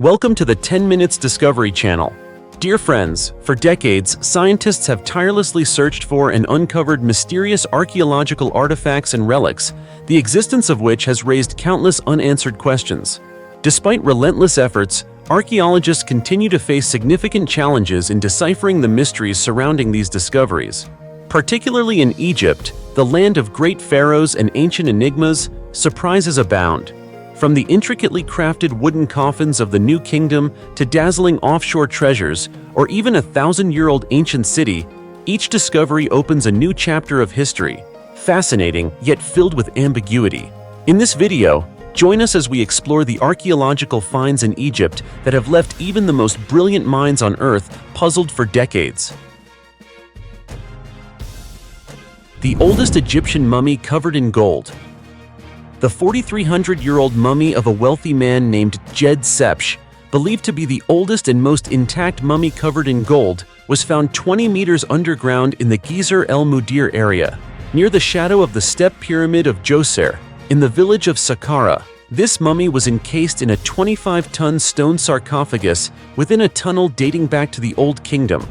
Welcome to the 10 Minutes Discovery Channel. Dear friends, for decades, scientists have tirelessly searched for and uncovered mysterious archaeological artifacts and relics, the existence of which has raised countless unanswered questions. Despite relentless efforts, archaeologists continue to face significant challenges in deciphering the mysteries surrounding these discoveries. Particularly in Egypt, the land of great pharaohs and ancient enigmas, surprises abound. From the intricately crafted wooden coffins of the New Kingdom to dazzling offshore treasures, or even a 1,000-year-old ancient city, each discovery opens a new chapter of history, fascinating yet filled with ambiguity. In this video, join us as we explore the archaeological finds in Egypt that have left even the most brilliant minds on Earth puzzled for decades. The oldest Egyptian mummy covered in gold. The 4,300-year-old mummy of a wealthy man named Djed Sepsh, believed to be the oldest and most intact mummy covered in gold, was found 20 meters underground in the Gizr el-Mudir area, near the shadow of the step pyramid of Djoser, in the village of Saqqara. This mummy was encased in a 25-ton stone sarcophagus within a tunnel dating back to the Old Kingdom.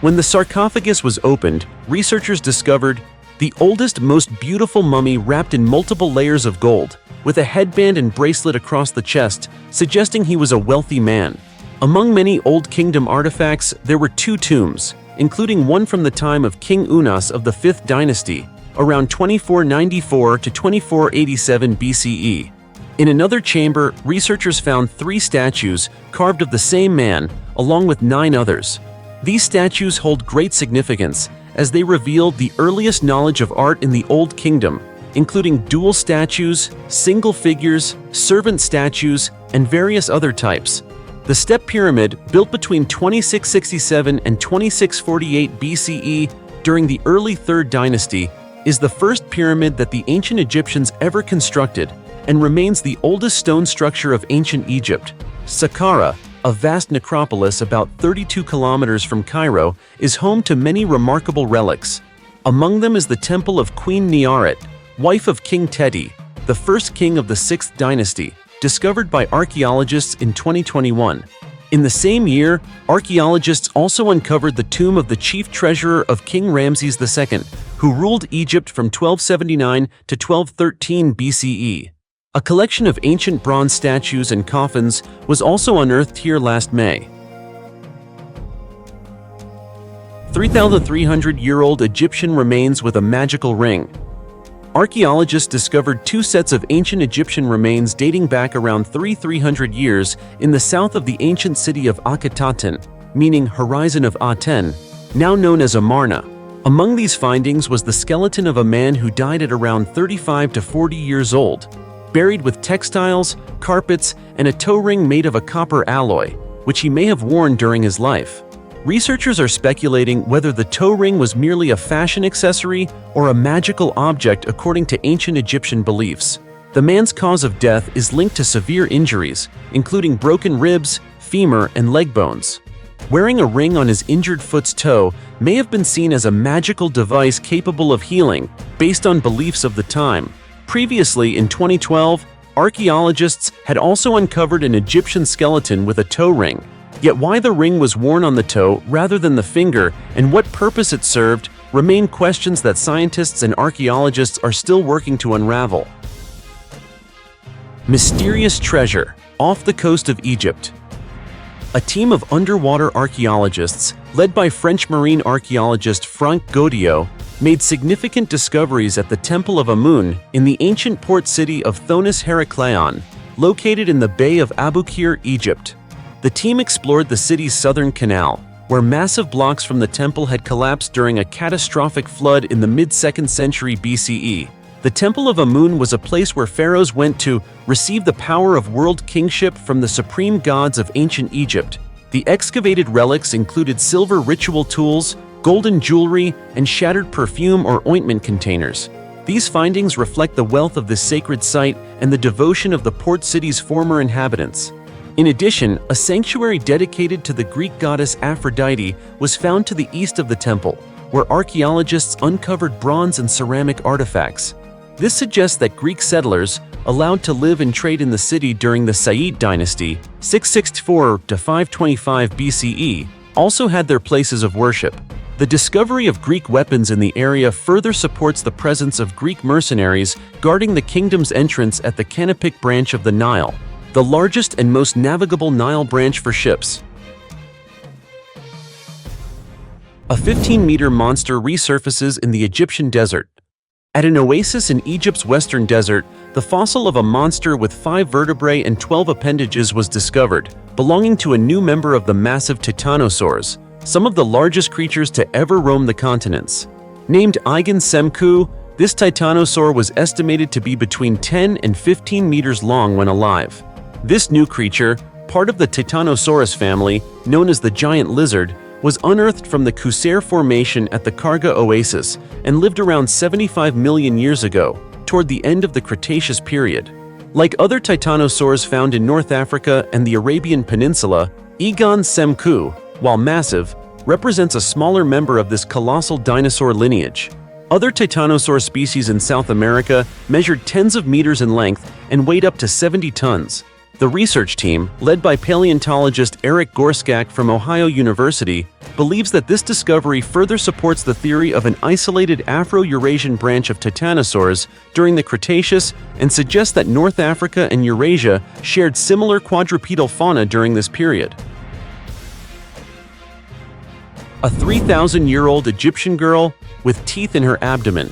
When the sarcophagus was opened, researchers discovered the oldest, most beautiful mummy wrapped in multiple layers of gold, with a headband and bracelet across the chest, suggesting he was a wealthy man. Among many Old Kingdom artifacts, there were two tombs, including one from the time of King Unas of the 5th dynasty, around 2494 to 2487 BCE. In another chamber, researchers found 3 statues carved of the same man, along with 9 others. These statues hold great significance, as they revealed the earliest knowledge of art in the Old Kingdom, including dual statues, single figures, servant statues, and various other types. The step pyramid, built between 2667 and 2648 BCE during the early 3rd dynasty, is the first pyramid that the ancient Egyptians ever constructed and remains the oldest stone structure of ancient Egypt. Saqqara, a vast necropolis about 32 kilometers from Cairo, is home to many remarkable relics. Among them is the temple of Queen Niaret, wife of King Teti, the first king of the 6th dynasty, discovered by archaeologists in 2021. In the same year, archaeologists also uncovered the tomb of the chief treasurer of King Ramses II, who ruled Egypt from 1279 to 1213 BCE. A collection of ancient bronze statues and coffins was also unearthed here last May. 3,300-year-old Egyptian remains with a magical ring. Archaeologists discovered 2 sets of ancient Egyptian remains dating back around 3,300 years in the south of the ancient city of Akhetaten, meaning Horizon of Aten, now known as Amarna. Among these findings was the skeleton of a man who died at around 35 to 40 years old, buried with textiles, carpets, and a toe ring made of a copper alloy, which he may have worn during his life. Researchers are speculating whether the toe ring was merely a fashion accessory or a magical object according to ancient Egyptian beliefs. The man's cause of death is linked to severe injuries, including broken ribs, femur, and leg bones. Wearing a ring on his injured foot's toe may have been seen as a magical device capable of healing, based on beliefs of the time. Previously, in 2012, archaeologists had also uncovered an Egyptian skeleton with a toe ring. Yet why the ring was worn on the toe rather than the finger and what purpose it served remain questions that scientists and archaeologists are still working to unravel. Mysterious treasure off the coast of Egypt. A team of underwater archaeologists, led by French marine archaeologist Franck Godiot, made significant discoveries at the Temple of Amun in the ancient port city of Thonis Herakleion, located in the Bay of Aboukir, Egypt. The team explored the city's southern canal, where massive blocks from the temple had collapsed during a catastrophic flood in the mid-2nd century BCE. The Temple of Amun was a place where pharaohs went to receive the power of world kingship from the supreme gods of ancient Egypt. The excavated relics included silver ritual tools, golden jewelry, and shattered perfume or ointment containers. These findings reflect the wealth of this sacred site and the devotion of the port city's former inhabitants. In addition, a sanctuary dedicated to the Greek goddess Aphrodite was found to the east of the temple, where archaeologists uncovered bronze and ceramic artifacts. This suggests that Greek settlers, allowed to live and trade in the city during the Said dynasty, 664 to 525 BCE, also had their places of worship. The discovery of Greek weapons in the area further supports the presence of Greek mercenaries guarding the kingdom's entrance at the Canopic branch of the Nile, the largest and most navigable Nile branch for ships. A 15-meter monster resurfaces in the Egyptian desert. At an oasis in Egypt's western desert, the fossil of a monster with 5 vertebrae and 12 appendages was discovered, belonging to a new member of the massive titanosaurs, some of the largest creatures to ever roam the continents. Named Eigen Semku, this titanosaur was estimated to be between 10 and 15 meters long when alive. This new creature, part of the Titanosaurus family, known as the giant lizard, was unearthed from the Qusair Formation at the Karga Oasis and lived around 75 million years ago, toward the end of the Cretaceous period. Like other titanosaurs found in North Africa and the Arabian Peninsula, Eigen Semku, while massive, represents a smaller member of this colossal dinosaur lineage. Other titanosaur species in South America measured tens of meters in length and weighed up to 70 tons. The research team, led by paleontologist Eric Gorskak from Ohio University, believes that this discovery further supports the theory of an isolated Afro-Eurasian branch of titanosaurs during the Cretaceous and suggests that North Africa and Eurasia shared similar quadrupedal fauna during this period. A 3,000-year-old Egyptian girl with teeth in her abdomen.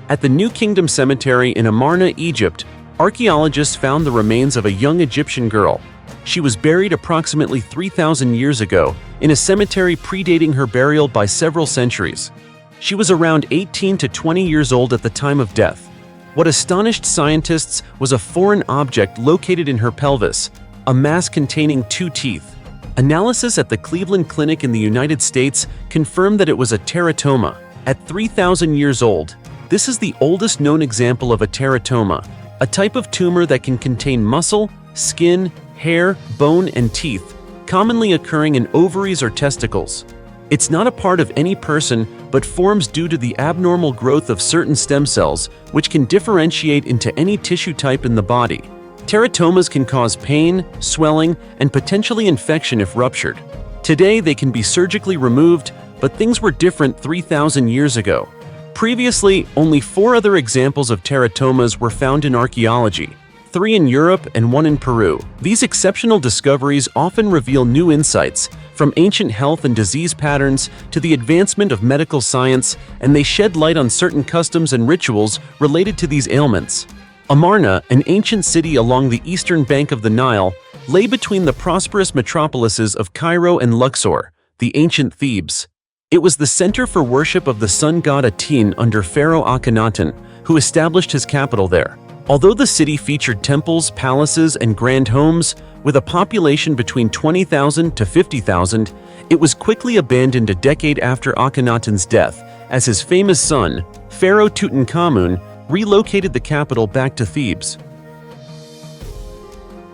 At the New Kingdom Cemetery in Amarna, Egypt, archaeologists found the remains of a young Egyptian girl. She was buried approximately 3,000 years ago in a cemetery predating her burial by several centuries. She was around 18 to 20 years old at the time of death. What astonished scientists was a foreign object located in her pelvis, a mass containing 2 teeth. Analysis at the Cleveland Clinic in the United States confirmed that it was a teratoma. At 3,000 years old, this is the oldest known example of a teratoma, a type of tumor that can contain muscle, skin, hair, bone, and teeth, commonly occurring in ovaries or testicles. It's not a part of any person, but forms due to the abnormal growth of certain stem cells, which can differentiate into any tissue type in the body. Teratomas can cause pain, swelling, and potentially infection if ruptured. Today, they can be surgically removed, but things were different 3,000 years ago. Previously, only 4 other examples of teratomas were found in archaeology, 3 in Europe and 1 in Peru. These exceptional discoveries often reveal new insights, from ancient health and disease patterns to the advancement of medical science, and they shed light on certain customs and rituals related to these ailments. Amarna, an ancient city along the eastern bank of the Nile, lay between the prosperous metropolises of Cairo and Luxor, the ancient Thebes. It was the center for worship of the sun god Aten under Pharaoh Akhenaten, who established his capital there. Although the city featured temples, palaces, and grand homes, with a population between 20,000 to 50,000, it was quickly abandoned a decade after Akhenaten's death, as his famous son, Pharaoh Tutankhamun, relocated the capital back to Thebes.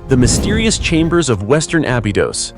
The mysterious chambers of Western Abydos.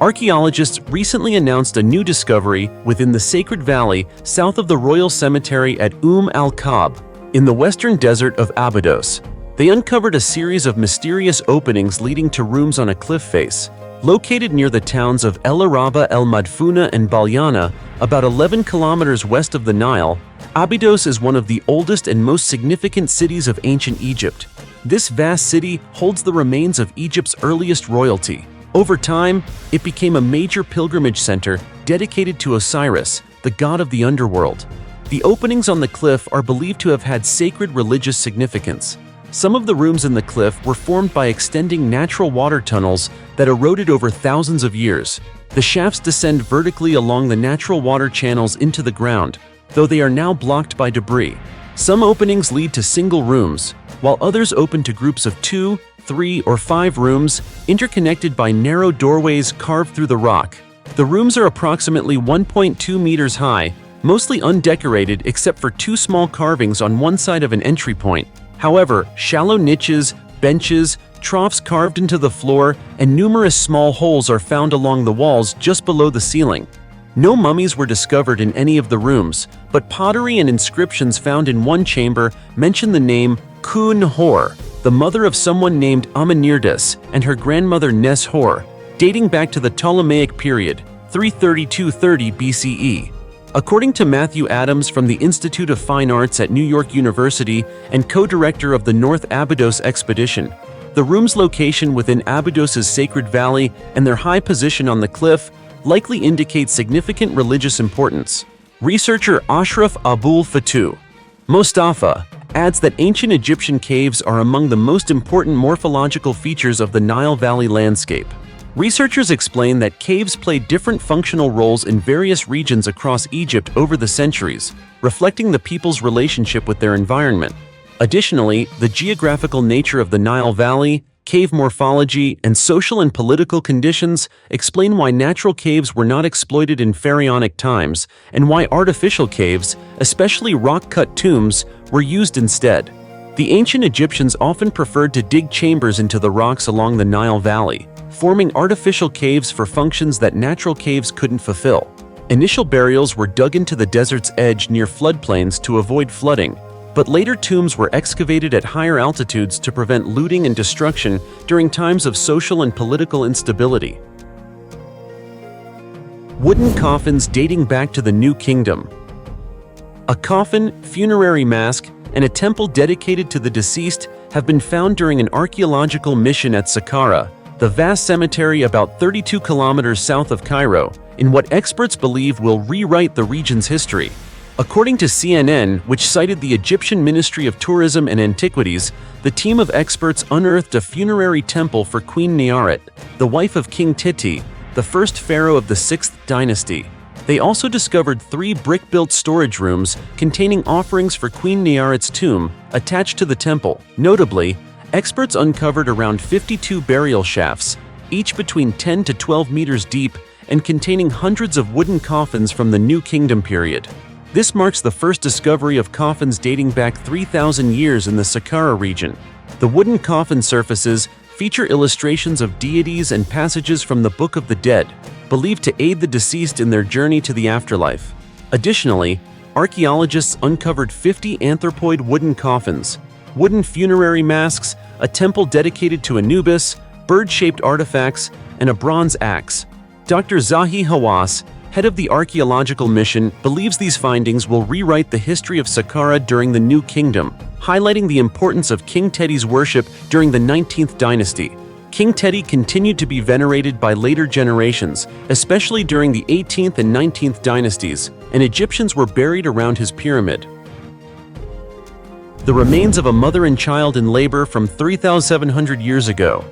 Archaeologists recently announced a new discovery within the Sacred Valley south of the Royal Cemetery at al-Kab, in the western desert of Abydos. They uncovered a series of mysterious openings leading to rooms on a cliff face. Located near the towns of El Araba, El Madfuna, and Balyana, about 11 kilometers west of the Nile, Abydos is one of the oldest and most significant cities of ancient Egypt. This vast city holds the remains of Egypt's earliest royalty. Over time, it became a major pilgrimage center dedicated to Osiris, the god of the underworld. The openings on the cliff are believed to have had sacred religious significance. Some of the rooms in the cliff were formed by extending natural water tunnels that eroded over thousands of years. The shafts descend vertically along the natural water channels into the ground, though they are now blocked by debris. Some openings lead to single rooms, while others open to groups of 2, 3, or 5 rooms, interconnected by narrow doorways carved through the rock. The rooms are approximately 1.2 meters high, mostly undecorated except for 2 small carvings on one side of an entry point. However, shallow niches, benches, troughs carved into the floor, and numerous small holes are found along the walls just below the ceiling. No mummies were discovered in any of the rooms, but pottery and inscriptions found in one chamber mention the name Ku-Nahor, the mother of someone named Amenirdas and her grandmother Neshor, dating back to the Ptolemaic period, 332–30 BCE. According to Matthew Adams from the Institute of Fine Arts at New York University and co-director of the North Abydos expedition, the room's location within Abydos's sacred valley and their high position on the cliff likely indicate significant religious importance. Researcher Ashraf Abul Fatu Mostafa adds that ancient Egyptian caves are among the most important morphological features of the Nile Valley landscape. Researchers explain that caves played different functional roles in various regions across Egypt over the centuries, reflecting the people's relationship with their environment. Additionally, the geographical nature of the Nile Valley, cave morphology, and social and political conditions explain why natural caves were not exploited in pharaonic times and why artificial caves, especially rock-cut tombs, were used instead. The ancient Egyptians often preferred to dig chambers into the rocks along the Nile Valley, forming artificial caves for functions that natural caves couldn't fulfill. Initial burials were dug into the desert's edge near floodplains to avoid flooding, but later tombs were excavated at higher altitudes to prevent looting and destruction during times of social and political instability. Wooden coffins dating back to the New Kingdom. A coffin, funerary mask, and a temple dedicated to the deceased have been found during an archaeological mission at Saqqara, the vast cemetery about 32 kilometers south of Cairo, in what experts believe will rewrite the region's history. According to CNN, which cited the Egyptian Ministry of Tourism and Antiquities, the team of experts unearthed a funerary temple for Queen Niaret, the wife of King Titi, the first pharaoh of the 6th dynasty. They also discovered 3 brick-built storage rooms containing offerings for Queen Niaret's tomb attached to the temple. Notably, experts uncovered around 52 burial shafts, each between 10 to 12 meters deep and containing hundreds of wooden coffins from the New Kingdom period. This marks the first discovery of coffins dating back 3,000 years in the Saqqara region. The wooden coffin surfaces feature illustrations of deities and passages from the Book of the Dead, believed to aid the deceased in their journey to the afterlife. Additionally, archaeologists uncovered 50 anthropoid wooden coffins, wooden funerary masks, a temple dedicated to Anubis, bird-shaped artifacts, and a bronze axe. Dr. Zahi Hawass, head of the archaeological mission, believes these findings will rewrite the history of Saqqara during the New Kingdom, highlighting the importance of King Teti's worship during the 19th dynasty. King Teti continued to be venerated by later generations, especially during the 18th and 19th dynasties, and Egyptians were buried around his pyramid. The remains of a mother and child in labor from 3,700 years ago.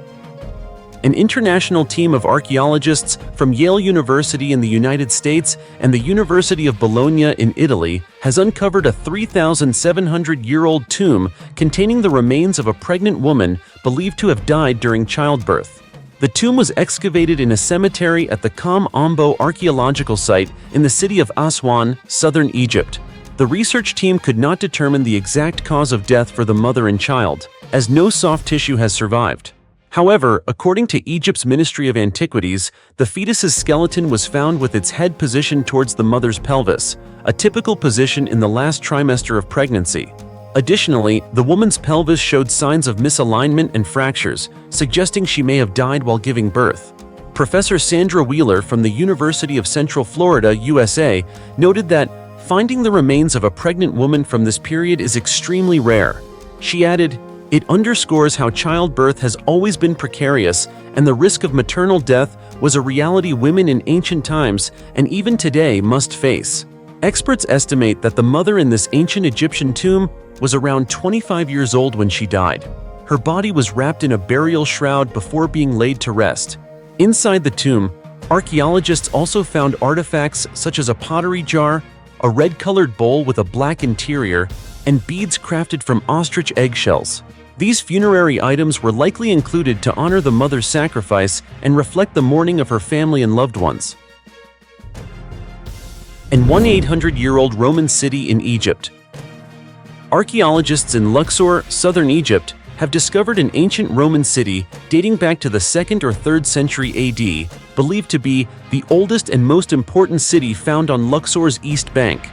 An international team of archaeologists from Yale University in the United States and the University of Bologna in Italy has uncovered a 3,700-year-old tomb containing the remains of a pregnant woman believed to have died during childbirth. The tomb was excavated in a cemetery at the Qam Ombo archaeological site in the city of Aswan, southern Egypt. The research team could not determine the exact cause of death for the mother and child, as no soft tissue has survived. However, according to Egypt's Ministry of Antiquities, the fetus's skeleton was found with its head positioned towards the mother's pelvis, a typical position in the last trimester of pregnancy. Additionally, the woman's pelvis showed signs of misalignment and fractures, suggesting she may have died while giving birth. Professor Sandra Wheeler from the University of Central Florida, USA, noted that finding the remains of a pregnant woman from this period is extremely rare. She added, "It underscores how childbirth has always been precarious, and the risk of maternal death was a reality women in ancient times and even today must face." Experts estimate that the mother in this ancient Egyptian tomb was around 25 years old when she died. Her body was wrapped in a burial shroud before being laid to rest. Inside the tomb, archaeologists also found artifacts such as a pottery jar, a red-colored bowl with a black interior, and beads crafted from ostrich eggshells. These funerary items were likely included to honor the mother's sacrifice and reflect the mourning of her family and loved ones. And one 800-year-old Roman city in Egypt. Archaeologists in Luxor, southern Egypt, have discovered an ancient Roman city dating back to the 2nd or 3rd century AD, believed to be the oldest and most important city found on Luxor's east bank.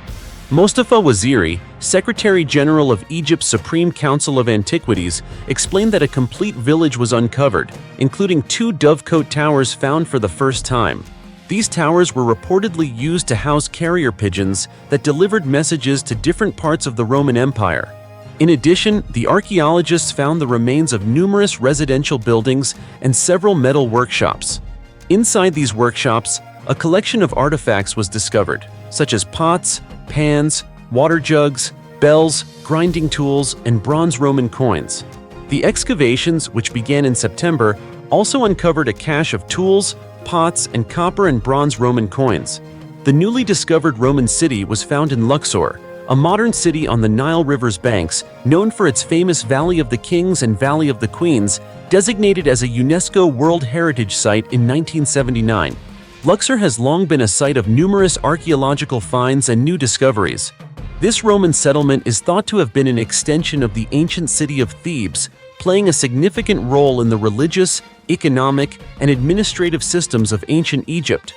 Mustafa Waziri, Secretary General of Egypt's Supreme Council of Antiquities, explained that a complete village was uncovered, including 2 dovecote towers found for the first time. These towers were reportedly used to house carrier pigeons that delivered messages to different parts of the Roman Empire. In addition, the archaeologists found the remains of numerous residential buildings and several metal workshops. Inside these workshops, a collection of artifacts was discovered, such as pots, pans, water jugs, bells, grinding tools, and bronze Roman coins. The excavations, which began in September, also uncovered a cache of tools, pots, and copper and bronze Roman coins. The newly discovered Roman city was found in Luxor, a modern city on the Nile River's banks, known for its famous Valley of the Kings and Valley of the Queens, designated as a UNESCO World Heritage Site in 1979. Luxor has long been a site of numerous archaeological finds and new discoveries. This Roman settlement is thought to have been an extension of the ancient city of Thebes, playing a significant role in the religious, economic, and administrative systems of ancient Egypt.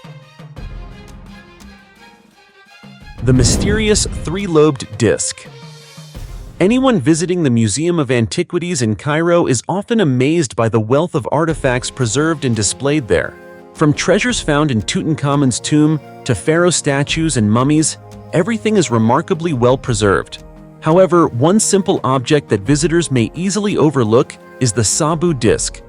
The mysterious 3-lobed disc. Anyone visiting the Museum of Antiquities in Cairo is often amazed by the wealth of artifacts preserved and displayed there. From treasures found in Tutankhamun's tomb to pharaoh statues and mummies, everything is remarkably well preserved. However, one simple object that visitors may easily overlook is the Sabu disc.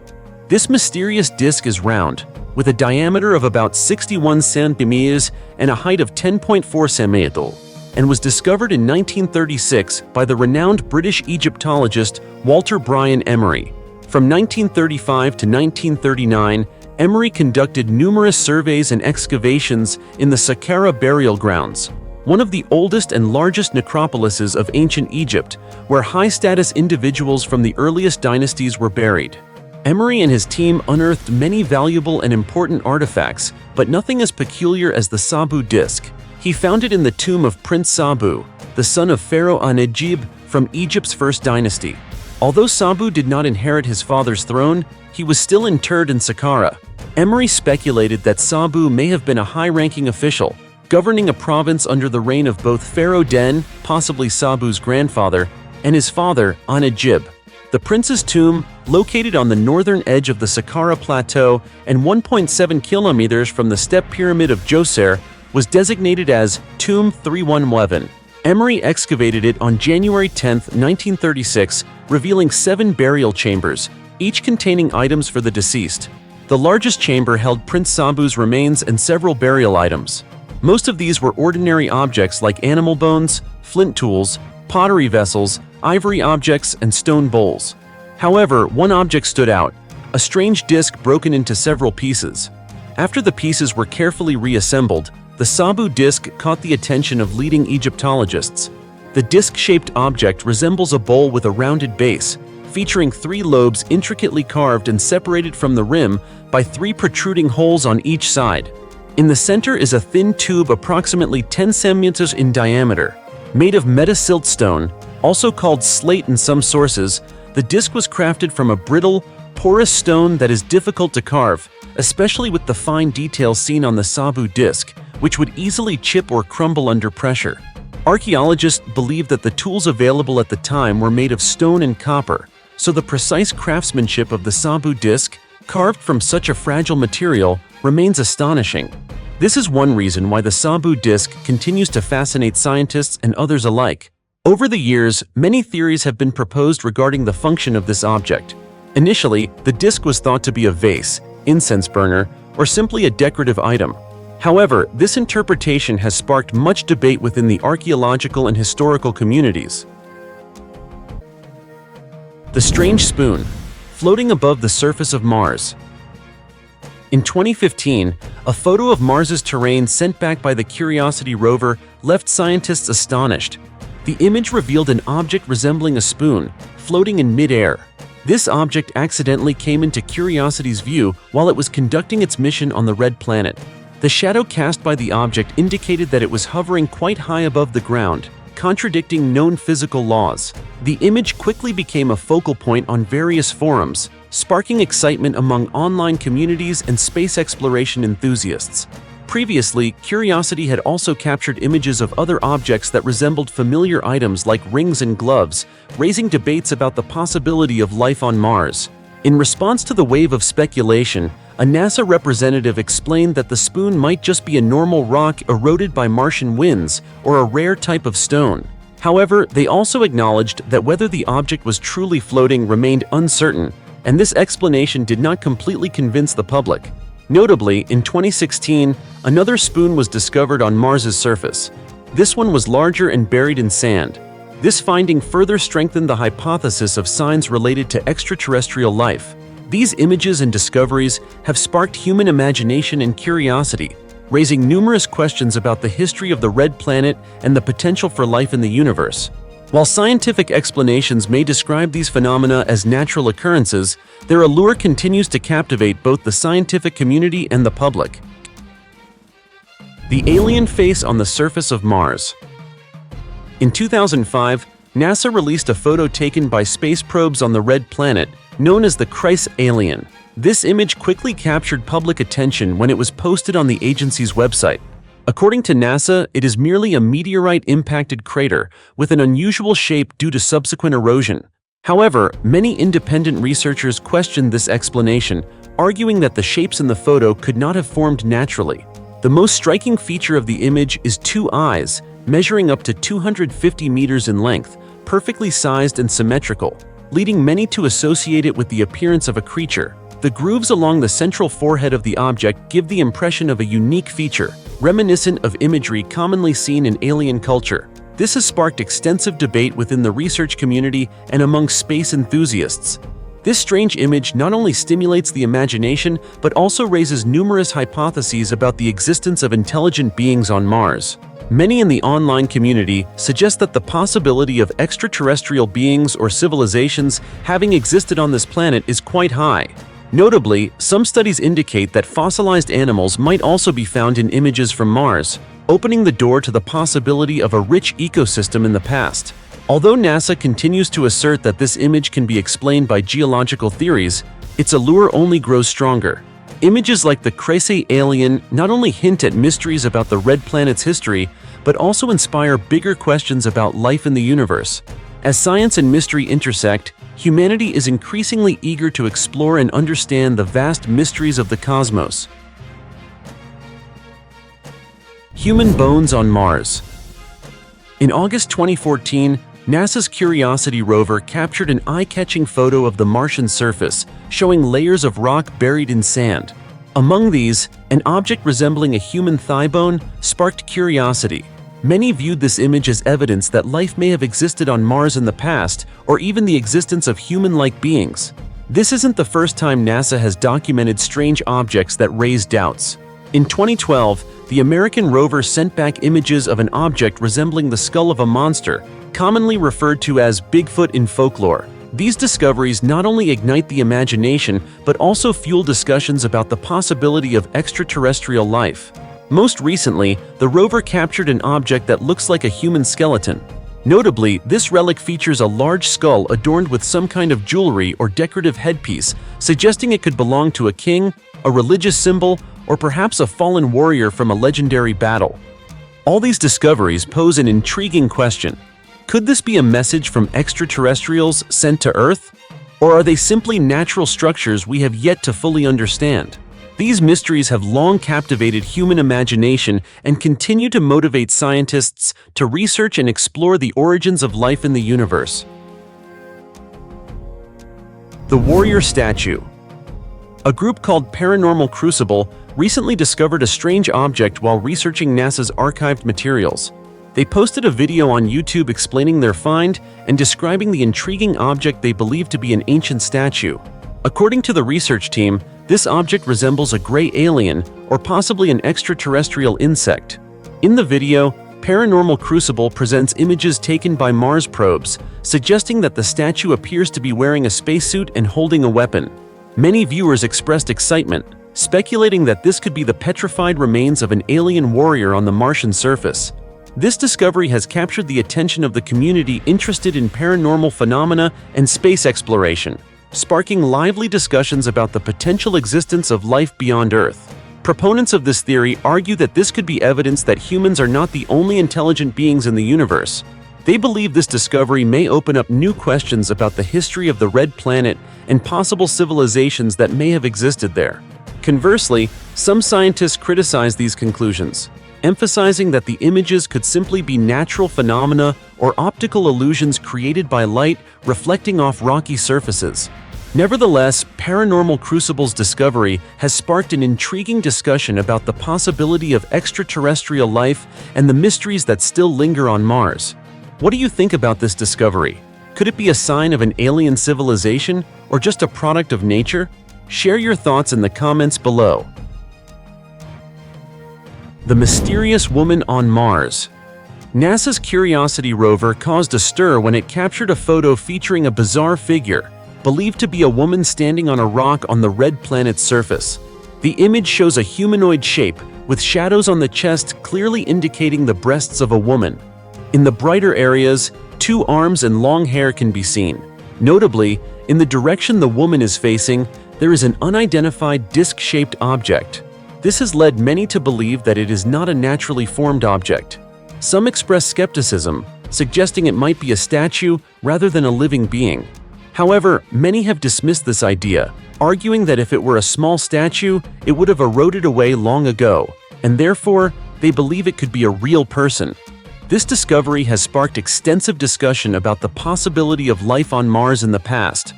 This mysterious disc is round, with a diameter of about 61 centimeters and a height of 10.4 centimeters, and was discovered in 1936 by the renowned British Egyptologist Walter Bryan Emery. From 1935 to 1939, Emery conducted numerous surveys and excavations in the Saqqara burial grounds, one of the oldest and largest necropolises of ancient Egypt, where high-status individuals from the earliest dynasties were buried. Emery and his team unearthed many valuable and important artifacts, but nothing as peculiar as the Sabu disc. He found it in the tomb of Prince Sabu, the son of Pharaoh An-Najib from Egypt's first dynasty. Although Sabu did not inherit his father's throne, he was still interred in Saqqara. Emery speculated that Sabu may have been a high-ranking official, governing a province under the reign of both Pharaoh Den, possibly Sabu's grandfather, and his father, An-Najib. The prince's tomb, located on the northern edge of the Saqqara Plateau and 1.7 kilometers from the step pyramid of Djoser, was designated as Tomb 311. Emery excavated it on January 10, 1936, revealing 7 burial chambers, each containing items for the deceased. The largest chamber held Prince Sabu's remains and several burial items. Most of these were ordinary objects like animal bones, flint tools, pottery vessels, ivory objects, and stone bowls. However, one object stood out, a strange disc broken into several pieces. After the pieces were carefully reassembled, the Sabu disc caught the attention of leading Egyptologists. The disc-shaped object resembles a bowl with a rounded base, featuring 3 lobes intricately carved and separated from the rim by 3 protruding holes on each side. In the center is a thin tube approximately 10 centimeters in diameter. Made of metasilt stone, also called slate in some sources, the disc was crafted from a brittle, porous stone that is difficult to carve, especially with the fine details seen on the Sabu disc, which would easily chip or crumble under pressure. Archaeologists believe that the tools available at the time were made of stone and copper, so the precise craftsmanship of the Sabu disc, carved from such a fragile material, remains astonishing. This is one reason why the Sabu disc continues to fascinate scientists and others alike. Over the years, many theories have been proposed regarding the function of this object. Initially, the disc was thought to be a vase, incense burner, or simply a decorative item. However, this interpretation has sparked much debate within the archaeological and historical communities. The strange spoon, floating above the surface of Mars. In 2015, a photo of Mars's terrain sent back by the Curiosity rover left scientists astonished. The image revealed an object resembling a spoon, floating in mid-air. This object accidentally came into Curiosity's view while it was conducting its mission on the red planet. The shadow cast by the object indicated that it was hovering quite high above the ground, contradicting known physical laws. The image quickly became a focal point on various forums, sparking excitement among online communities and space exploration enthusiasts. Previously, Curiosity had also captured images of other objects that resembled familiar items like rings and gloves, raising debates about the possibility of life on Mars. In response to the wave of speculation, a NASA representative explained that the spoon might just be a normal rock eroded by Martian winds or a rare type of stone. However, they also acknowledged that whether the object was truly floating remained uncertain, and this explanation did not completely convince the public. Notably, in 2016, another spoon was discovered on Mars's surface. This one was larger and buried in sand. This finding further strengthened the hypothesis of signs related to extraterrestrial life. These images and discoveries have sparked human imagination and curiosity, raising numerous questions about the history of the red planet and the potential for life in the universe. While scientific explanations may describe these phenomena as natural occurrences, their allure continues to captivate both the scientific community and the public. The alien face on the surface of Mars. In 2005, NASA released a photo taken by space probes on the red planet, known as the Chryse alien. This image quickly captured public attention when it was posted on the agency's website. According to NASA, it is merely a meteorite-impacted crater with an unusual shape due to subsequent erosion. However, many independent researchers questioned this explanation, arguing that the shapes in the photo could not have formed naturally. The most striking feature of the image is two eyes, measuring up to 250 meters in length, perfectly sized and symmetrical, leading many to associate it with the appearance of a creature. The grooves along the central forehead of the object give the impression of a unique feature, reminiscent of imagery commonly seen in alien culture. This has sparked extensive debate within the research community and among space enthusiasts. This strange image not only stimulates the imagination, but also raises numerous hypotheses about the existence of intelligent beings on Mars. Many in the online community suggest that the possibility of extraterrestrial beings or civilizations having existed on this planet is quite high. Notably, some studies indicate that fossilized animals might also be found in images from Mars, opening the door to the possibility of a rich ecosystem in the past. Although NASA continues to assert that this image can be explained by geological theories, its allure only grows stronger. Images like the Chryse alien not only hint at mysteries about the red planet's history, but also inspire bigger questions about life in the universe. As science and mystery intersect, humanity is increasingly eager to explore and understand the vast mysteries of the cosmos. Human bones on Mars. In August 2014, NASA's Curiosity rover captured an eye-catching photo of the Martian surface, showing layers of rock buried in sand. Among these, an object resembling a human thigh bone sparked curiosity. Many viewed this image as evidence that life may have existed on Mars in the past, or even the existence of human-like beings. This isn't the first time NASA has documented strange objects that raise doubts. In 2012, the American rover sent back images of an object resembling the skull of a monster, commonly referred to as Bigfoot in folklore. These discoveries not only ignite the imagination, but also fuel discussions about the possibility of extraterrestrial life. Most recently, the rover captured an object that looks like a human skeleton. Notably, this relic features a large skull adorned with some kind of jewelry or decorative headpiece, suggesting it could belong to a king, a religious symbol, or perhaps a fallen warrior from a legendary battle. All these discoveries pose an intriguing question. Could this be a message from extraterrestrials sent to Earth? Or are they simply natural structures we have yet to fully understand? These mysteries have long captivated human imagination and continue to motivate scientists to research and explore the origins of life in the universe. The Warrior Statue. A group called Paranormal Crucible recently discovered a strange object while researching NASA's archived materials. They posted a video on YouTube explaining their find and describing the intriguing object they believe to be an ancient statue. According to the research team, this object resembles a gray alien or possibly an extraterrestrial insect. In the video, Paranormal Crucible presents images taken by Mars probes, suggesting that the statue appears to be wearing a spacesuit and holding a weapon. Many viewers expressed excitement, speculating that this could be the petrified remains of an alien warrior on the Martian surface. This discovery has captured the attention of the community interested in paranormal phenomena and space exploration, sparking lively discussions about the potential existence of life beyond Earth. Proponents of this theory argue that this could be evidence that humans are not the only intelligent beings in the universe. They believe this discovery may open up new questions about the history of the Red Planet and possible civilizations that may have existed there. Conversely, some scientists criticize these conclusions, emphasizing that the images could simply be natural phenomena or optical illusions created by light reflecting off rocky surfaces. Nevertheless, Paranormal Crucible's discovery has sparked an intriguing discussion about the possibility of extraterrestrial life and the mysteries that still linger on Mars. What do you think about this discovery? Could it be a sign of an alien civilization or just a product of nature? Share your thoughts in the comments below. The mysterious woman on Mars. NASA's Curiosity rover caused a stir when it captured a photo featuring a bizarre figure, believed to be a woman standing on a rock on the red planet's surface. The image shows a humanoid shape, with shadows on the chest clearly indicating the breasts of a woman. In the brighter areas, 2 arms and long hair can be seen. Notably, in the direction the woman is facing, there is an unidentified disc-shaped object. This has led many to believe that it is not a naturally formed object. Some express skepticism, suggesting it might be a statue rather than a living being. However, many have dismissed this idea, arguing that if it were a small statue, it would have eroded away long ago, and therefore, they believe it could be a real person. This discovery has sparked extensive discussion about the possibility of life on Mars in the past.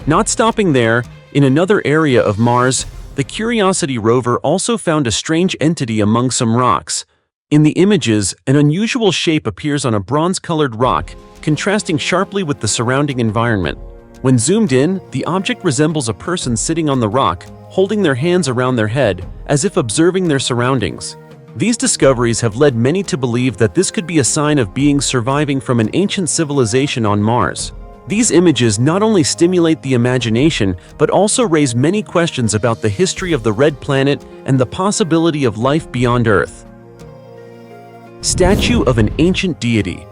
Not stopping there, in another area of Mars, the Curiosity rover also found a strange entity among some rocks. In the images, an unusual shape appears on a bronze-colored rock, contrasting sharply with the surrounding environment. When zoomed in, the object resembles a person sitting on the rock, holding their hands around their head, as if observing their surroundings. These discoveries have led many to believe that this could be a sign of beings surviving from an ancient civilization on Mars. These images not only stimulate the imagination, but also raise many questions about the history of the Red Planet and the possibility of life beyond Earth. Statue of an ancient deity.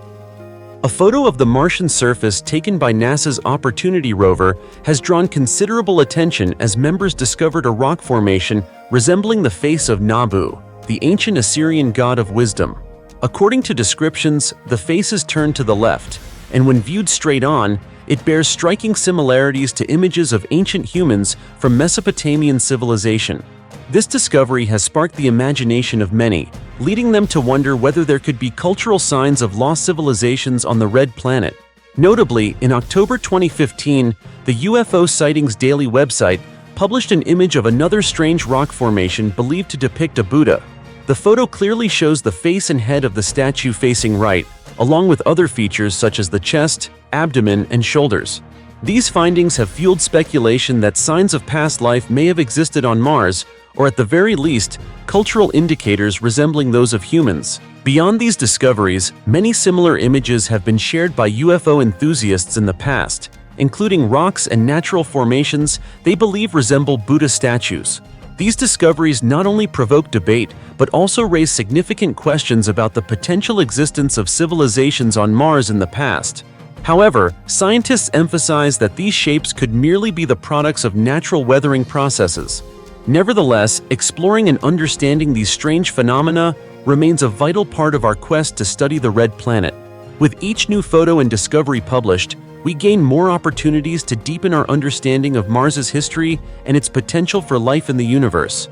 A photo of the Martian surface taken by NASA's Opportunity rover has drawn considerable attention as members discovered a rock formation resembling the face of Nabu, the ancient Assyrian god of wisdom. According to descriptions, the face is turned to the left, and when viewed straight on, it bears striking similarities to images of ancient humans from Mesopotamian civilization. This discovery has sparked the imagination of many, leading them to wonder whether there could be cultural signs of lost civilizations on the Red Planet. Notably, in October 2015, the UFO Sightings Daily website published an image of another strange rock formation believed to depict a Buddha. The photo clearly shows the face and head of the statue facing right, along with other features such as the chest, abdomen, and shoulders. These findings have fueled speculation that signs of past life may have existed on Mars, or at the very least, cultural indicators resembling those of humans. Beyond these discoveries, many similar images have been shared by UFO enthusiasts in the past, including rocks and natural formations they believe resemble Buddha statues. These discoveries not only provoke debate, but also raise significant questions about the potential existence of civilizations on Mars in the past. However, scientists emphasize that these shapes could merely be the products of natural weathering processes. Nevertheless, exploring and understanding these strange phenomena remains a vital part of our quest to study the Red Planet. With each new photo and discovery published, we gain more opportunities to deepen our understanding of Mars's history and its potential for life in the universe.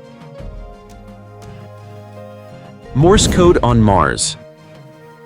Morse code on Mars.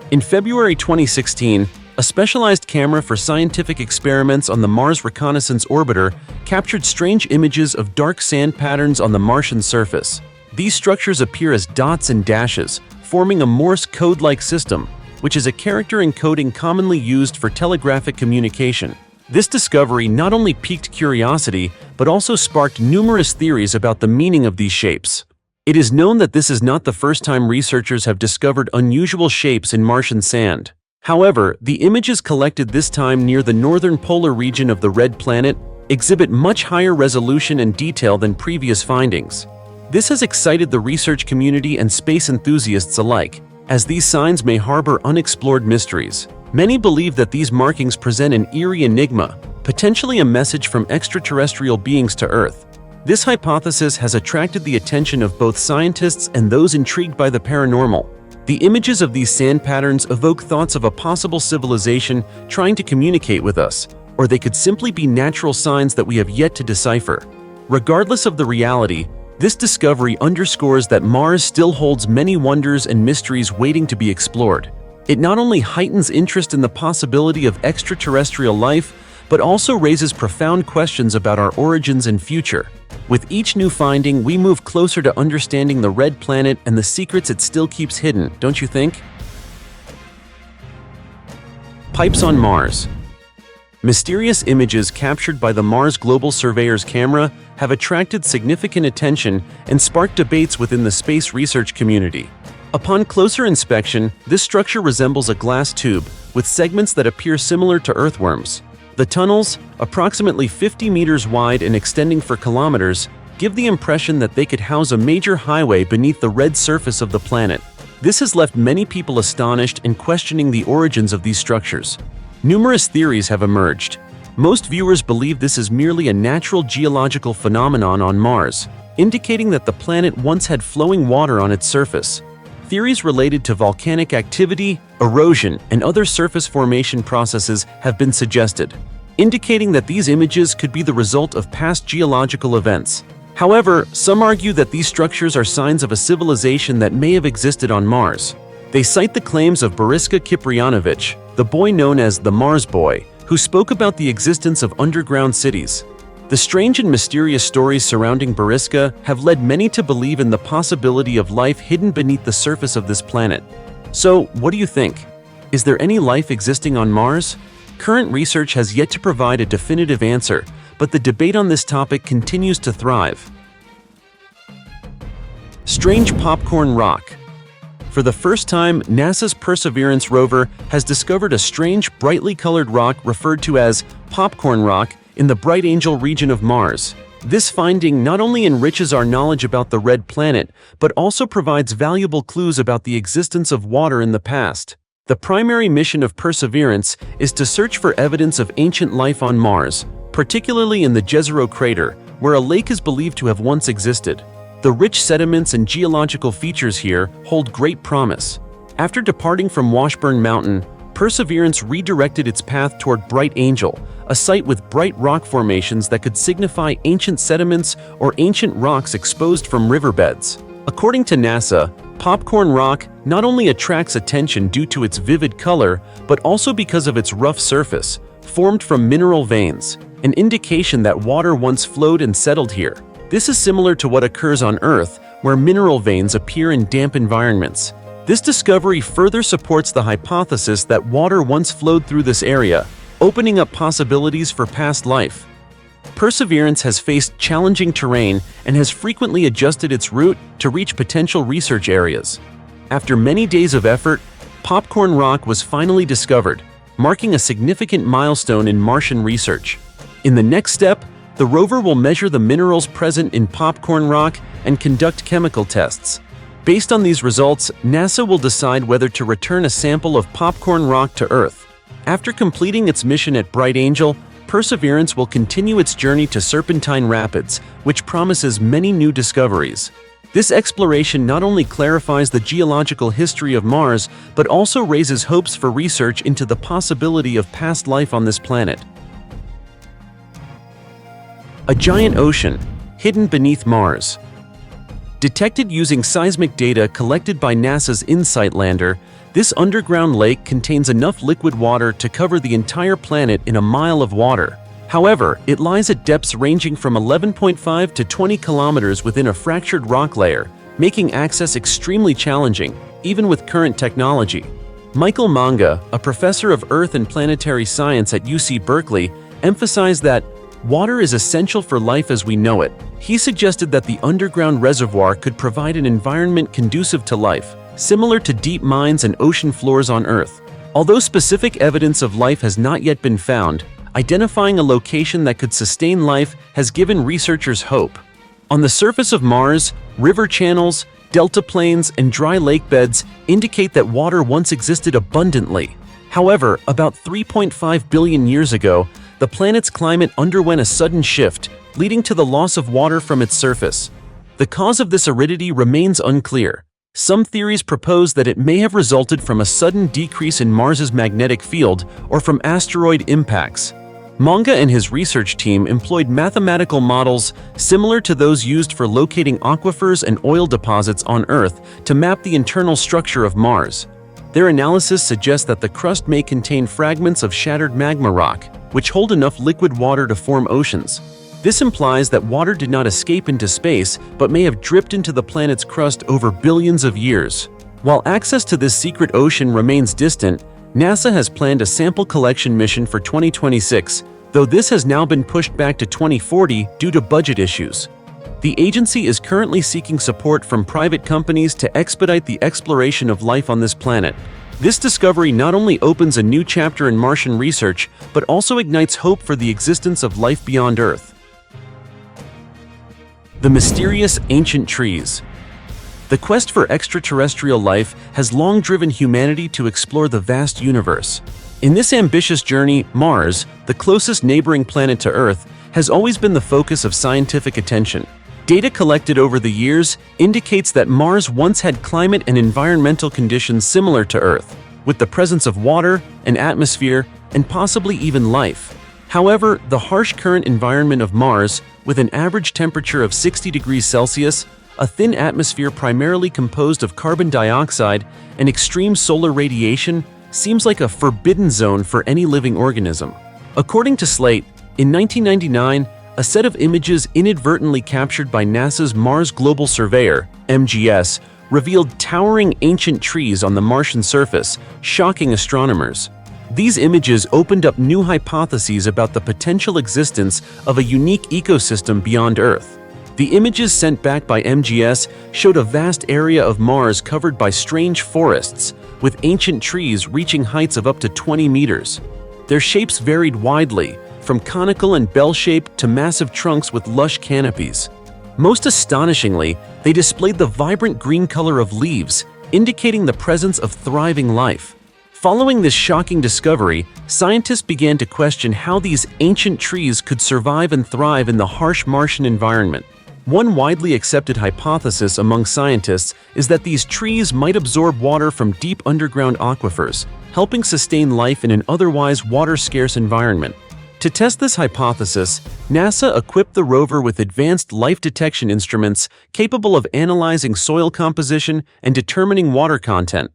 In February 2016, a specialized camera for scientific experiments on the Mars Reconnaissance Orbiter captured strange images of dark sand patterns on the Martian surface. These structures appear as dots and dashes, forming a Morse code-like system, which is a character encoding commonly used for telegraphic communication. This discovery not only piqued curiosity, but also sparked numerous theories about the meaning of these shapes. It is known that this is not the first time researchers have discovered unusual shapes in Martian sand. However, the images collected this time near the northern polar region of the Red Planet exhibit much higher resolution and detail than previous findings. This has excited the research community and space enthusiasts alike, as these signs may harbor unexplored mysteries. Many believe that these markings present an eerie enigma, potentially a message from extraterrestrial beings to Earth. This hypothesis has attracted the attention of both scientists and those intrigued by the paranormal. The images of these sand patterns evoke thoughts of a possible civilization trying to communicate with us, or they could simply be natural signs that we have yet to decipher. Regardless of the reality, this discovery underscores that Mars still holds many wonders and mysteries waiting to be explored. It not only heightens interest in the possibility of extraterrestrial life, but also raises profound questions about our origins and future. With each new finding, we move closer to understanding the red planet and the secrets it still keeps hidden, don't you think? Pipes on Mars. Mysterious images captured by the Mars Global Surveyor's camera have attracted significant attention and sparked debates within the space research community. Upon closer inspection, this structure resembles a glass tube with segments that appear similar to earthworms. The tunnels, approximately 50 meters wide and extending for kilometers, give the impression that they could house a major highway beneath the red surface of the planet. This has left many people astonished and questioning the origins of these structures. Numerous theories have emerged. Most viewers believe this is merely a natural geological phenomenon on Mars, indicating that the planet once had flowing water on its surface. Theories related to volcanic activity, erosion, and other surface formation processes have been suggested, indicating that these images could be the result of past geological events. However, some argue that these structures are signs of a civilization that may have existed on Mars. They cite the claims of Boriska Kiprianovich, the boy known as the Mars Boy, who spoke about the existence of underground cities. The strange and mysterious stories surrounding Boriska have led many to believe in the possibility of life hidden beneath the surface of this planet. So, what do you think? Is there any life existing on Mars? Current research has yet to provide a definitive answer, but the debate on this topic continues to thrive. Strange popcorn rock. For the first time, NASA's Perseverance rover has discovered a strange, brightly colored rock referred to as popcorn rock in the Bright Angel region of Mars. This finding not only enriches our knowledge about the red planet, but also provides valuable clues about the existence of water in the past. The primary mission of Perseverance is to search for evidence of ancient life on Mars, particularly in the Jezero crater, where a lake is believed to have once existed. The rich sediments and geological features here hold great promise. After departing from Washburn Mountain, Perseverance redirected its path toward Bright Angel, a site with bright rock formations that could signify ancient sediments or ancient rocks exposed from riverbeds. According to NASA, popcorn rock not only attracts attention due to its vivid color, but also because of its rough surface, formed from mineral veins, an indication that water once flowed and settled here. This is similar to what occurs on Earth, where mineral veins appear in damp environments. This discovery further supports the hypothesis that water once flowed through this area, opening up possibilities for past life. Perseverance has faced challenging terrain and has frequently adjusted its route to reach potential research areas. After many days of effort, popcorn rock was finally discovered, marking a significant milestone in Martian research. In the next step, the rover will measure the minerals present in popcorn rock and conduct chemical tests. Based on these results, NASA will decide whether to return a sample of popcorn rock to Earth. After completing its mission at Bright Angel, Perseverance will continue its journey to Serpentine Rapids, which promises many new discoveries. This exploration not only clarifies the geological history of Mars, but also raises hopes for research into the possibility of past life on this planet. A giant ocean, hidden beneath Mars. Detected using seismic data collected by NASA's InSight lander, this underground lake contains enough liquid water to cover the entire planet in a mile of water. However, it lies at depths ranging from 11.5 to 20 kilometers within a fractured rock layer, making access extremely challenging, even with current technology. Michael Manga, a professor of Earth and planetary science at UC Berkeley, emphasized that water is essential for life as we know it. He suggested that the underground reservoir could provide an environment conducive to life, similar to deep mines and ocean floors on Earth. Although specific evidence of life has not yet been found, identifying a location that could sustain life has given researchers hope. On the surface of Mars, river channels, delta plains, and dry lake beds indicate that water once existed abundantly. However, about 3.5 billion years ago, the planet's climate underwent a sudden shift, leading to the loss of water from its surface. The cause of this aridity remains unclear. Some theories propose that it may have resulted from a sudden decrease in Mars's magnetic field or from asteroid impacts. Manga and his research team employed mathematical models similar to those used for locating aquifers and oil deposits on Earth to map the internal structure of Mars. Their analysis suggests that the crust may contain fragments of shattered magma rock, which hold enough liquid water to form oceans. This implies that water did not escape into space but may have dripped into the planet's crust over billions of years. While access to this secret ocean remains distant, NASA has planned a sample collection mission for 2026, though this has now been pushed back to 2040 due to budget issues. The agency is currently seeking support from private companies to expedite the exploration of life on this planet. This discovery not only opens a new chapter in Martian research, but also ignites hope for the existence of life beyond Earth. The mysterious ancient trees. The quest for extraterrestrial life has long driven humanity to explore the vast universe. In this ambitious journey, Mars, the closest neighboring planet to Earth, has always been the focus of scientific attention. Data collected over the years indicates that Mars once had climate and environmental conditions similar to Earth, with the presence of water, an atmosphere, and possibly even life. However, the harsh current environment of Mars, with an average temperature of 60 degrees Celsius, a thin atmosphere primarily composed of carbon dioxide, and extreme solar radiation, seems like a forbidden zone for any living organism. According to Slate, in 1999, a set of images inadvertently captured by NASA's Mars Global Surveyor, MGS, revealed towering ancient trees on the Martian surface, shocking astronomers. These images opened up new hypotheses about the potential existence of a unique ecosystem beyond Earth. The images sent back by MGS showed a vast area of Mars covered by strange forests, with ancient trees reaching heights of up to 20 meters. Their shapes varied widely, from conical and bell-shaped to massive trunks with lush canopies. Most astonishingly, they displayed the vibrant green color of leaves, indicating the presence of thriving life. Following this shocking discovery, scientists began to question how these ancient trees could survive and thrive in the harsh Martian environment. One widely accepted hypothesis among scientists is that these trees might absorb water from deep underground aquifers, helping sustain life in an otherwise water-scarce environment. To test this hypothesis, NASA equipped the rover with advanced life detection instruments capable of analyzing soil composition and determining water content.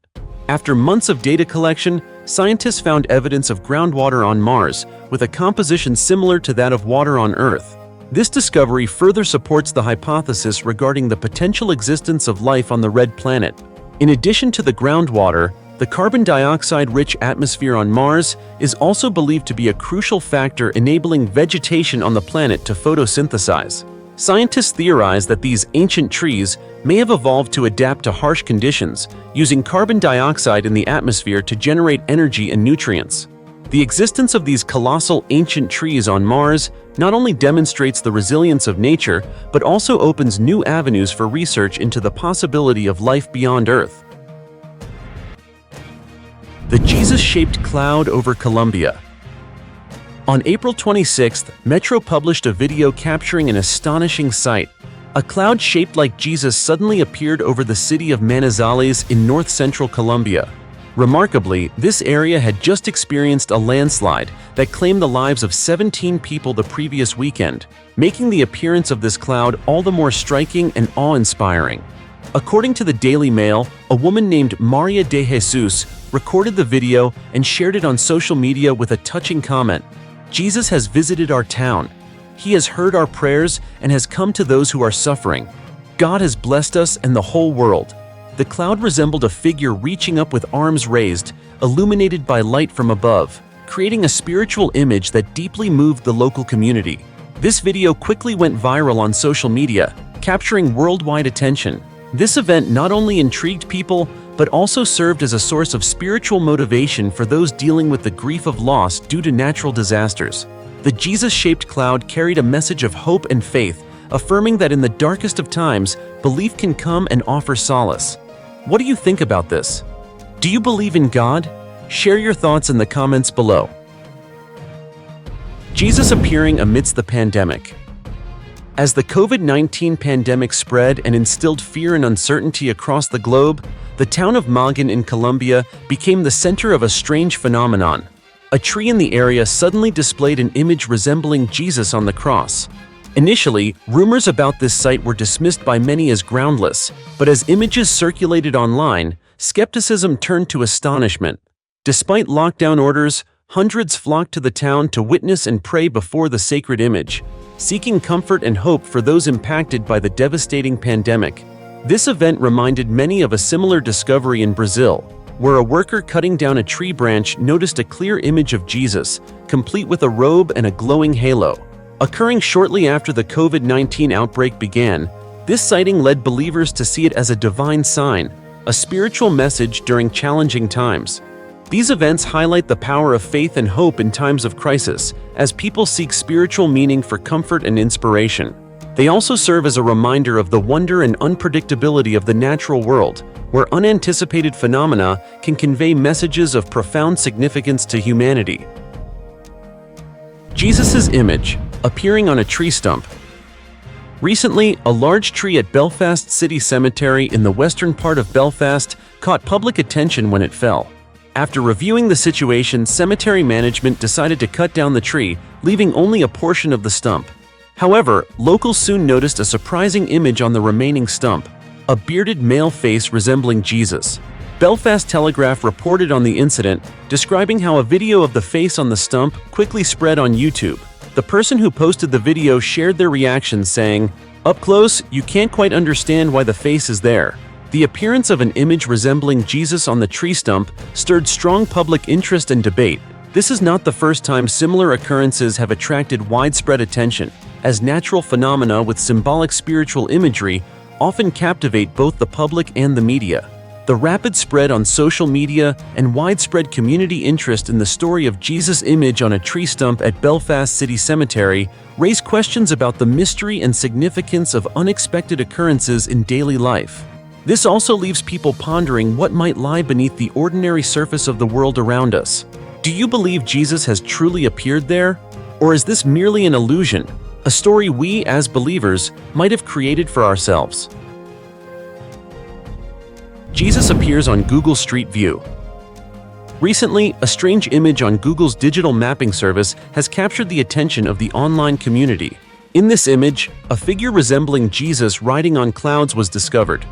After months of data collection, scientists found evidence of groundwater on Mars, with a composition similar to that of water on Earth. This discovery further supports the hypothesis regarding the potential existence of life on the red planet. In addition to the groundwater, the carbon dioxide-rich atmosphere on Mars is also believed to be a crucial factor enabling vegetation on the planet to photosynthesize. Scientists theorize that these ancient trees may have evolved to adapt to harsh conditions, using carbon dioxide in the atmosphere to generate energy and nutrients. The existence of these colossal ancient trees on Mars not only demonstrates the resilience of nature, but also opens new avenues for research into the possibility of life beyond Earth. The Jesus-shaped cloud over Colombia. On April 26th, Metro published a video capturing an astonishing sight. A cloud shaped like Jesus suddenly appeared over the city of Manizales in north-central Colombia. Remarkably, this area had just experienced a landslide that claimed the lives of 17 people the previous weekend, making the appearance of this cloud all the more striking and awe-inspiring. According to the Daily Mail, a woman named Maria de Jesus recorded the video and shared it on social media with a touching comment. "Jesus has visited our town. He has heard our prayers and has come to those who are suffering. God has blessed us and the whole world." The cloud resembled a figure reaching up with arms raised, illuminated by light from above, creating a spiritual image that deeply moved the local community. This video quickly went viral on social media, capturing worldwide attention. This event not only intrigued people, but also served as a source of spiritual motivation for those dealing with the grief of loss due to natural disasters. The Jesus-shaped cloud carried a message of hope and faith, affirming that in the darkest of times, belief can come and offer solace. What do you think about this? Do you believe in God? Share your thoughts in the comments below. Jesus appearing amidst the pandemic. As the COVID-19 pandemic spread and instilled fear and uncertainty across the globe, the town of Magan in Colombia became the center of a strange phenomenon. A tree in the area suddenly displayed an image resembling Jesus on the cross. Initially, rumors about this site were dismissed by many as groundless, but as images circulated online, skepticism turned to astonishment. Despite lockdown orders, hundreds flocked to the town to witness and pray before the sacred image, seeking comfort and hope for those impacted by the devastating pandemic. This event reminded many of a similar discovery in Brazil, where a worker cutting down a tree branch noticed a clear image of Jesus, complete with a robe and a glowing halo. Occurring shortly after the COVID-19 outbreak began, this sighting led believers to see it as a divine sign, a spiritual message during challenging times. These events highlight the power of faith and hope in times of crisis, as people seek spiritual meaning for comfort and inspiration. They also serve as a reminder of the wonder and unpredictability of the natural world, where unanticipated phenomena can convey messages of profound significance to humanity. Jesus' image, appearing on a tree stump. Recently, a large tree at Belfast City Cemetery in the western part of Belfast caught public attention when it fell. After reviewing the situation, cemetery management decided to cut down the tree, leaving only a portion of the stump. However, locals soon noticed a surprising image on the remaining stump, a bearded male face resembling Jesus. Belfast Telegraph reported on the incident, describing how a video of the face on the stump quickly spread on YouTube. The person who posted the video shared their reaction, saying, "Up close, you can't quite understand why the face is there." The appearance of an image resembling Jesus on the tree stump stirred strong public interest and debate. This is not the first time similar occurrences have attracted widespread attention, as natural phenomena with symbolic spiritual imagery often captivate both the public and the media. The rapid spread on social media and widespread community interest in the story of Jesus' image on a tree stump at Belfast City Cemetery raise questions about the mystery and significance of unexpected occurrences in daily life. This also leaves people pondering what might lie beneath the ordinary surface of the world around us. Do you believe Jesus has truly appeared there? Or is this merely an illusion, a story we, as believers, might have created for ourselves? Jesus appears on Google Street View. Recently, a strange image on Google's digital mapping service has captured the attention of the online community. In this image, a figure resembling Jesus riding on clouds was discovered.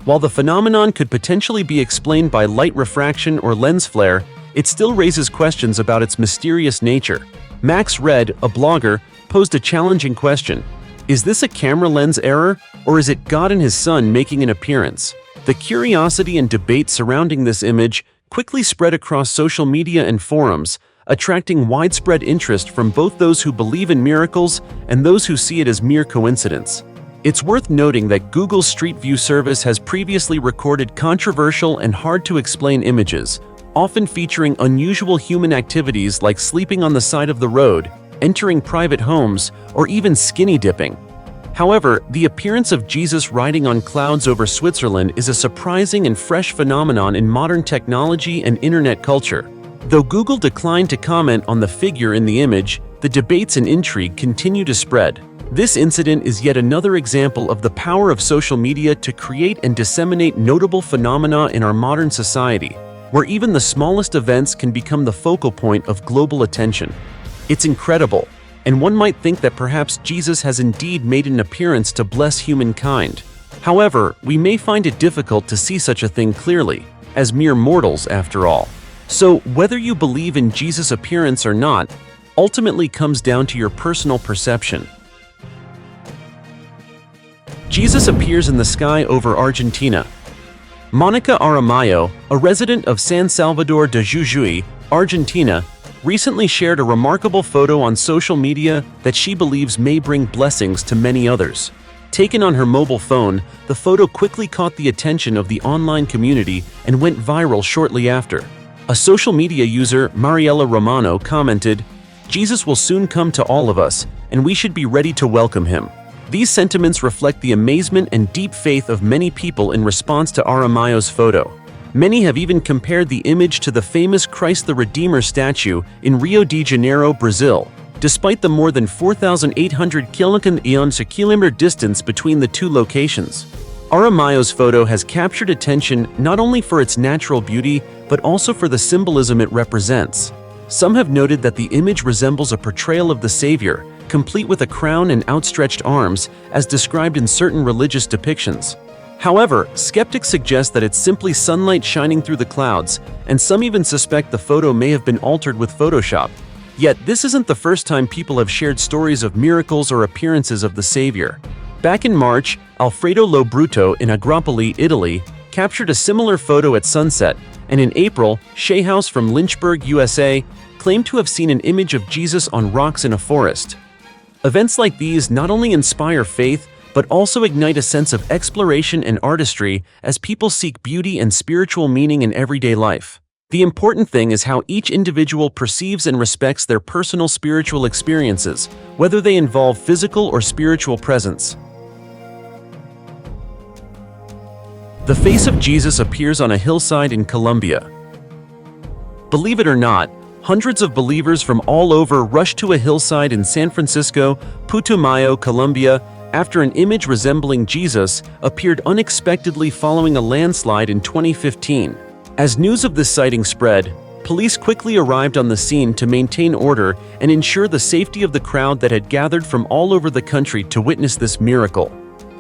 While the phenomenon could potentially be explained by light refraction or lens flare, it still raises questions about its mysterious nature. Max Red, a blogger, posed a challenging question. Is this a camera lens error, or is it God and His Son making an appearance? The curiosity and debate surrounding this image quickly spread across social media and forums, attracting widespread interest from both those who believe in miracles and those who see it as mere coincidence. It's worth noting that Google's Street View service has previously recorded controversial and hard-to-explain images, often featuring unusual human activities like sleeping on the side of the road, entering private homes, or even skinny dipping. However, the appearance of Jesus riding on clouds over Switzerland is a surprising and fresh phenomenon in modern technology and internet culture. Though Google declined to comment on the figure in the image, the debates and intrigue continue to spread. This incident is yet another example of the power of social media to create and disseminate notable phenomena in our modern society, where even the smallest events can become the focal point of global attention. It's incredible, and one might think that perhaps Jesus has indeed made an appearance to bless humankind. However, we may find it difficult to see such a thing clearly, as mere mortals after all. So, whether you believe in Jesus' appearance or not, ultimately comes down to your personal perception. Jesus appears in the sky over Argentina. Monica Aramayo, a resident of San Salvador de Jujuy, Argentina, recently shared a remarkable photo on social media that she believes may bring blessings to many others. Taken on her mobile phone, the photo quickly caught the attention of the online community and went viral shortly after. A social media user, Mariela Romano, commented, "Jesus will soon come to all of us, and we should be ready to welcome him." These sentiments reflect the amazement and deep faith of many people in response to Aramayo's photo. Many have even compared the image to the famous Christ the Redeemer statue in Rio de Janeiro, Brazil. despite the more than 4,800 kilometer distance between the two locations. Aramayo's photo has captured attention not only for its natural beauty, but also for the symbolism it represents. Some have noted that the image resembles a portrayal of the Savior, complete with a crown and outstretched arms, as described in certain religious depictions. However, skeptics suggest that it's simply sunlight shining through the clouds, and some even suspect the photo may have been altered with Photoshop. Yet, this isn't the first time people have shared stories of miracles or appearances of the Savior. Back in March, Alfredo Lo Bruto in Agropoli, Italy, captured a similar photo at sunset, and in April, Shea House from Lynchburg, USA, claimed to have seen an image of Jesus on rocks in a forest. Events like these not only inspire faith, but also ignite a sense of exploration and artistry as people seek beauty and spiritual meaning in everyday life. The important thing is how each individual perceives and respects their personal spiritual experiences, whether they involve physical or spiritual presence. The face of Jesus appears on a hillside in Colombia. Believe it or not, hundreds of believers from all over rushed to a hillside in San Francisco, Putumayo, Colombia, after an image resembling Jesus appeared unexpectedly following a landslide in 2015. As news of this sighting spread, police quickly arrived on the scene to maintain order and ensure the safety of the crowd that had gathered from all over the country to witness this miracle.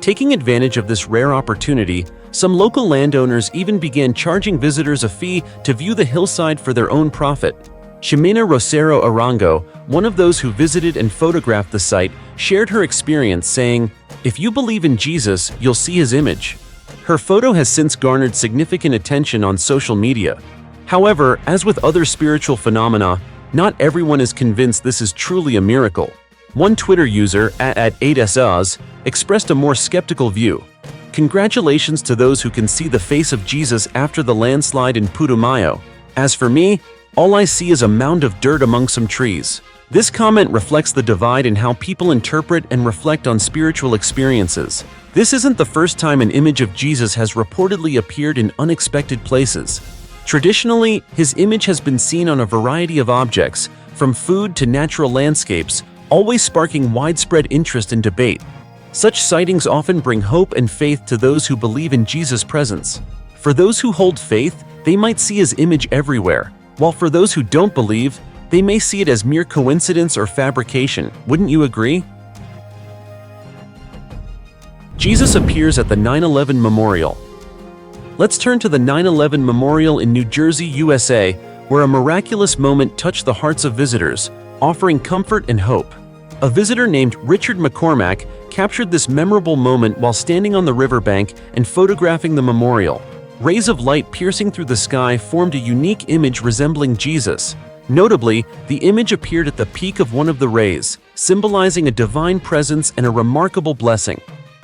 Taking advantage of this rare opportunity, some local landowners even began charging visitors a fee to view the hillside for their own profit. Ximena Rosero Arango, one of those who visited and photographed the site, shared her experience saying, "If you believe in Jesus, you'll see his image." Her photo has since garnered significant attention on social media. However, as with other spiritual phenomena, not everyone is convinced this is truly a miracle. One Twitter user, @8saz, expressed a more skeptical view. "Congratulations to those who can see the face of Jesus after the landslide in Putumayo. As for me, all I see is a mound of dirt among some trees." This comment reflects the divide in how people interpret and reflect on spiritual experiences. This isn't the first time an image of Jesus has reportedly appeared in unexpected places. Traditionally, his image has been seen on a variety of objects, from food to natural landscapes, always sparking widespread interest and debate. Such sightings often bring hope and faith to those who believe in Jesus' presence. For those who hold faith, they might see his image everywhere, while for those who don't believe, they may see it as mere coincidence or fabrication. Wouldn't you agree? Jesus appears at the 9/11 Memorial. Let's turn to the 9/11 Memorial in New Jersey, USA, where a miraculous moment touched the hearts of visitors, offering comfort and hope. A visitor named Richard McCormack captured this memorable moment while standing on the riverbank and photographing the memorial. Rays of light piercing through the sky formed a unique image resembling Jesus. Notably, the image appeared at the peak of one of the rays, symbolizing a divine presence and a remarkable blessing.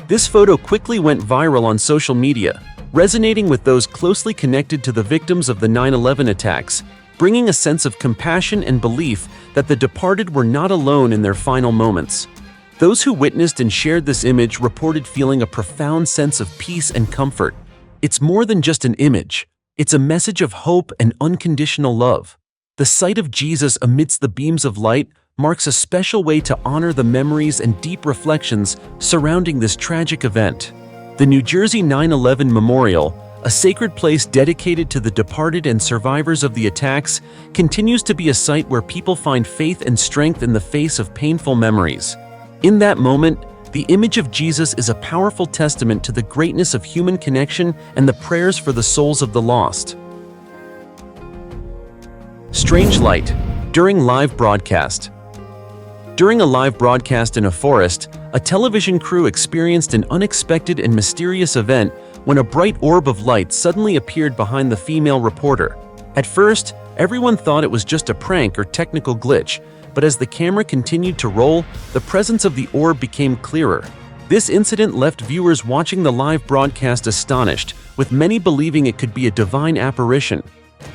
This photo quickly went viral on social media, resonating with those closely connected to the victims of the 9/11 attacks, bringing a sense of compassion and belief that the departed were not alone in their final moments. Those who witnessed and shared this image reported feeling a profound sense of peace and comfort. It's more than just an image. It's a message of hope and unconditional love. The sight of Jesus amidst the beams of light marks a special way to honor the memories and deep reflections surrounding this tragic event. The New Jersey 9/11 Memorial, a sacred place dedicated to the departed and survivors of the attacks, continues to be a site where people find faith and strength in the face of painful memories. In that moment, the image of Jesus is a powerful testament to the greatness of human connection and the prayers for the souls of the lost. Strange light during live broadcast. During a live broadcast in a forest, a television crew experienced an unexpected and mysterious event when a bright orb of light suddenly appeared behind the female reporter. At first, everyone thought it was just a prank or technical glitch, but as the camera continued to roll, the presence of the orb became clearer. This incident left viewers watching the live broadcast astonished, with many believing it could be a divine apparition.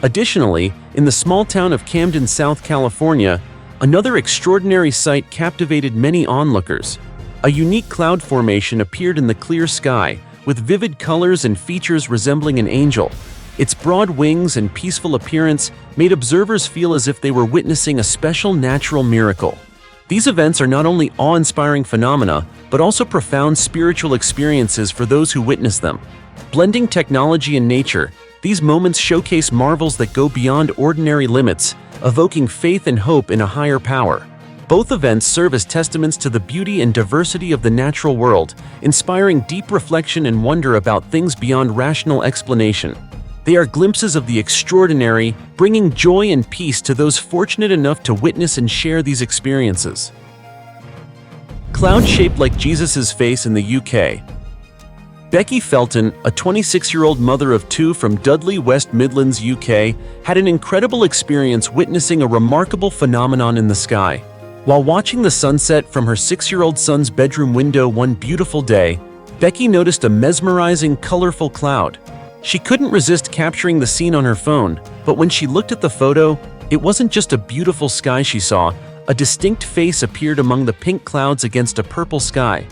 Additionally, in the small town of Camden, South California, another extraordinary sight captivated many onlookers. A unique cloud formation appeared in the clear sky, with vivid colors and features resembling an angel. Its broad wings and peaceful appearance made observers feel as if they were witnessing a special natural miracle. These events are not only awe-inspiring phenomena, but also profound spiritual experiences for those who witness them. Blending technology and nature, these moments showcase marvels that go beyond ordinary limits, evoking faith and hope in a higher power. Both events serve as testaments to the beauty and diversity of the natural world, inspiring deep reflection and wonder about things beyond rational explanation. They are glimpses of the extraordinary, bringing joy and peace to those fortunate enough to witness and share these experiences. Cloud shaped like Jesus' face in the UK. Becky Felton, a 26-year-old mother of two from Dudley, West Midlands, UK, had an incredible experience witnessing a remarkable phenomenon in the sky. While watching the sunset from her 6-year-old son's bedroom window one beautiful day, Becky noticed a mesmerizing, colorful cloud. She couldn't resist capturing the scene on her phone, but when she looked at the photo, it wasn't just a beautiful sky she saw. A distinct face appeared among the pink clouds against a purple sky.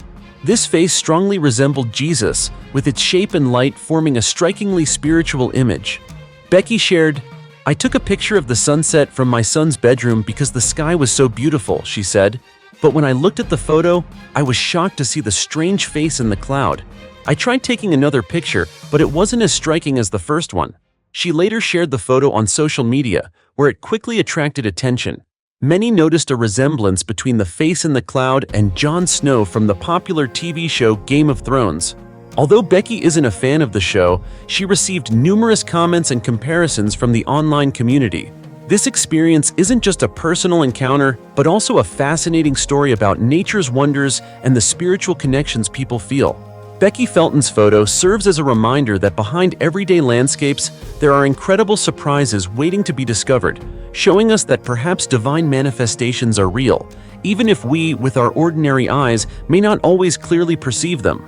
This face strongly resembled Jesus, with its shape and light forming a strikingly spiritual image. Becky shared, "I took a picture of the sunset from my son's bedroom because the sky was so beautiful," she said. "But when I looked at the photo, I was shocked to see the strange face in the cloud. I tried taking another picture, but it wasn't as striking as the first one." She later shared the photo on social media, where it quickly attracted attention. Many noticed a resemblance between the face in the cloud and Jon Snow from the popular TV show Game of Thrones. Although Becky isn't a fan of the show, she received numerous comments and comparisons from the online community. This experience isn't just a personal encounter, but also a fascinating story about nature's wonders and the spiritual connections people feel. Becky Felton's photo serves as a reminder that behind everyday landscapes, there are incredible surprises waiting to be discovered, showing us that perhaps divine manifestations are real, even if we, with our ordinary eyes, may not always clearly perceive them.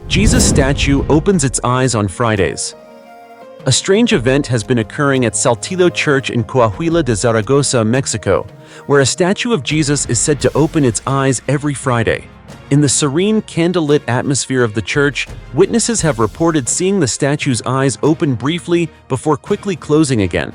Jesus statue opens its eyes on Fridays. A strange event has been occurring at Saltillo Church in Coahuila de Zaragoza, Mexico, where a statue of Jesus is said to open its eyes every Friday. In the serene, candlelit atmosphere of the church, witnesses have reported seeing the statue's eyes open briefly before quickly closing again.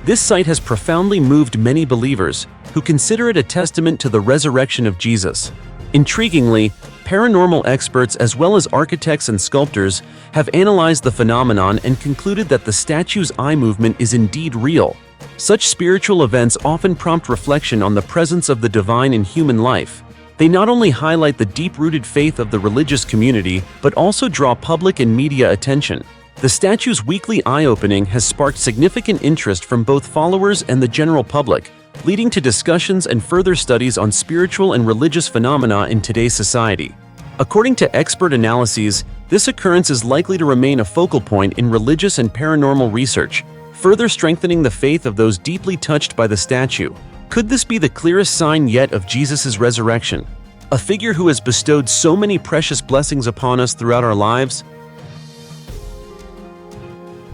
This sight has profoundly moved many believers, who consider it a testament to the resurrection of Jesus. Intriguingly, paranormal experts as well as architects and sculptors have analyzed the phenomenon and concluded that the statue's eye movement is indeed real. Such spiritual events often prompt reflection on the presence of the divine in human life. They not only highlight the deep-rooted faith of the religious community, but also draw public and media attention. The statue's weekly eye-opening has sparked significant interest from both followers and the general public, leading to discussions and further studies on spiritual and religious phenomena in today's society. According to expert analyses, this occurrence is likely to remain a focal point in religious and paranormal research, further strengthening the faith of those deeply touched by the statue. Could this be the clearest sign yet of Jesus' resurrection? A figure who has bestowed so many precious blessings upon us throughout our lives?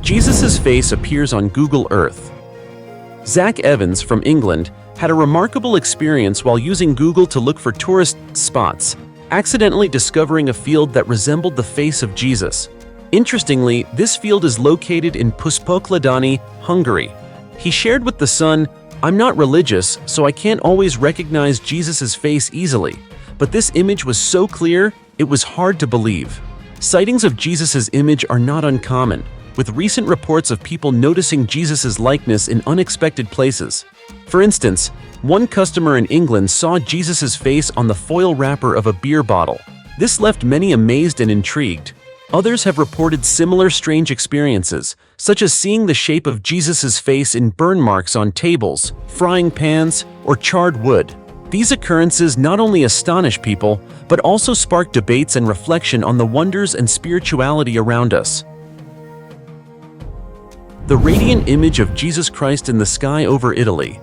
Jesus' face appears on Google Earth. Zach Evans from England had a remarkable experience while using Google to look for tourist spots, accidentally discovering a field that resembled the face of Jesus. Interestingly, this field is located in Puszpokladani, Hungary. He shared with The Sun, "I'm not religious, so I can't always recognize Jesus' face easily, but this image was so clear, it was hard to believe." Sightings of Jesus' image are not uncommon, with recent reports of people noticing Jesus' likeness in unexpected places. For instance, one customer in England saw Jesus' face on the foil wrapper of a beer bottle. This left many amazed and intrigued. Others have reported similar strange experiences, such as seeing the shape of Jesus' face in burn marks on tables, frying pans, or charred wood. These occurrences not only astonish people, but also spark debates and reflection on the wonders and spirituality around us. The radiant image of Jesus Christ in the sky over Italy.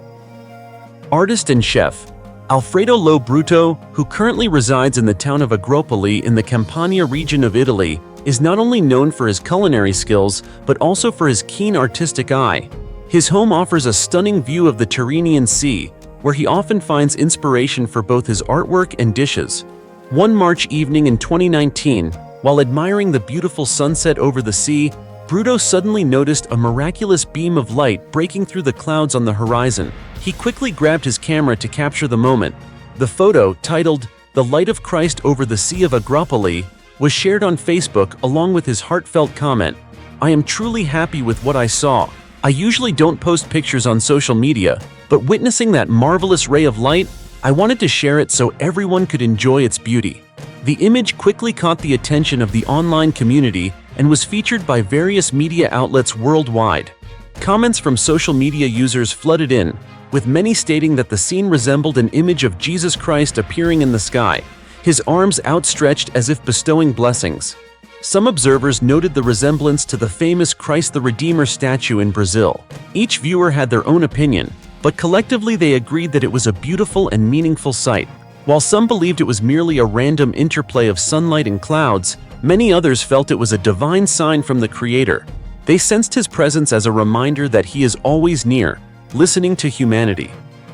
Artist and chef Alfredo Lo Bruto, who currently resides in the town of Agropoli in the Campania region of Italy, is not only known for his culinary skills, but also for his keen artistic eye. His home offers a stunning view of the Tyrrhenian Sea, where he often finds inspiration for both his artwork and dishes. One March evening in 2019, while admiring the beautiful sunset over the sea, Bruto suddenly noticed a miraculous beam of light breaking through the clouds on the horizon. He quickly grabbed his camera to capture the moment. The photo, titled "The Light of Christ over the Sea of Agropoli," was shared on Facebook along with his heartfelt comment, "I am truly happy with what I saw. I usually don't post pictures on social media, but witnessing that marvelous ray of light, I wanted to share it so everyone could enjoy its beauty." The image quickly caught the attention of the online community and was featured by various media outlets worldwide. Comments from social media users flooded in, with many stating that the scene resembled an image of Jesus Christ appearing in the sky, his arms outstretched as if bestowing blessings. Some observers noted the resemblance to the famous Christ the Redeemer statue in Brazil. Each viewer had their own opinion, but collectively they agreed that it was a beautiful and meaningful sight. While some believed it was merely a random interplay of sunlight and clouds, many others felt it was a divine sign from the Creator. They sensed his presence as a reminder that he is always near, listening to humanity.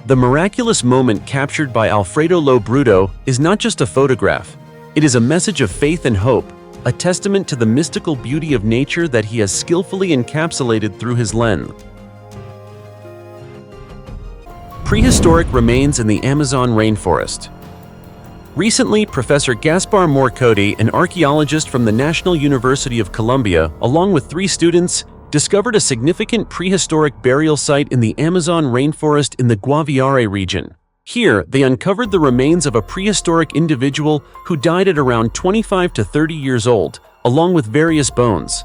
The miraculous moment captured by Alfredo Lo Bruto is not just a photograph. It is a message of faith and hope, a testament to the mystical beauty of nature that he has skillfully encapsulated through his lens. Prehistoric remains in the Amazon rainforest. Recently, Professor Gaspar Morcotti, an archaeologist from the National University of Colombia, along with 3 students, discovered a significant prehistoric burial site in the Amazon rainforest in the Guaviare region. Here, they uncovered the remains of a prehistoric individual who died at around 25 to 30 years old, along with various bones.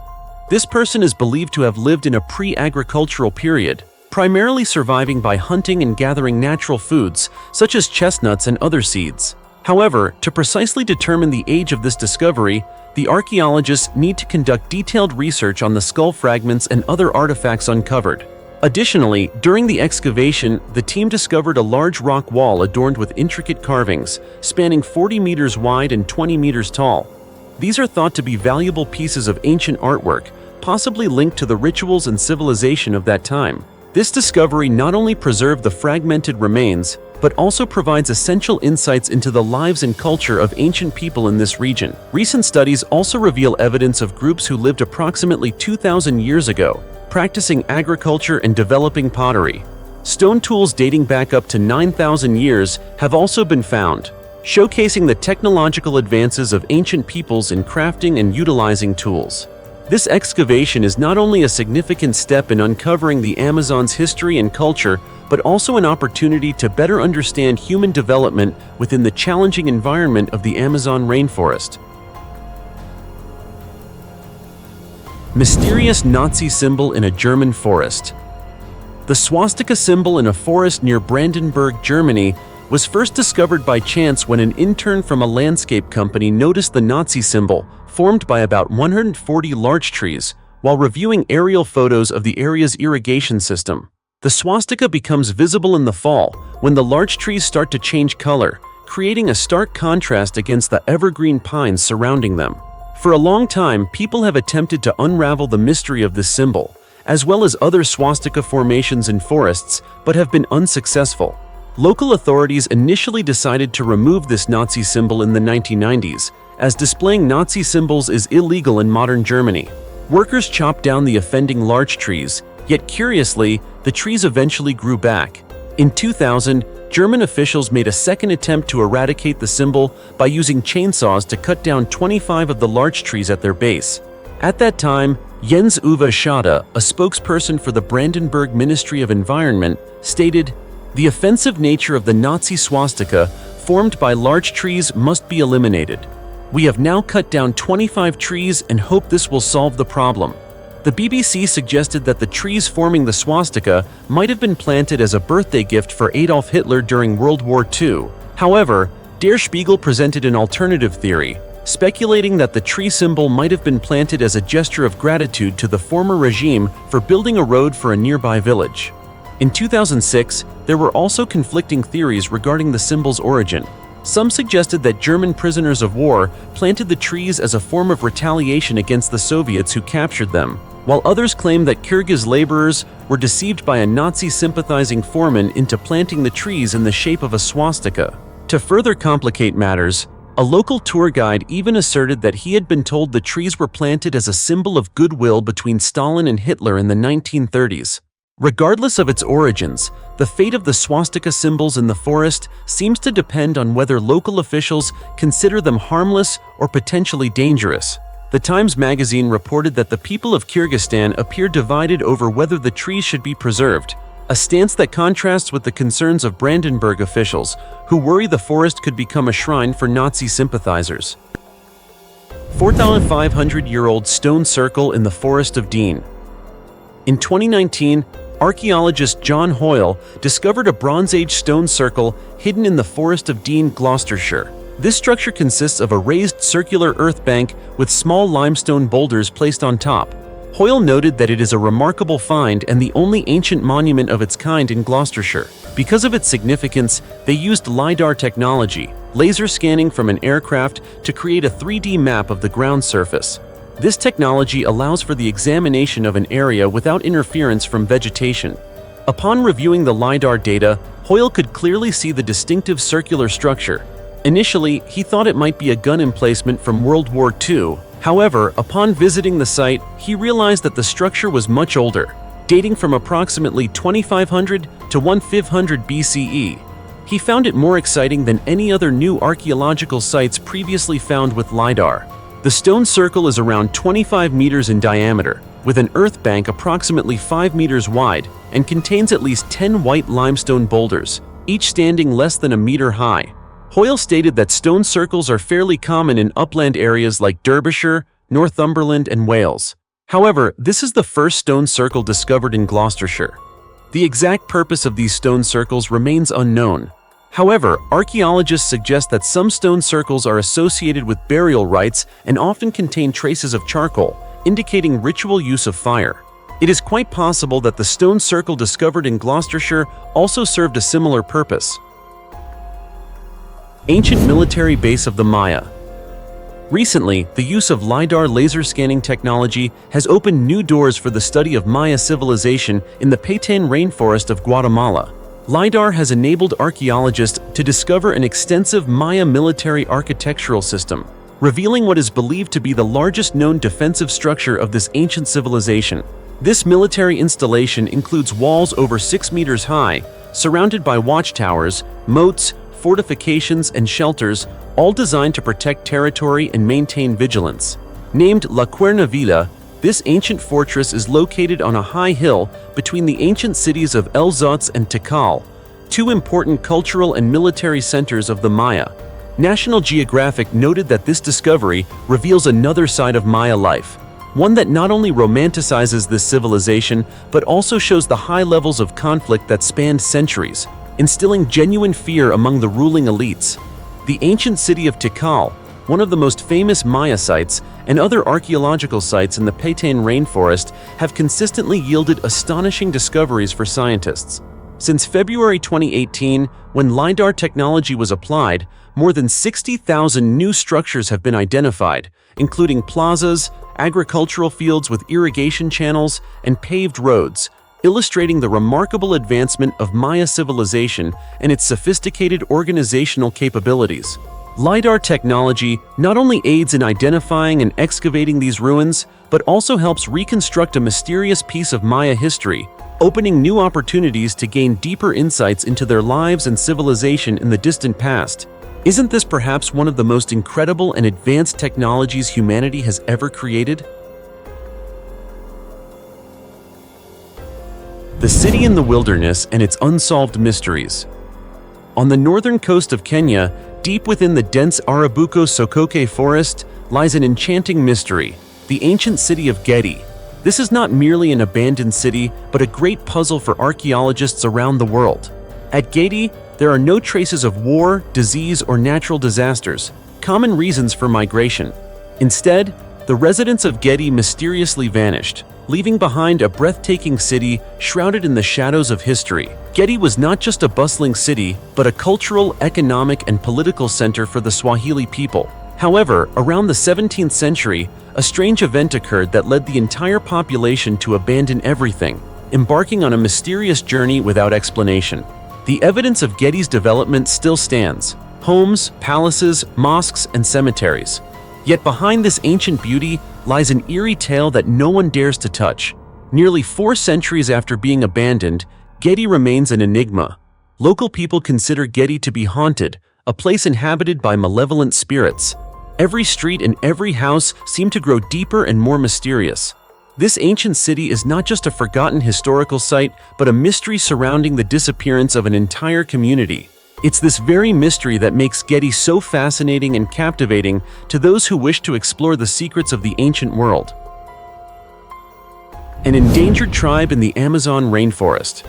This person is believed to have lived in a pre-agricultural period, primarily surviving by hunting and gathering natural foods, such as chestnuts and other seeds. However, to precisely determine the age of this discovery, the archaeologists need to conduct detailed research on the skull fragments and other artifacts uncovered. Additionally, during the excavation, the team discovered a large rock wall adorned with intricate carvings, spanning 40 meters wide and 20 meters tall. These are thought to be valuable pieces of ancient artwork, possibly linked to the rituals and civilization of that time. This discovery not only preserved the fragmented remains, but also provides essential insights into the lives and culture of ancient people in this region. Recent studies also reveal evidence of groups who lived approximately 2,000 years ago, practicing agriculture and developing pottery. Stone tools dating back up to 9,000 years have also been found, showcasing the technological advances of ancient peoples in crafting and utilizing tools. This excavation is not only a significant step in uncovering the Amazon's history and culture, but also an opportunity to better understand human development within the challenging environment of the Amazon rainforest. Mysterious Nazi symbol in a German forest. The swastika symbol in a forest near Brandenburg, Germany, was first discovered by chance when an intern from a landscape company noticed the Nazi symbol, formed by about 140 larch trees, while reviewing aerial photos of the area's irrigation system. The swastika becomes visible in the fall when the larch trees start to change color, creating a stark contrast against the evergreen pines surrounding them. For a long time, people have attempted to unravel the mystery of this symbol, as well as other swastika formations in forests, but have been unsuccessful. Local authorities initially decided to remove this Nazi symbol in the 1990s, as displaying Nazi symbols is illegal in modern Germany. Workers chopped down the offending larch trees, yet curiously, the trees eventually grew back. In 2000, German officials made a second attempt to eradicate the symbol by using chainsaws to cut down 25 of the larch trees at their base. At that time, Jens Uwe Schade, a spokesperson for the Brandenburg Ministry of Environment, stated, "The offensive nature of the Nazi swastika, formed by larch trees, must be eliminated. We have now cut down 25 trees and hope this will solve the problem." The BBC suggested that the trees forming the swastika might have been planted as a birthday gift for Adolf Hitler during World War II. However, Der Spiegel presented an alternative theory, speculating that the tree symbol might have been planted as a gesture of gratitude to the former regime for building a road for a nearby village. In 2006, there were also conflicting theories regarding the symbol's origin. Some suggested that German prisoners of war planted the trees as a form of retaliation against the Soviets who captured them, while others claimed that Kyrgyz laborers were deceived by a Nazi-sympathizing foreman into planting the trees in the shape of a swastika. To further complicate matters, a local tour guide even asserted that he had been told the trees were planted as a symbol of goodwill between Stalin and Hitler in the 1930s. Regardless of its origins, the fate of the swastika symbols in the forest seems to depend on whether local officials consider them harmless or potentially dangerous. The Times magazine reported that the people of Kyrgyzstan appear divided over whether the trees should be preserved, a stance that contrasts with the concerns of Brandenburg officials, who worry the forest could become a shrine for Nazi sympathizers. 4,500-year-old stone circle in the forest of Dean. In 2019, archaeologist John Hoyle discovered a Bronze Age stone circle hidden in the forest of Dean, Gloucestershire. This structure consists of a raised circular earth bank with small limestone boulders placed on top. Hoyle noted that it is a remarkable find and the only ancient monument of its kind in Gloucestershire. Because of its significance, they used LiDAR technology, laser scanning from an aircraft, to create a 3D map of the ground surface. This technology allows for the examination of an area without interference from vegetation. Upon reviewing the LiDAR data, Hoyle could clearly see the distinctive circular structure. Initially, he thought it might be a gun emplacement from World War II. However, upon visiting the site, he realized that the structure was much older, dating from approximately 2500 to 1500 BCE. He found it more exciting than any other new archaeological sites previously found with LiDAR. The stone circle is around 25 meters in diameter, with an earth bank approximately 5 meters wide, and contains at least 10 white limestone boulders, each standing less than a meter high. Hoyle stated that stone circles are fairly common in upland areas like Derbyshire, Northumberland, and Wales. However, this is the first stone circle discovered in Gloucestershire. The exact purpose of these stone circles remains unknown. However, archaeologists suggest that some stone circles are associated with burial rites and often contain traces of charcoal, indicating ritual use of fire. It is quite possible that the stone circle discovered in Gloucestershire also served a similar purpose. Ancient military base of the Maya. Recently, the use of LiDAR laser scanning technology has opened new doors for the study of Maya civilization in the Petén rainforest of Guatemala. LiDAR has enabled archaeologists to discover an extensive Maya military architectural system, revealing what is believed to be the largest known defensive structure of this ancient civilization. This military installation includes walls over 6 meters high, surrounded by watchtowers, moats, fortifications, and shelters, all designed to protect territory and maintain vigilance. Named La Cuernavilla, this ancient fortress is located on a high hill between the ancient cities of El Zotz and Tikal, two important cultural and military centers of the Maya. National Geographic noted that this discovery reveals another side of Maya life, one that not only romanticizes this civilization but also shows the high levels of conflict that spanned centuries, instilling genuine fear among the ruling elites. The ancient city of Tikal, one of the most famous Maya sites, and other archaeological sites in the Petén rainforest have consistently yielded astonishing discoveries for scientists. Since February 2018, when LiDAR technology was applied, more than 60,000 new structures have been identified, including plazas, agricultural fields with irrigation channels, and paved roads, illustrating the remarkable advancement of Maya civilization and its sophisticated organizational capabilities. LiDAR technology not only aids in identifying and excavating these ruins, but also helps reconstruct a mysterious piece of Maya history, opening new opportunities to gain deeper insights into their lives and civilization in the distant past. Isn't this perhaps one of the most incredible and advanced technologies humanity has ever created? The city in the wilderness and its unsolved mysteries. On the northern coast of Kenya, deep within the dense Arabuko-Sokoke forest, lies an enchanting mystery, the ancient city of Gedi. This is not merely an abandoned city, but a great puzzle for archaeologists around the world. At Gedi, there are no traces of war, disease, or natural disasters, common reasons for migration. Instead, the residents of Gedi mysteriously vanished, leaving behind a breathtaking city shrouded in the shadows of history. Gedi was not just a bustling city, but a cultural, economic, and political center for the Swahili people. However, around the 17th century, a strange event occurred that led the entire population to abandon everything, embarking on a mysterious journey without explanation. The evidence of Gedi's development still stands: homes, palaces, mosques, and cemeteries. Yet behind this ancient beauty lies an eerie tale that no one dares to touch. Nearly 4 centuries after being abandoned, Getty remains an enigma. Local people consider Getty to be haunted, a place inhabited by malevolent spirits. Every street and every house seem to grow deeper and more mysterious. This ancient city is not just a forgotten historical site, but a mystery surrounding the disappearance of an entire community. It's this very mystery that makes Getty so fascinating and captivating to those who wish to explore the secrets of the ancient world. An endangered tribe in the Amazon rainforest.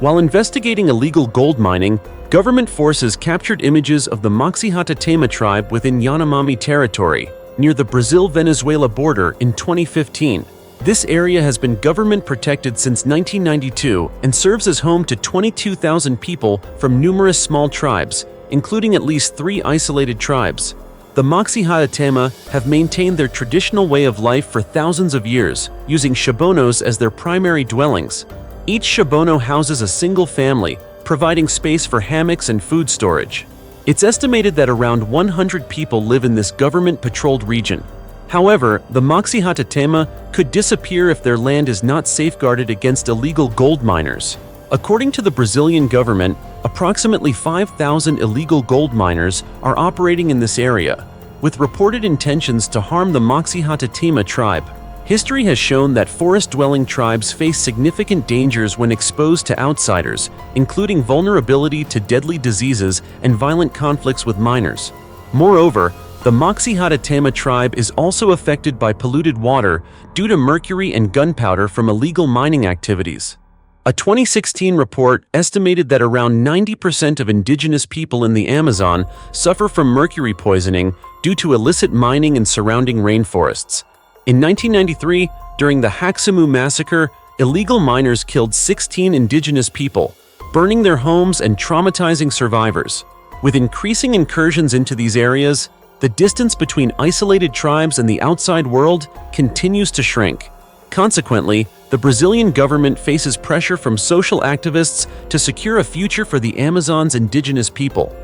While investigating illegal gold mining, government forces captured images of the Moxie-Hatatema tribe within Yanomami territory, near the Brazil-Venezuela border in 2015. This area has been government protected since 1992 and serves as home to 22,000 people from numerous small tribes, including at least 3 isolated tribes. The Moxie-Hatatema have maintained their traditional way of life for thousands of years, using shabonos as their primary dwellings. Each shabono houses a single family, providing space for hammocks and food storage. It's estimated that around 100 people live in this government-patrolled region. However, the Moxie-Hatatema could disappear if their land is not safeguarded against illegal gold miners. According to the Brazilian government, approximately 5,000 illegal gold miners are operating in this area, with reported intentions to harm the Moxie-Hatatema tribe. History has shown that forest-dwelling tribes face significant dangers when exposed to outsiders, including vulnerability to deadly diseases and violent conflicts with miners. Moreover, the Moxie-Hatatema tribe is also affected by polluted water due to mercury and gunpowder from illegal mining activities. A 2016 report estimated that around 90% of indigenous people in the Amazon suffer from mercury poisoning due to illicit mining in surrounding rainforests. In 1993, during the Haxamu massacre, illegal miners killed 16 indigenous people, burning their homes and traumatizing survivors. With increasing incursions into these areas, the distance between isolated tribes and the outside world continues to shrink. Consequently, the Brazilian government faces pressure from social activists to secure a future for the Amazon's indigenous people.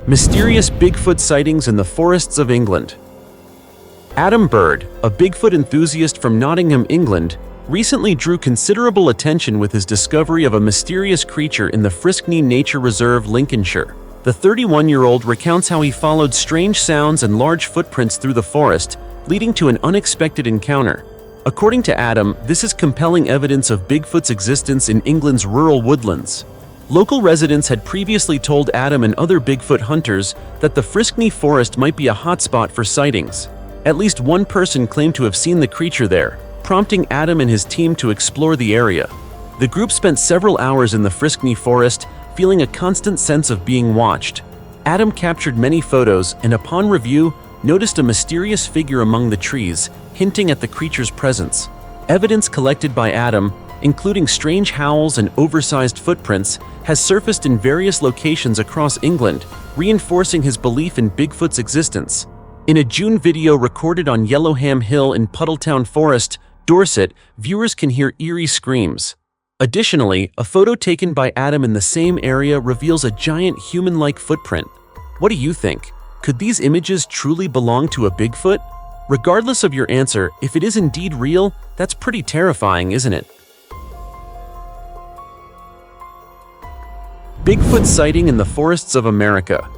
Mysterious Bigfoot sightings in the forests of England. Adam Bird, a Bigfoot enthusiast from Nottingham, England, recently drew considerable attention with his discovery of a mysterious creature in the Friskney Nature Reserve, Lincolnshire. The 31-year-old recounts how he followed strange sounds and large footprints through the forest, leading to an unexpected encounter. According to Adam, this is compelling evidence of Bigfoot's existence in England's rural woodlands. Local residents had previously told Adam and other Bigfoot hunters that the Friskney forest might be a hotspot for sightings. At least one person claimed to have seen the creature there, prompting Adam and his team to explore the area. The group spent several hours in the Friskney forest, feeling a constant sense of being watched. Adam captured many photos and, upon review, noticed a mysterious figure among the trees, hinting at the creature's presence. Evidence collected by Adam, including strange howls and oversized footprints, has surfaced in various locations across England, reinforcing his belief in Bigfoot's existence. In a June video recorded on Yellowham Hill in Puddletown Forest, Dorset, viewers can hear eerie screams. Additionally, a photo taken by Adam in the same area reveals a giant human-like footprint. What do you think? Could these images truly belong to a Bigfoot? Regardless of your answer, if it is indeed real, that's pretty terrifying, isn't it? Bigfoot sighting in the forests of America.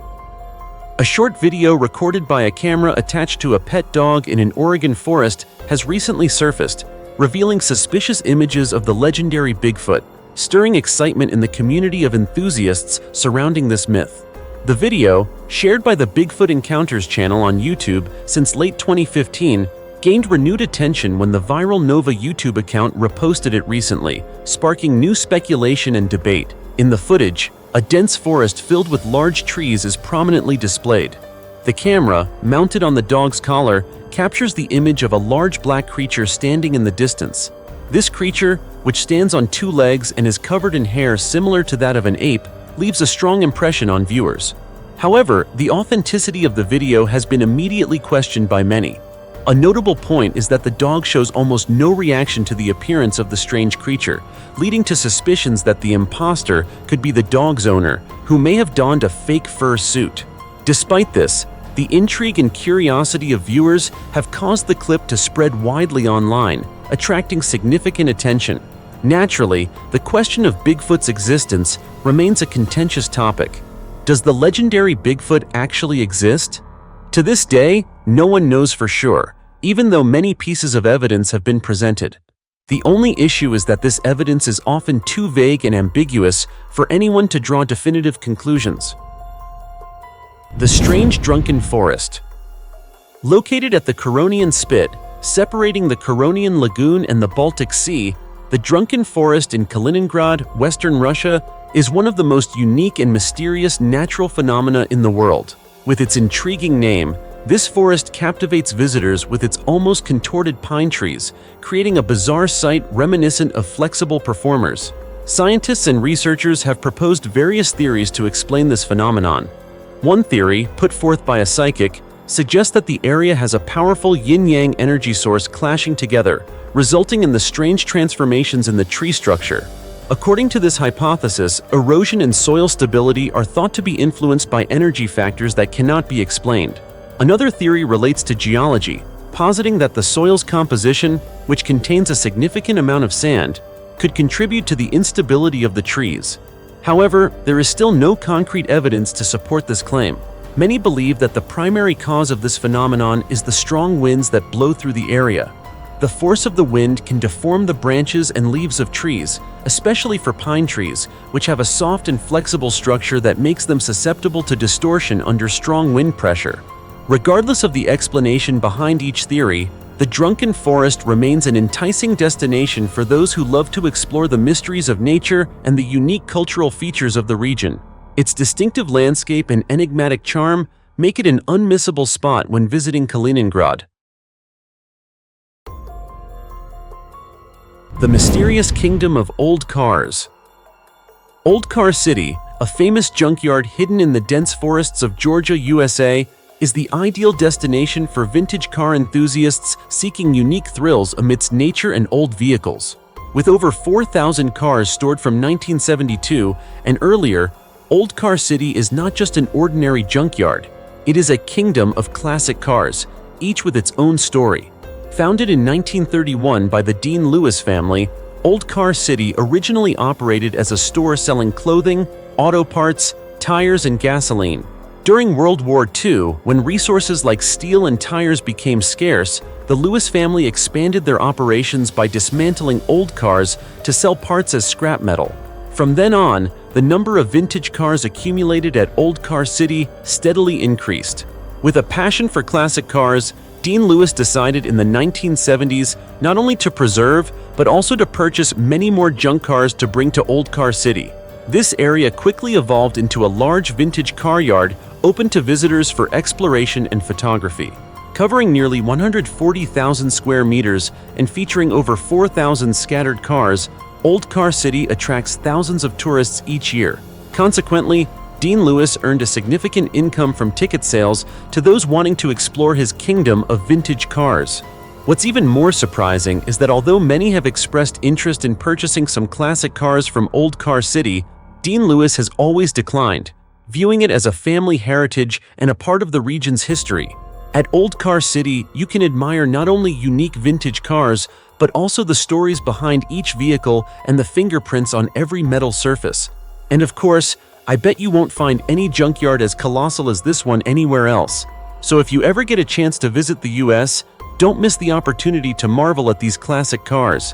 A short video recorded by a camera attached to a pet dog in an Oregon forest has recently surfaced, revealing suspicious images of the legendary Bigfoot, stirring excitement in the community of enthusiasts surrounding this myth. The video, shared by the Bigfoot Encounters channel on YouTube since late 2015, gained renewed attention when the viral Nova YouTube account reposted it recently, sparking new speculation and debate. In the footage, a dense forest filled with large trees is prominently displayed. The camera, mounted on the dog's collar, captures the image of a large black creature standing in the distance. This creature, which stands on 2 legs and is covered in hair similar to that of an ape, leaves a strong impression on viewers. However, the authenticity of the video has been immediately questioned by many. A notable point is that the dog shows almost no reaction to the appearance of the strange creature, leading to suspicions that the imposter could be the dog's owner, who may have donned a fake fur suit. Despite this, the intrigue and curiosity of viewers have caused the clip to spread widely online, attracting significant attention. Naturally, the question of Bigfoot's existence remains a contentious topic. Does the legendary Bigfoot actually exist? To this day, no one knows for sure, even though many pieces of evidence have been presented. The only issue is that this evidence is often too vague and ambiguous for anyone to draw definitive conclusions. The strange drunken forest. Located at the Curonian Spit, separating the Curonian Lagoon and the Baltic Sea, the Drunken Forest in Kaliningrad, Western Russia, is one of the most unique and mysterious natural phenomena in the world. With its intriguing name, this forest captivates visitors with its almost contorted pine trees, creating a bizarre sight reminiscent of flexible performers. Scientists and researchers have proposed various theories to explain this phenomenon. One theory, put forth by a psychic, suggests that the area has a powerful yin-yang energy source clashing together, resulting in the strange transformations in the tree structure. According to this hypothesis, erosion and soil stability are thought to be influenced by energy factors that cannot be explained. Another theory relates to geology, positing that the soil's composition, which contains a significant amount of sand, could contribute to the instability of the trees. However, there is still no concrete evidence to support this claim. Many believe that the primary cause of this phenomenon is the strong winds that blow through the area. The force of the wind can deform the branches and leaves of trees, especially for pine trees, which have a soft and flexible structure that makes them susceptible to distortion under strong wind pressure. Regardless of the explanation behind each theory, the Drunken Forest remains an enticing destination for those who love to explore the mysteries of nature and the unique cultural features of the region. Its distinctive landscape and enigmatic charm make it an unmissable spot when visiting Kaliningrad. The mysterious kingdom of old cars. Old Car City, a famous junkyard hidden in the dense forests of Georgia, USA, is the ideal destination for vintage car enthusiasts seeking unique thrills amidst nature and old vehicles. With over 4,000 cars stored from 1972 and earlier, Old Car City is not just an ordinary junkyard. It is a kingdom of classic cars, each with its own story. Founded in 1931 by the Dean Lewis family, Old Car City originally operated as a store selling clothing, auto parts, tires, and gasoline. During World War II, when resources like steel and tires became scarce, the Lewis family expanded their operations by dismantling old cars to sell parts as scrap metal. From then on, the number of vintage cars accumulated at Old Car City steadily increased. With a passion for classic cars, Dean Lewis decided in the 1970s not only to preserve, but also to purchase many more junk cars to bring to Old Car City. This area quickly evolved into a large vintage car yard open to visitors for exploration and photography. Covering nearly 140,000 square meters and featuring over 4,000 scattered cars, Old Car City attracts thousands of tourists each year. Consequently, Dean Lewis earned a significant income from ticket sales to those wanting to explore his kingdom of vintage cars. What's even more surprising is that although many have expressed interest in purchasing some classic cars from Old Car City, Dean Lewis has always declined, viewing it as a family heritage and a part of the region's history. At Old Car City, you can admire not only unique vintage cars, but also the stories behind each vehicle and the fingerprints on every metal surface. And of course, I bet you won't find any junkyard as colossal as this one anywhere else. So if you ever get a chance to visit the US, don't miss the opportunity to marvel at these classic cars.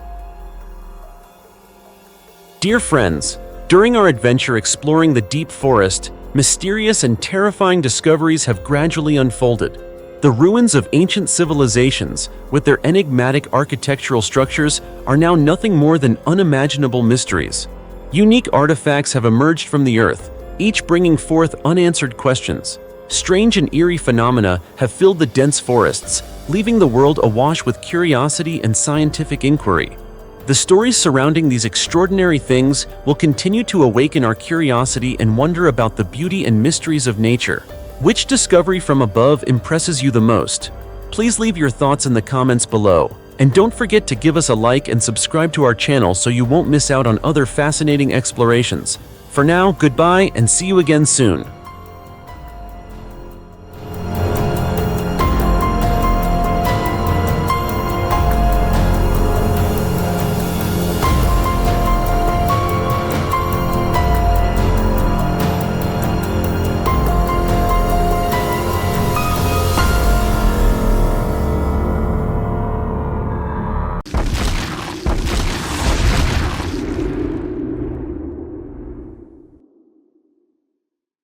Dear friends, during our adventure exploring the deep forest, mysterious and terrifying discoveries have gradually unfolded. The ruins of ancient civilizations, with their enigmatic architectural structures, are now nothing more than unimaginable mysteries. Unique artifacts have emerged from the earth, each bringing forth unanswered questions. Strange and eerie phenomena have filled the dense forests, leaving the world awash with curiosity and scientific inquiry. The stories surrounding these extraordinary things will continue to awaken our curiosity and wonder about the beauty and mysteries of nature. Which discovery from above impresses you the most? Please leave your thoughts in the comments below. And don't forget to give us a like and subscribe to our channel so you won't miss out on other fascinating explorations. For now, goodbye and see you again soon.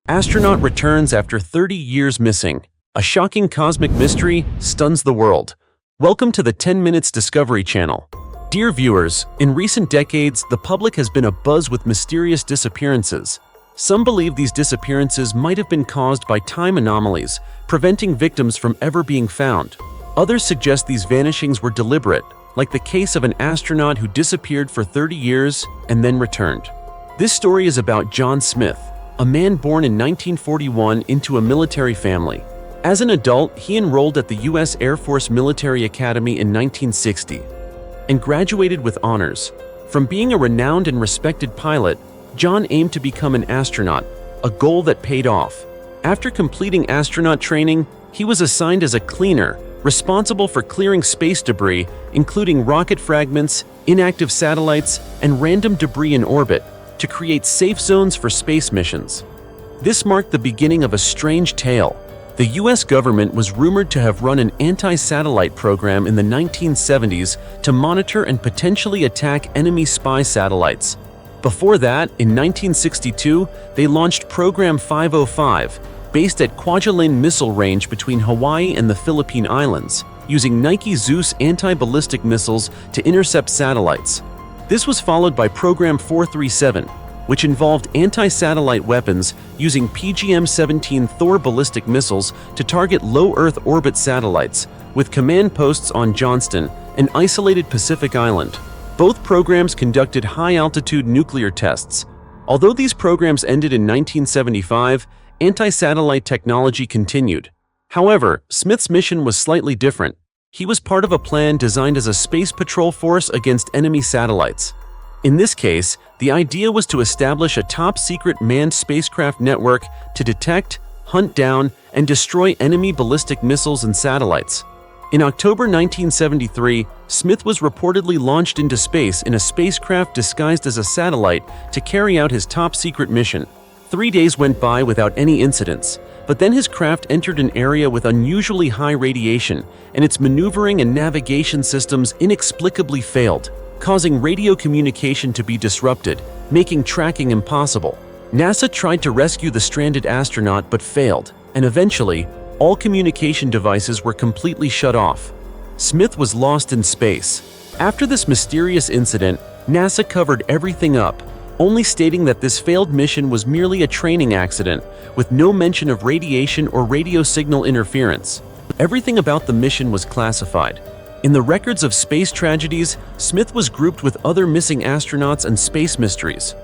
Astronaut returns after 30 years missing. A shocking cosmic mystery stuns the world. Welcome to the 10 Minutes Discovery Channel. Dear viewers, in recent decades, the public has been abuzz with mysterious disappearances. Some believe these disappearances might have been caused by time anomalies, preventing victims from ever being found. Others suggest these vanishings were deliberate, like the case of an astronaut who disappeared for 30 years and then returned. This story is about John Smith, a man born in 1941 into a military family. As an adult, he enrolled at the U.S. Air Force Military Academy in 1960 and graduated with honors. From being a renowned and respected pilot, John aimed to become an astronaut, a goal that paid off. After completing astronaut training, he was assigned as a cleaner, responsible for clearing space debris, including rocket fragments, inactive satellites, and random debris in orbit, to create safe zones for space missions. This marked the beginning of a strange tale. The U.S. government was rumored to have run an anti-satellite program in the 1970s to monitor and potentially attack enemy spy satellites. Before that, in 1962, they launched Program 505, based at Kwajalein Missile Range between Hawaii and the Philippine Islands, using Nike Zeus anti-ballistic missiles to intercept satellites. This was followed by Program 437, which involved anti-satellite weapons using PGM-17 Thor ballistic missiles to target low Earth orbit satellites, with command posts on Johnston, an isolated Pacific island. Both programs conducted high-altitude nuclear tests. Although these programs ended in 1975, anti-satellite technology continued. However, Smith's mission was slightly different. He was part of a plan designed as a space patrol force against enemy satellites. In this case, the idea was to establish a top-secret manned spacecraft network to detect, hunt down, and destroy enemy ballistic missiles and satellites. In October 1973, Smith was reportedly launched into space in a spacecraft disguised as a satellite to carry out his top-secret mission. 3 days went by without any incidents, but then his craft entered an area with unusually high radiation, and its maneuvering and navigation systems inexplicably failed, causing radio communication to be disrupted, making tracking impossible. NASA tried to rescue the stranded astronaut but failed, and eventually, all communication devices were completely shut off. Smith was lost in space. After this mysterious incident, NASA covered everything up, only stating that this failed mission was merely a training accident, with no mention of radiation or radio signal interference. Everything about the mission was classified. In the records of space tragedies, Smith was grouped with other missing astronauts and space mysteries.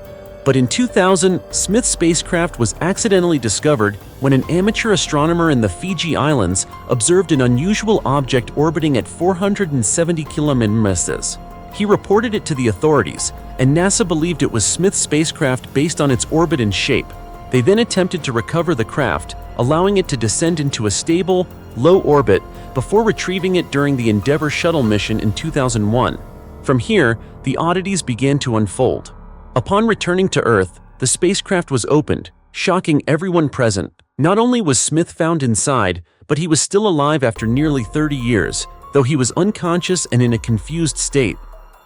But in 2000, Smith's spacecraft was accidentally discovered when an amateur astronomer in the Fiji Islands observed an unusual object orbiting at 470 kilometers. He reported it to the authorities, and NASA believed it was Smith's spacecraft based on its orbit and shape. They then attempted to recover the craft, allowing it to descend into a stable, low orbit before retrieving it during the Endeavour shuttle mission in 2001. From here, the oddities began to unfold. Upon returning to Earth, the spacecraft was opened, shocking everyone present. Not only was Smith found inside, but he was still alive after nearly 30 years, though he was unconscious and in a confused state.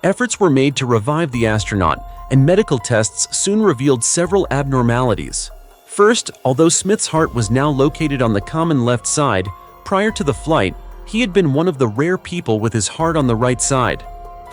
Efforts were made to revive the astronaut, and medical tests soon revealed several abnormalities. First, although Smith's heart was now located on the common left side, prior to the flight, he had been one of the rare people with his heart on the right side.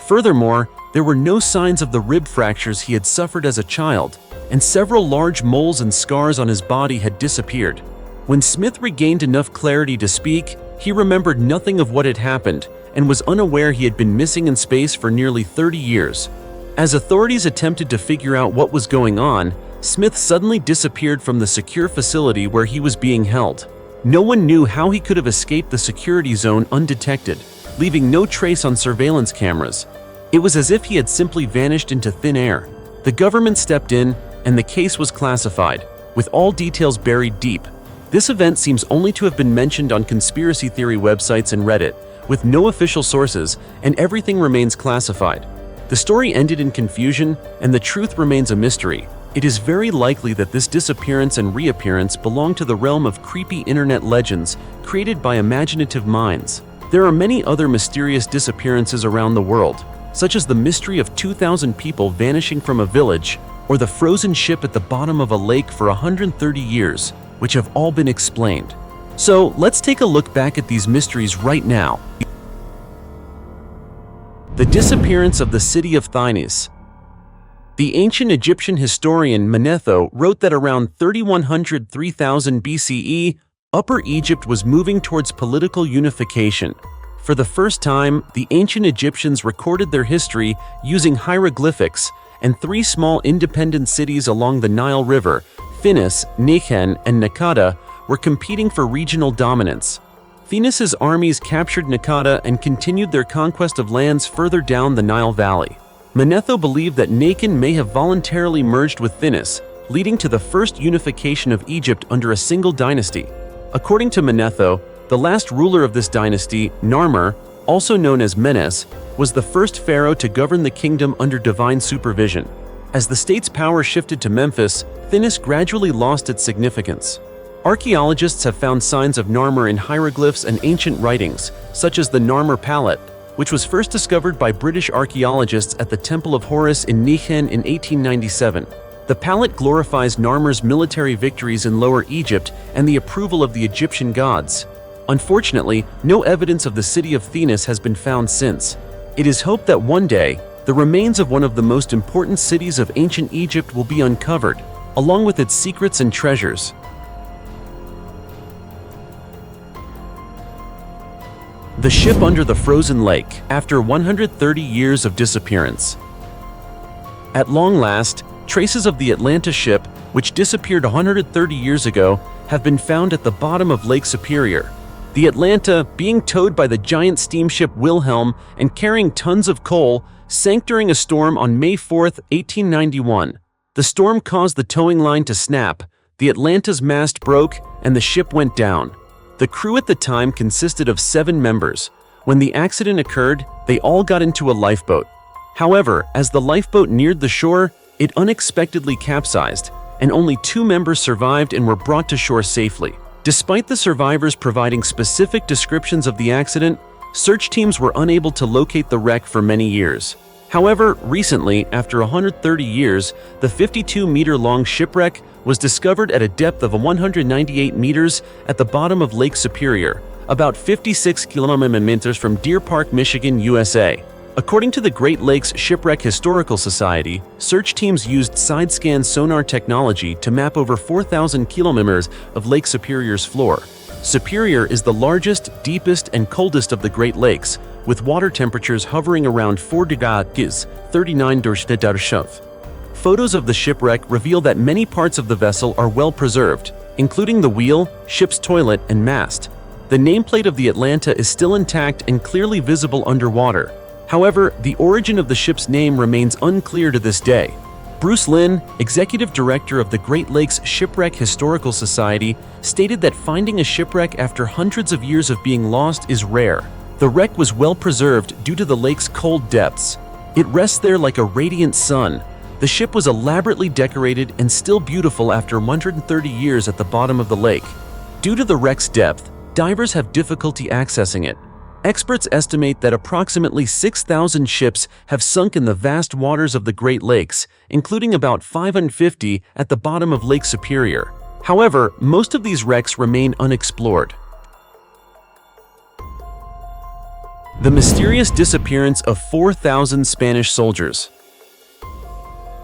Furthermore, there were no signs of the rib fractures he had suffered as a child, and several large moles and scars on his body had disappeared. When Smith regained enough clarity to speak, he remembered nothing of what had happened and was unaware he had been missing in space for nearly 30 years. As authorities attempted to figure out what was going on, Smith suddenly disappeared from the secure facility where he was being held. No one knew how he could have escaped the security zone undetected, leaving no trace on surveillance cameras. It was as if he had simply vanished into thin air. The government stepped in, and the case was classified, with all details buried deep. This event seems only to have been mentioned on conspiracy theory websites and Reddit, with no official sources, and everything remains classified. The story ended in confusion, and the truth remains a mystery. It is very likely that this disappearance and reappearance belong to the realm of creepy internet legends created by imaginative minds. There are many other mysterious disappearances around the world, such as the mystery of 2,000 people vanishing from a village, or the frozen ship at the bottom of a lake for 130 years, which have all been explained. So let's take a look back at these mysteries right now. The disappearance of the city of Thinis. The ancient Egyptian historian Manetho wrote that around 3100–3000 BCE, Upper Egypt was moving towards political unification. For the first time, the ancient Egyptians recorded their history using hieroglyphics, and 3 small independent cities along the Nile River, Thinis, Nekhen, and Nakada, were competing for regional dominance. Thinis's armies captured Nakada and continued their conquest of lands further down the Nile Valley. Manetho believed that Nekhen may have voluntarily merged with Thinis, leading to the first unification of Egypt under a single dynasty. According to Manetho, the last ruler of this dynasty, Narmer, also known as Menes, was the first pharaoh to govern the kingdom under divine supervision. As the state's power shifted to Memphis, Thinis gradually lost its significance. Archaeologists have found signs of Narmer in hieroglyphs and ancient writings, such as the Narmer Palette, which was first discovered by British archaeologists at the Temple of Horus in Nekhen in 1897. The palette glorifies Narmer's military victories in Lower Egypt and the approval of the Egyptian gods. Unfortunately, no evidence of the city of Thinis has been found since. It is hoped that one day, the remains of one of the most important cities of ancient Egypt will be uncovered, along with its secrets and treasures. The ship under the frozen lake, after 130 years of disappearance. At long last, traces of the Atlanta ship, which disappeared 130 years ago, have been found at the bottom of Lake Superior. The Atlanta, being towed by the giant steamship Wilhelm and carrying tons of coal, sank during a storm on May 4, 1891. The storm caused the towing line to snap, the Atlanta's mast broke, and the ship went down. The crew at the time consisted of 7 members. When the accident occurred, they all got into a lifeboat. However, as the lifeboat neared the shore, it unexpectedly capsized, and only 2 members survived and were brought to shore safely. Despite the survivors providing specific descriptions of the accident, search teams were unable to locate the wreck for many years. However, recently, after 130 years, the 52-meter-long shipwreck was discovered at a depth of 198 meters at the bottom of Lake Superior, about 56 kilometers from Deer Park, Michigan, USA. According to the Great Lakes Shipwreck Historical Society, search teams used side-scan sonar technology to map over 4,000 kilometers of Lake Superior's floor. Superior is the largest, deepest, and coldest of the Great Lakes, with water temperatures hovering around 4 degrees 39 Celsius. Photos of the shipwreck reveal that many parts of the vessel are well preserved, including the wheel, ship's toilet, and mast. The nameplate of the Atlanta is still intact and clearly visible underwater. However, the origin of the ship's name remains unclear to this day. Bruce Lynn, executive director of the Great Lakes Shipwreck Historical Society, stated that finding a shipwreck after hundreds of years of being lost is rare. The wreck was well preserved due to the lake's cold depths. It rests there like a radiant sun. The ship was elaborately decorated and still beautiful after 130 years at the bottom of the lake. Due to the wreck's depth, divers have difficulty accessing it. Experts estimate that approximately 6,000 ships have sunk in the vast waters of the Great Lakes, including about 550 at the bottom of Lake Superior. However, most of these wrecks remain unexplored. The mysterious disappearance of 4,000 Spanish soldiers.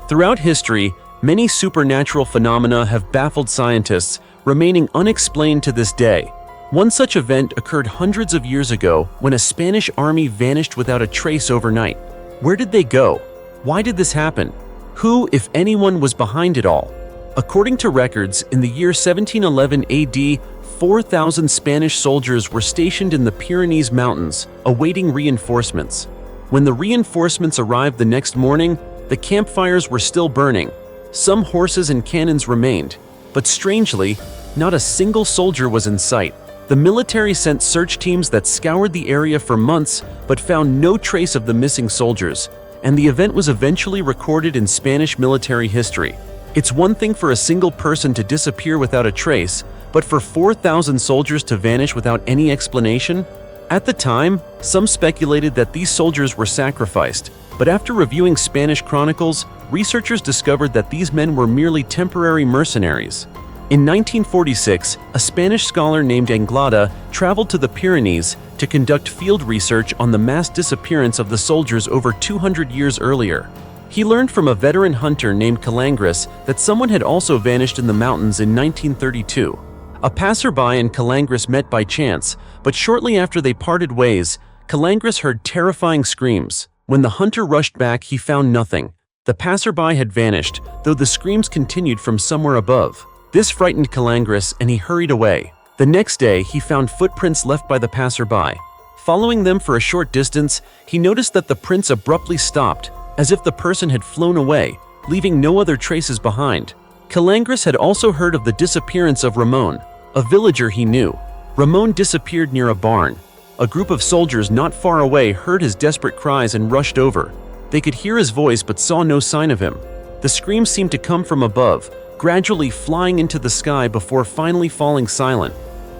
Throughout history, many supernatural phenomena have baffled scientists, remaining unexplained to this day. One such event occurred hundreds of years ago when a Spanish army vanished without a trace overnight. Where did they go? Why did this happen? Who, if anyone, was behind it all? According to records, in the year 1711 AD, 4,000 Spanish soldiers were stationed in the Pyrenees Mountains, awaiting reinforcements. When the reinforcements arrived the next morning, the campfires were still burning. Some horses and cannons remained, but strangely, not a single soldier was in sight. The military sent search teams that scoured the area for months but found no trace of the missing soldiers, and the event was eventually recorded in Spanish military history. It's one thing for a single person to disappear without a trace, but for 4,000 soldiers to vanish without any explanation? At the time, some speculated that these soldiers were sacrificed, But after reviewing Spanish chronicles, researchers discovered that these men were merely temporary mercenaries. In 1946, a Spanish scholar named Anglada traveled to the Pyrenees to conduct field research on the mass disappearance of the soldiers over 200 years earlier. He learned from a veteran hunter named Calangris that someone had also vanished in the mountains in 1932. A passerby and Calangris met by chance, but shortly after they parted ways, Calangris heard terrifying screams. When the hunter rushed back, he found nothing. The passerby had vanished, though the screams continued from somewhere above. This frightened Calangris, and he hurried away. The next day, he found footprints left by the passerby. Following them for a short distance, he noticed that the prints abruptly stopped, as if the person had flown away, leaving no other traces behind. Calangris had also heard of the disappearance of Ramon, a villager he knew. Ramon disappeared near a barn. A group of soldiers not far away heard his desperate cries and rushed over. They could hear his voice but saw no sign of him. The screams seemed to come from above, gradually flying into the sky before finally falling silent.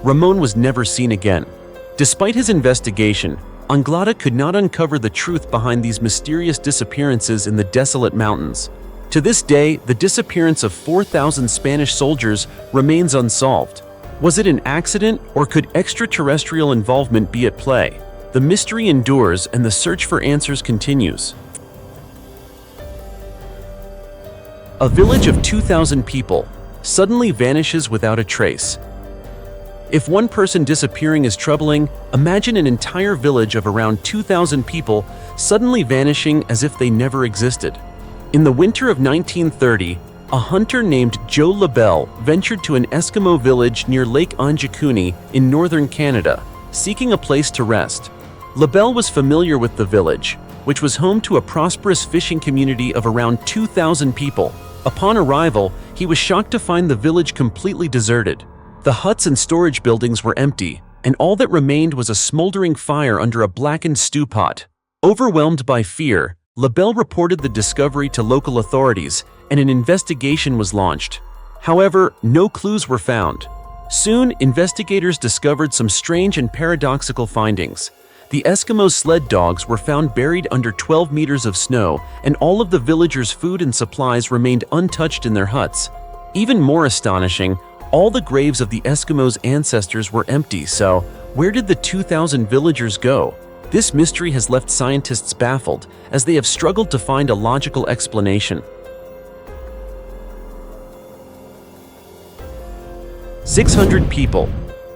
Ramon was never seen again. Despite his investigation, Anglada could not uncover the truth behind these mysterious disappearances in the desolate mountains. To this day, the disappearance of 4,000 Spanish soldiers remains unsolved. Was it an accident, or could extraterrestrial involvement be at play? The mystery endures and the search for answers continues. A village of 2,000 people suddenly vanishes without a trace. If one person disappearing is troubling, imagine an entire village of around 2,000 people suddenly vanishing as if they never existed. In the winter of 1930, a hunter named Joe LaBelle ventured to an Eskimo village near Lake Anjakuni in northern Canada, seeking a place to rest. LaBelle was familiar with the village, which was home to a prosperous fishing community of around 2,000 people. Upon arrival, he was shocked to find the village completely deserted. The huts and storage buildings were empty, and all that remained was a smoldering fire under a blackened stew pot. Overwhelmed by fear, LaBelle reported the discovery to local authorities, and an investigation was launched. However, no clues were found. Soon, investigators discovered some strange and paradoxical findings. The Eskimos' sled dogs were found buried under 12 meters of snow, and all of the villagers' food and supplies remained untouched in their huts. Even more astonishing, all the graves of the Eskimos' ancestors were empty, so where did the 2,000 villagers go? This mystery has left scientists baffled, as they have struggled to find a logical explanation. 600 people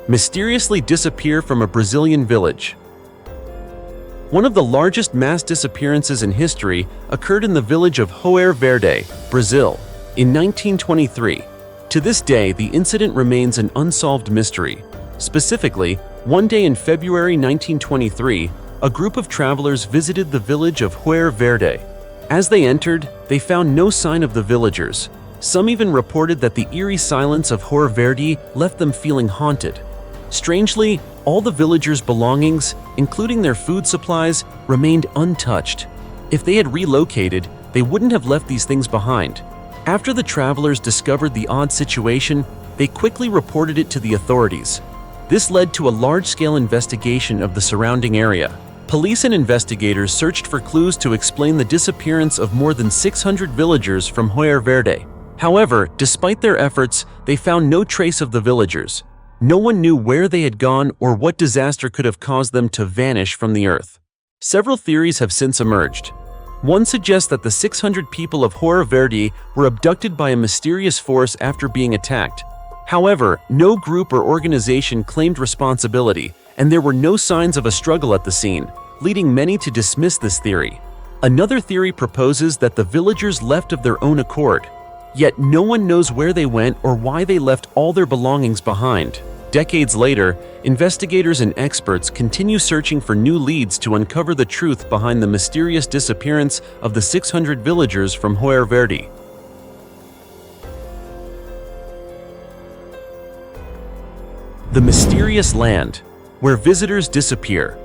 mysteriously disappear from a Brazilian village. One of the largest mass disappearances in history occurred in the village of Joer Verde, Brazil, in 1923. To this day, the incident remains an unsolved mystery. Specifically, one day in February 1923, a group of travelers visited the village of Joer Verde. As they entered, they found no sign of the villagers. Some even reported that the eerie silence of Joer Verde left them feeling haunted. Strangely, all the villagers' belongings, including their food supplies, remained untouched. If they had relocated, they wouldn't have left these things behind. After the travelers discovered the odd situation, they quickly reported it to the authorities. This led to a large-scale investigation of the surrounding area. Police and investigators searched for clues to explain the disappearance of more than 600 villagers from Joer Verde. However, despite their efforts, they found no trace of the villagers. No one knew where they had gone or what disaster could have caused them to vanish from the earth. Several theories have since emerged. One suggests that the 600 people of Joer Verde were abducted by a mysterious force after being attacked. However, no group or organization claimed responsibility, and there were no signs of a struggle at the scene, leading many to dismiss this theory. Another theory proposes that the villagers left of their own accord. Yet no one knows where they went or why they left all their belongings behind. Decades later, investigators and experts continue searching for new leads to uncover the truth behind the mysterious disappearance of the 600 villagers from Joer Verde. The mysterious land, where visitors disappear.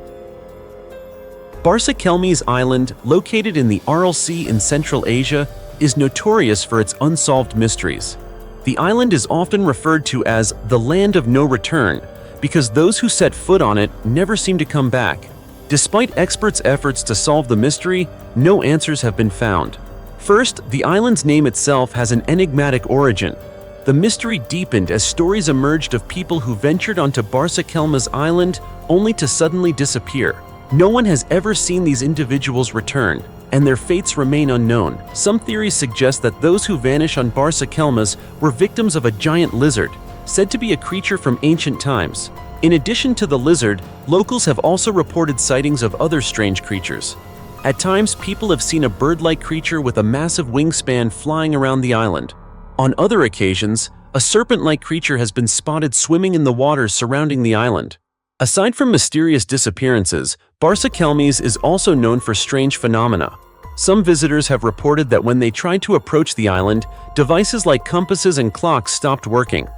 Barsakelmes Island, located in the Aral Sea in Central Asia, is notorious for its unsolved mysteries. The island is often referred to as the Land of No Return because those who set foot on it never seem to come back. Despite experts' efforts to solve the mystery, no answers have been found. First, the island's name itself has an enigmatic origin. The mystery deepened as stories emerged of people who ventured onto Barsakelmes Island only to suddenly disappear. No one has ever seen these individuals return, and their fates remain unknown. Some theories suggest that those who vanish on Barsakelmes were victims of a giant lizard, said to be a creature from ancient times. In addition to the lizard, locals have also reported sightings of other strange creatures. At times, people have seen a bird-like creature with a massive wingspan flying around the island. On other occasions, a serpent-like creature has been spotted swimming in the waters surrounding the island. Aside from mysterious disappearances, Barsakelmes is also known for strange phenomena. Some visitors have reported that when they tried to approach the island, devices like compasses and clocks stopped working.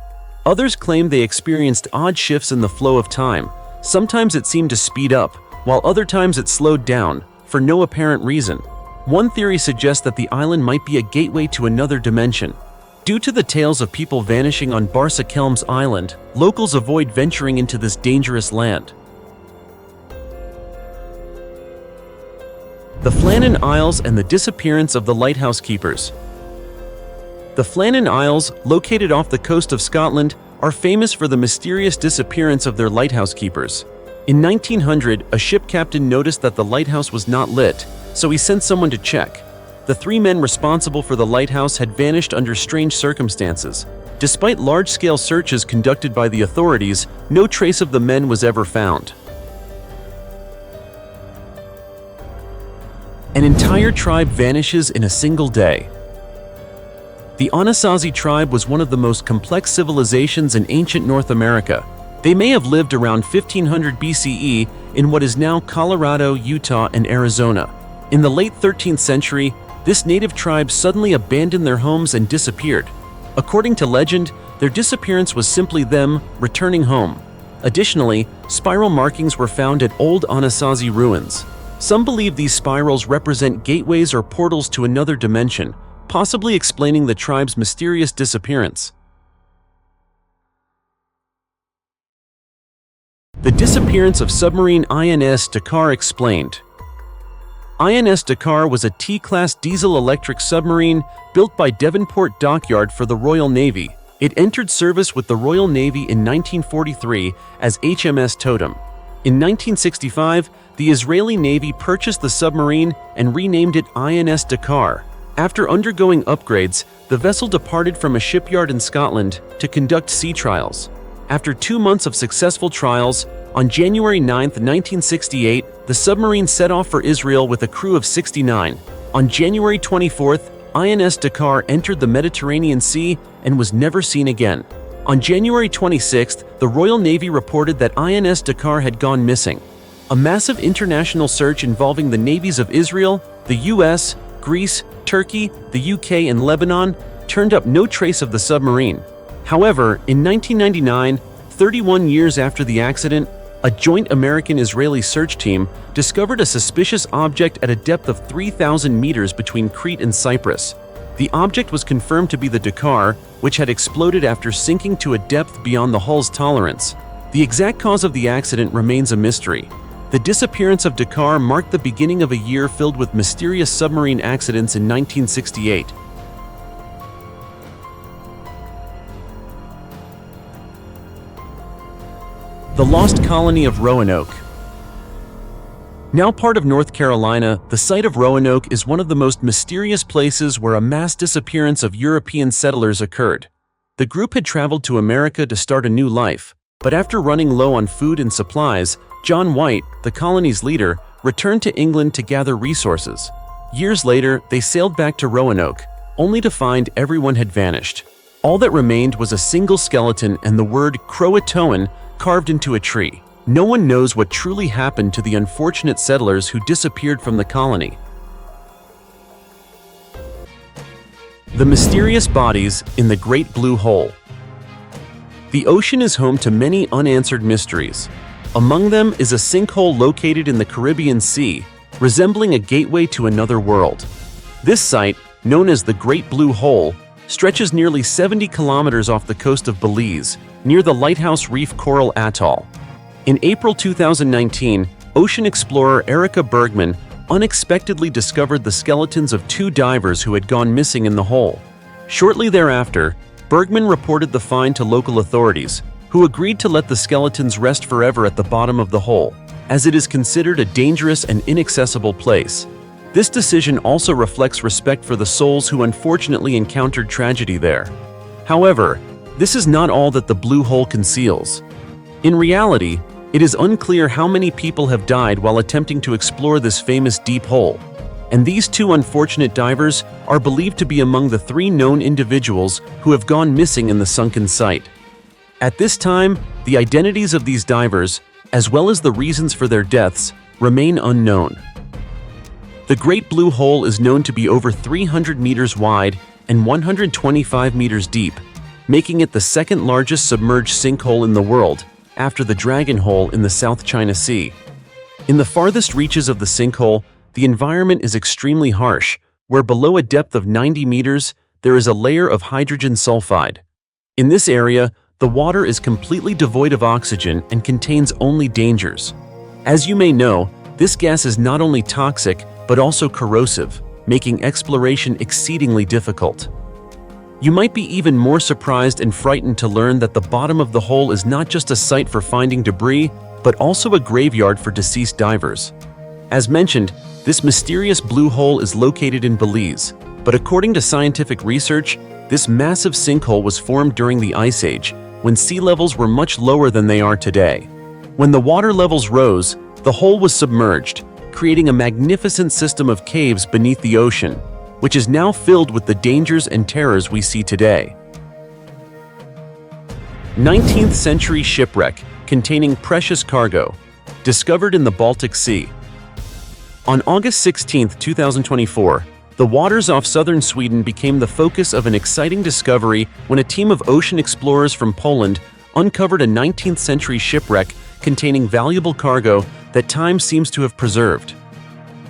Others claim they experienced odd shifts in the flow of time. Sometimes it seemed to speed up, while other times it slowed down, for no apparent reason. One theory suggests that the island might be a gateway to another dimension. Due to the tales of people vanishing on Barsakelmes Island, locals avoid venturing into this dangerous land. The Flannan Isles and the disappearance of the lighthouse keepers. The Flannan Isles, located off the coast of Scotland, are famous for the mysterious disappearance of their lighthouse keepers. In 1900, a ship captain noticed that the lighthouse was not lit, so he sent someone to check. The 3 men responsible for the lighthouse had vanished under strange circumstances. Despite large-scale searches conducted by the authorities, no trace of the men was ever found. An entire tribe vanishes in a single day. The Anasazi tribe was one of the most complex civilizations in ancient North America. They may have lived around 1500 BCE in what is now Colorado, Utah, and Arizona. In the late 13th century, this native tribe suddenly abandoned their homes and disappeared. According to legend, their disappearance was simply them returning home. Additionally, spiral markings were found at old Anasazi ruins. Some believe these spirals represent gateways or portals to another dimension, possibly explaining the tribe's mysterious disappearance. The disappearance of submarine INS Dakar explained. INS Dakar was a T-class diesel-electric submarine built by Devonport Dockyard for the Royal Navy. It entered service with the Royal Navy in 1943 as HMS Totem. In 1965, the Israeli Navy purchased the submarine and renamed it INS Dakar. After undergoing upgrades, the vessel departed from a shipyard in Scotland to conduct sea trials. After 2 months of successful trials, on January 9, 1968, the submarine set off for Israel with a crew of 69. On January 24, INS Dakar entered the Mediterranean Sea and was never seen again. On January 26, the Royal Navy reported that INS Dakar had gone missing. A massive international search involving the navies of Israel, the US, Greece, Turkey, the UK, and Lebanon turned up no trace of the submarine. However, in 1999, 31 years after the accident, a joint American-Israeli search team discovered a suspicious object at a depth of 3,000 meters between Crete and Cyprus. The object was confirmed to be the Dakar, which had exploded after sinking to a depth beyond the hull's tolerance. The exact cause of the accident remains a mystery. The disappearance of Dakar marked the beginning of a year filled with mysterious submarine accidents in 1968. The lost colony of Roanoke. Now part of North Carolina, the site of Roanoke is one of the most mysterious places where a mass disappearance of European settlers occurred. The group had traveled to America to start a new life, but after running low on food and supplies, John White, the colony's leader, returned to England to gather resources. Years later, they sailed back to Roanoke, only to find everyone had vanished. All that remained was a single skeleton and the word Croatoan carved into a tree. No one knows what truly happened to the unfortunate settlers who disappeared from the colony. The mysterious bodies in the Great Blue Hole. The ocean is home to many unanswered mysteries. Among them is a sinkhole located in the Caribbean Sea, resembling a gateway to another world. This site, known as the Great Blue Hole, stretches nearly 70 kilometers off the coast of Belize, near the Lighthouse Reef Coral Atoll. In April 2019, ocean explorer Erica Bergman unexpectedly discovered the skeletons of two divers who had gone missing in the hole. Shortly thereafter, Bergman reported the find to local authorities, who agreed to let the skeletons rest forever at the bottom of the hole, as it is considered a dangerous and inaccessible place. This decision also reflects respect for the souls who unfortunately encountered tragedy there. However, this is not all that the blue hole conceals. In reality, it is unclear how many people have died while attempting to explore this famous deep hole, and these two unfortunate divers are believed to be among the 3 known individuals who have gone missing in the sunken site. At this time, the identities of these divers, as well as the reasons for their deaths, remain unknown. The Great Blue Hole is known to be over 300 meters wide and 125 meters deep, making it the second largest submerged sinkhole in the world, after the Dragon Hole in the South China Sea. In the farthest reaches of the sinkhole, the environment is extremely harsh, where below a depth of 90 meters, there is a layer of hydrogen sulfide. In this area, the water is completely devoid of oxygen and contains only dangers. As you may know, this gas is not only toxic, but also corrosive, making exploration exceedingly difficult. You might be even more surprised and frightened to learn that the bottom of the hole is not just a site for finding debris, but also a graveyard for deceased divers. As mentioned, this mysterious blue hole is located in Belize, but according to scientific research, this massive sinkhole was formed during the Ice Age, when sea levels were much lower than they are today. When the water levels rose, the hole was submerged, creating a magnificent system of caves beneath the ocean, which is now filled with the dangers and terrors we see today. 19th century shipwreck containing precious cargo, discovered in the Baltic Sea. On August 16, 2024, the waters off southern Sweden became the focus of an exciting discovery when a team of ocean explorers from Poland uncovered a 19th century shipwreck containing valuable cargo that time seems to have preserved.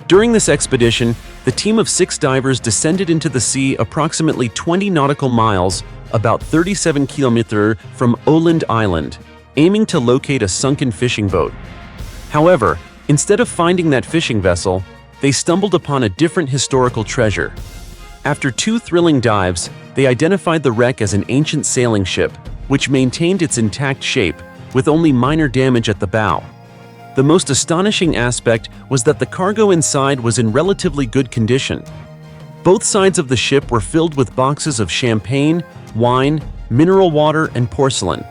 During this expedition, the team of 6 divers descended into the sea approximately 20 nautical miles, about 37 kilometers from Åland Island, aiming to locate a sunken fishing boat. However, instead of finding that fishing vessel, they stumbled upon a different historical treasure. After 2 thrilling dives, they identified the wreck as an ancient sailing ship, which maintained its intact shape, with only minor damage at the bow. The most astonishing aspect was that the cargo inside was in relatively good condition. Both sides of the ship were filled with boxes of champagne, wine, mineral water, and porcelain.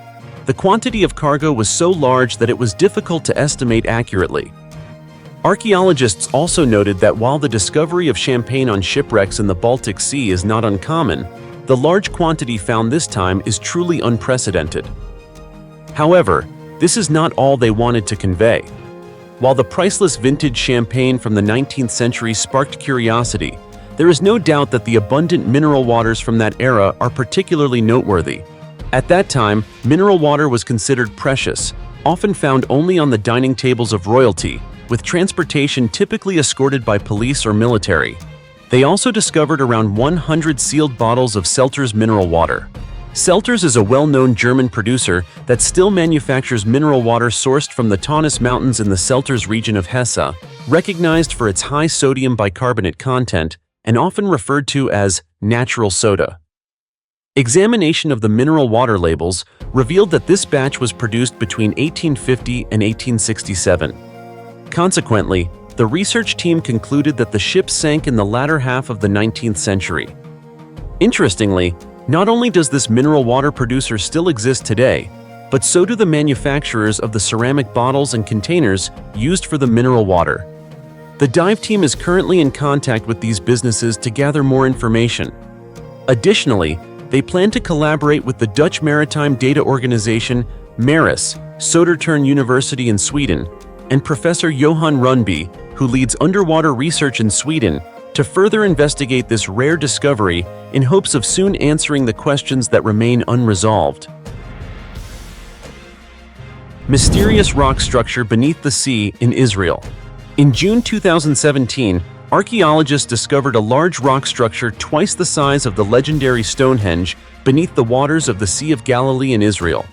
The quantity of cargo was so large that it was difficult to estimate accurately. Archaeologists also noted that while the discovery of champagne on shipwrecks in the Baltic Sea is not uncommon, the large quantity found this time is truly unprecedented. However, this is not all they wanted to convey. While the priceless vintage champagne from the 19th century sparked curiosity, there is no doubt that the abundant mineral waters from that era are particularly noteworthy. At that time, mineral water was considered precious, often found only on the dining tables of royalty, with transportation typically escorted by police or military. They also discovered around 100 sealed bottles of Selters mineral water. Selters is a well-known German producer that still manufactures mineral water sourced from the Taunus Mountains in the Selters region of Hesse, recognized for its high sodium bicarbonate content and often referred to as natural soda. Examination of the mineral water labels revealed that this batch was produced between 1850 and 1867. Consequently, the research team concluded that the ship sank in the latter half of the 19th century. Interestingly, not only does this mineral water producer still exist today, but so do the manufacturers of the ceramic bottles and containers used for the mineral water. The dive team is currently in contact with these businesses to gather more information. Additionally, they plan to collaborate with the Dutch maritime data organization Maris, Södertörn University in Sweden, and Professor Johan Rundby, who leads underwater research in Sweden, to further investigate this rare discovery in hopes of soon answering the questions that remain unresolved. Mysterious rock structure beneath the sea in Israel. In June 2017, archaeologists discovered a large rock structure twice the size of the legendary Stonehenge beneath the waters of the Sea of Galilee in Israel.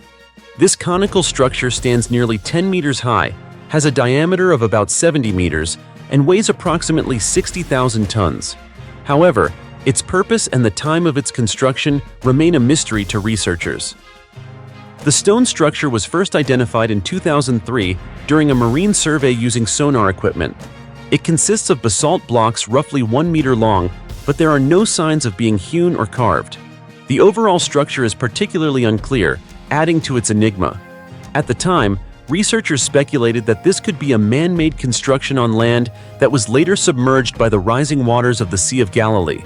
This conical structure stands nearly 10 meters high, has a diameter of about 70 meters, and weighs approximately 60,000 tons. However, its purpose and the time of its construction remain a mystery to researchers. The stone structure was first identified in 2003 during a marine survey using sonar equipment. It consists of basalt blocks roughly 1 meter long, but there are no signs of being hewn or carved. The overall structure is particularly unclear, adding to its enigma. At the time, researchers speculated that this could be a man-made construction on land that was later submerged by the rising waters of the Sea of Galilee.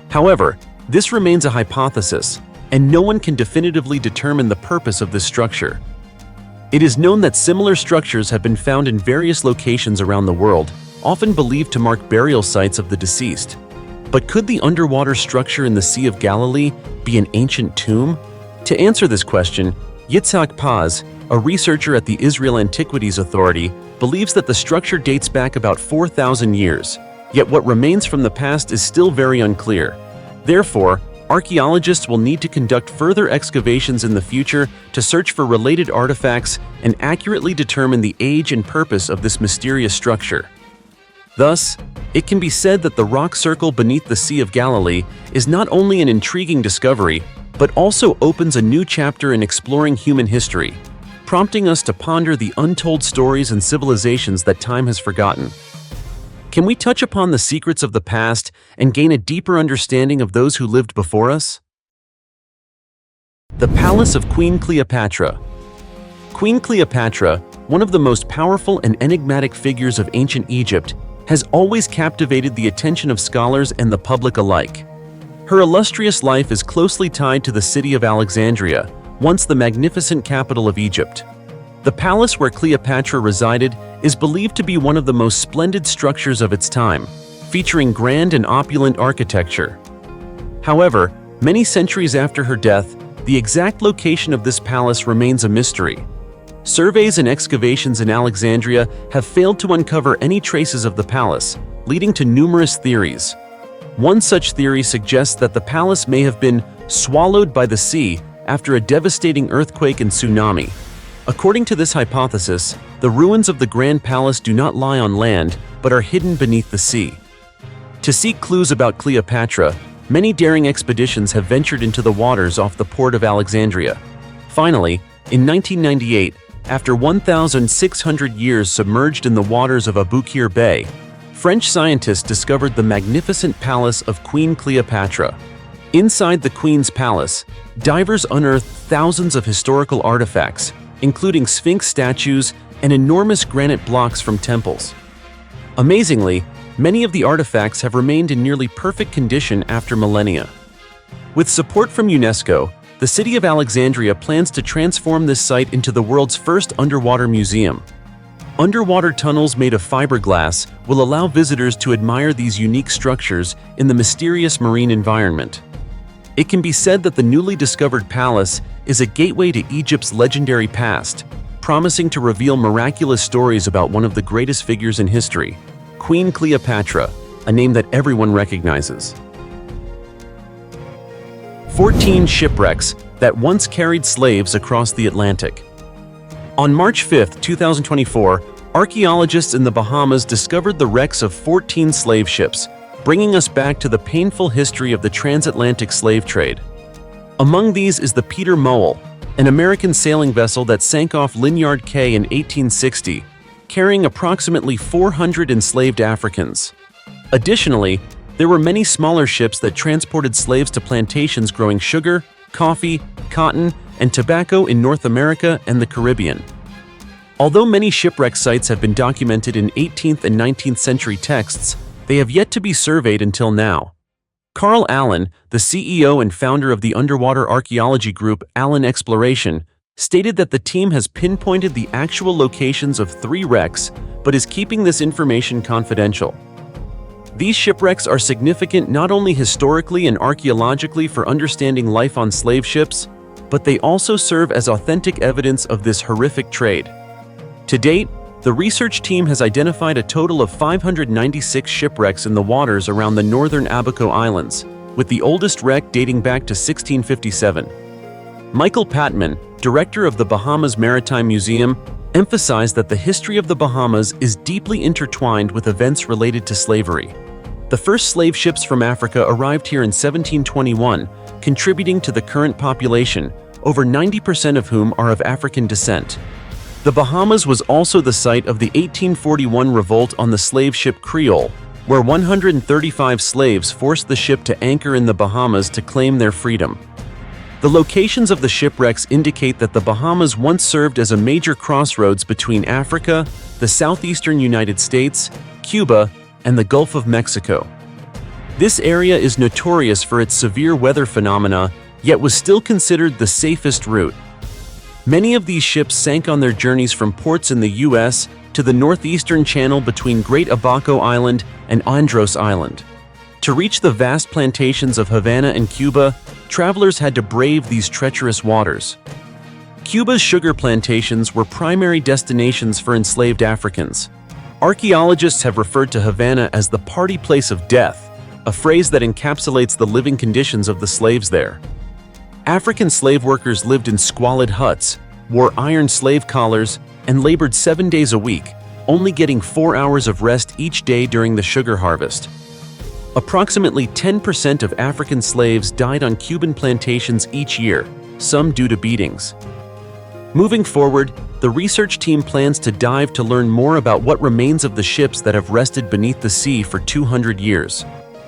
However, this remains a hypothesis, and no one can definitively determine the purpose of this structure. It is known that similar structures have been found in various locations around the world, often believed to mark burial sites of the deceased. But could the underwater structure in the Sea of Galilee be an ancient tomb? To answer this question, Yitzhak Paz, a researcher at the Israel Antiquities Authority, believes that the structure dates back about 4,000 years, yet what remains from the past is still very unclear. Therefore, archaeologists will need to conduct further excavations in the future to search for related artifacts and accurately determine the age and purpose of this mysterious structure. Thus, it can be said that the rock circle beneath the Sea of Galilee is not only an intriguing discovery, but also opens a new chapter in exploring human history, prompting us to ponder the untold stories and civilizations that time has forgotten. Can we touch upon the secrets of the past and gain a deeper understanding of those who lived before us? The Palace of Queen Cleopatra. Queen Cleopatra, one of the most powerful and enigmatic figures of ancient Egypt, has always captivated the attention of scholars and the public alike. Her illustrious life is closely tied to the city of Alexandria, once the magnificent capital of Egypt. The palace where Cleopatra resided is believed to be one of the most splendid structures of its time, featuring grand and opulent architecture. However, many centuries after her death, the exact location of this palace remains a mystery. Surveys and excavations in Alexandria have failed to uncover any traces of the palace, leading to numerous theories. One such theory suggests that the palace may have been swallowed by the sea after a devastating earthquake and tsunami. According to this hypothesis, the ruins of the Grand Palace do not lie on land, but are hidden beneath the sea. To seek clues about Cleopatra, many daring expeditions have ventured into the waters off the port of Alexandria. Finally, in 1998, after 1,600 years submerged in the waters of Aboukir Bay, French scientists discovered the magnificent palace of Queen Cleopatra. Inside the Queen's palace, divers unearthed thousands of historical artifacts, including Sphinx statues and enormous granite blocks from temples. Amazingly, many of the artifacts have remained in nearly perfect condition after millennia. With support from UNESCO, the city of Alexandria plans to transform this site into the world's first underwater museum. Underwater tunnels made of fiberglass will allow visitors to admire these unique structures in the mysterious marine environment. It can be said that the newly discovered palace is a gateway to Egypt's legendary past, promising to reveal miraculous stories about one of the greatest figures in history, Queen Cleopatra, a name that everyone recognizes. 14 shipwrecks that once carried slaves across the Atlantic. On March 5, 2024, archaeologists in the Bahamas discovered the wrecks of 14 slave ships, bringing us back to the painful history of the transatlantic slave trade. Among these is the Peter Mowell, an American sailing vessel that sank off Linyard Cay in 1860, carrying approximately 400 enslaved Africans. Additionally, there were many smaller ships that transported slaves to plantations growing sugar, coffee, cotton, and tobacco in North America and the Caribbean. Although many shipwreck sites have been documented in 18th and 19th century texts, they have yet to be surveyed until now. Carl Allen, the CEO and founder of the underwater archaeology group Allen Exploration, stated that the team has pinpointed the actual locations of 3 wrecks, but is keeping this information confidential. These shipwrecks are significant not only historically and archaeologically for understanding life on slave ships, but they also serve as authentic evidence of this horrific trade. To date, the research team has identified a total of 596 shipwrecks in the waters around the northern Abaco Islands, with the oldest wreck dating back to 1657. Michael Patman, director of the Bahamas Maritime Museum, emphasize that the history of the Bahamas is deeply intertwined with events related to slavery. The first slave ships from Africa arrived here in 1721, contributing to the current population, over 90% of whom are of African descent. The Bahamas was also the site of the 1841 revolt on the slave ship Creole, where 135 slaves forced the ship to anchor in the Bahamas to claim their freedom. The locations of the shipwrecks indicate that the Bahamas once served as a major crossroads between Africa, the southeastern United States, Cuba, and the Gulf of Mexico. This area is notorious for its severe weather phenomena, yet was still considered the safest route. Many of these ships sank on their journeys from ports in the U.S. to the northeastern channel between Great Abaco Island and Andros Island. To reach the vast plantations of Havana and Cuba, travelers had to brave these treacherous waters. Cuba's sugar plantations were primary destinations for enslaved Africans. Archaeologists have referred to Havana as the party place of death, a phrase that encapsulates the living conditions of the slaves there. African slave workers lived in squalid huts, wore iron slave collars, and labored 7 days a week, only getting 4 hours of rest each day during the sugar harvest. Approximately 10% of African slaves died on Cuban plantations each year, some due to beatings. Moving forward, the research team plans to dive to learn more about what remains of the ships that have rested beneath the sea for 200 years.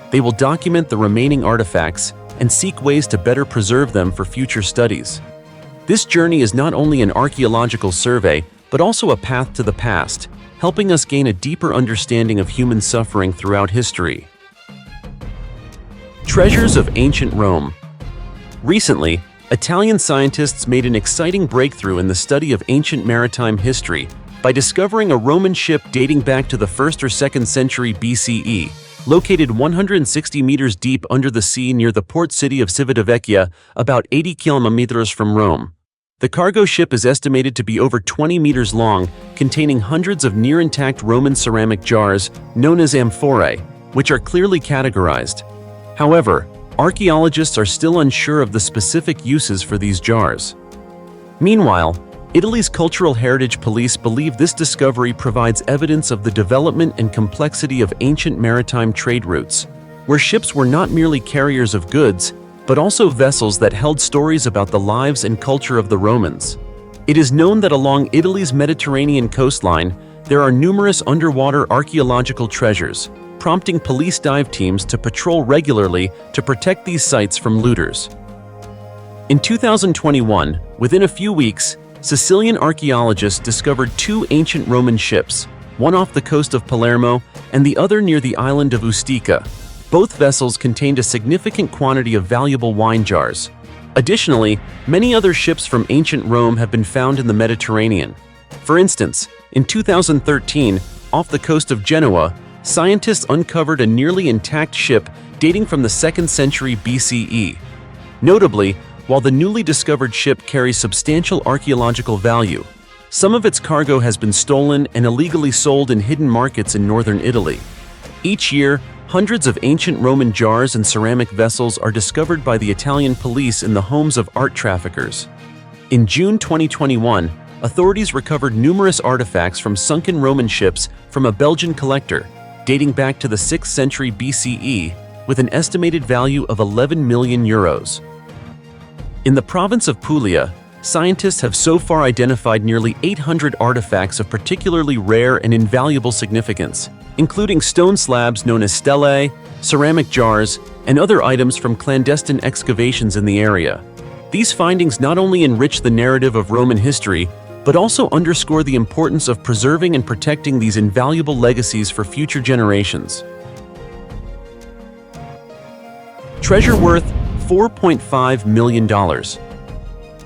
They will document the remaining artifacts and seek ways to better preserve them for future studies. This journey is not only an archaeological survey, but also a path to the past, helping us gain a deeper understanding of human suffering throughout history. Treasures of ancient Rome. Recently, Italian scientists made an exciting breakthrough in the study of ancient maritime history by discovering a Roman ship dating back to the 1st or 2nd century BCE, located 160 meters deep under the sea near the port city of Civitavecchia, about 80 kilometers from Rome. The cargo ship is estimated to be over 20 meters long, containing hundreds of near-intact Roman ceramic jars, known as amphorae, which are clearly categorized. However, archaeologists are still unsure of the specific uses for these jars. Meanwhile, Italy's Cultural Heritage Police believe this discovery provides evidence of the development and complexity of ancient maritime trade routes, where ships were not merely carriers of goods, but also vessels that held stories about the lives and culture of the Romans. It is known that along Italy's Mediterranean coastline, there are numerous underwater archaeological treasures, prompting police dive teams to patrol regularly to protect these sites from looters. In 2021, within a few weeks, Sicilian archaeologists discovered 2 ancient Roman ships, one off the coast of Palermo and the other near the island of Ustica. Both vessels contained a significant quantity of valuable wine jars. Additionally, many other ships from ancient Rome have been found in the Mediterranean. For instance, in 2013, off the coast of Genoa, scientists uncovered a nearly intact ship dating from the 2nd century BCE. Notably, while the newly discovered ship carries substantial archaeological value, some of its cargo has been stolen and illegally sold in hidden markets in northern Italy. Each year, hundreds of ancient Roman jars and ceramic vessels are discovered by the Italian police in the homes of art traffickers. In June 2021, authorities recovered numerous artifacts from sunken Roman ships from a Belgian collector, dating back to the 6th century BCE, with an estimated value of 11 million euros. In the province of Puglia, scientists have so far identified nearly 800 artifacts of particularly rare and invaluable significance, including stone slabs known as stellae, ceramic jars, and other items from clandestine excavations in the area. These findings not only enrich the narrative of Roman history, but also underscore the importance of preserving and protecting these invaluable legacies for future generations. Treasure worth $4.5 million.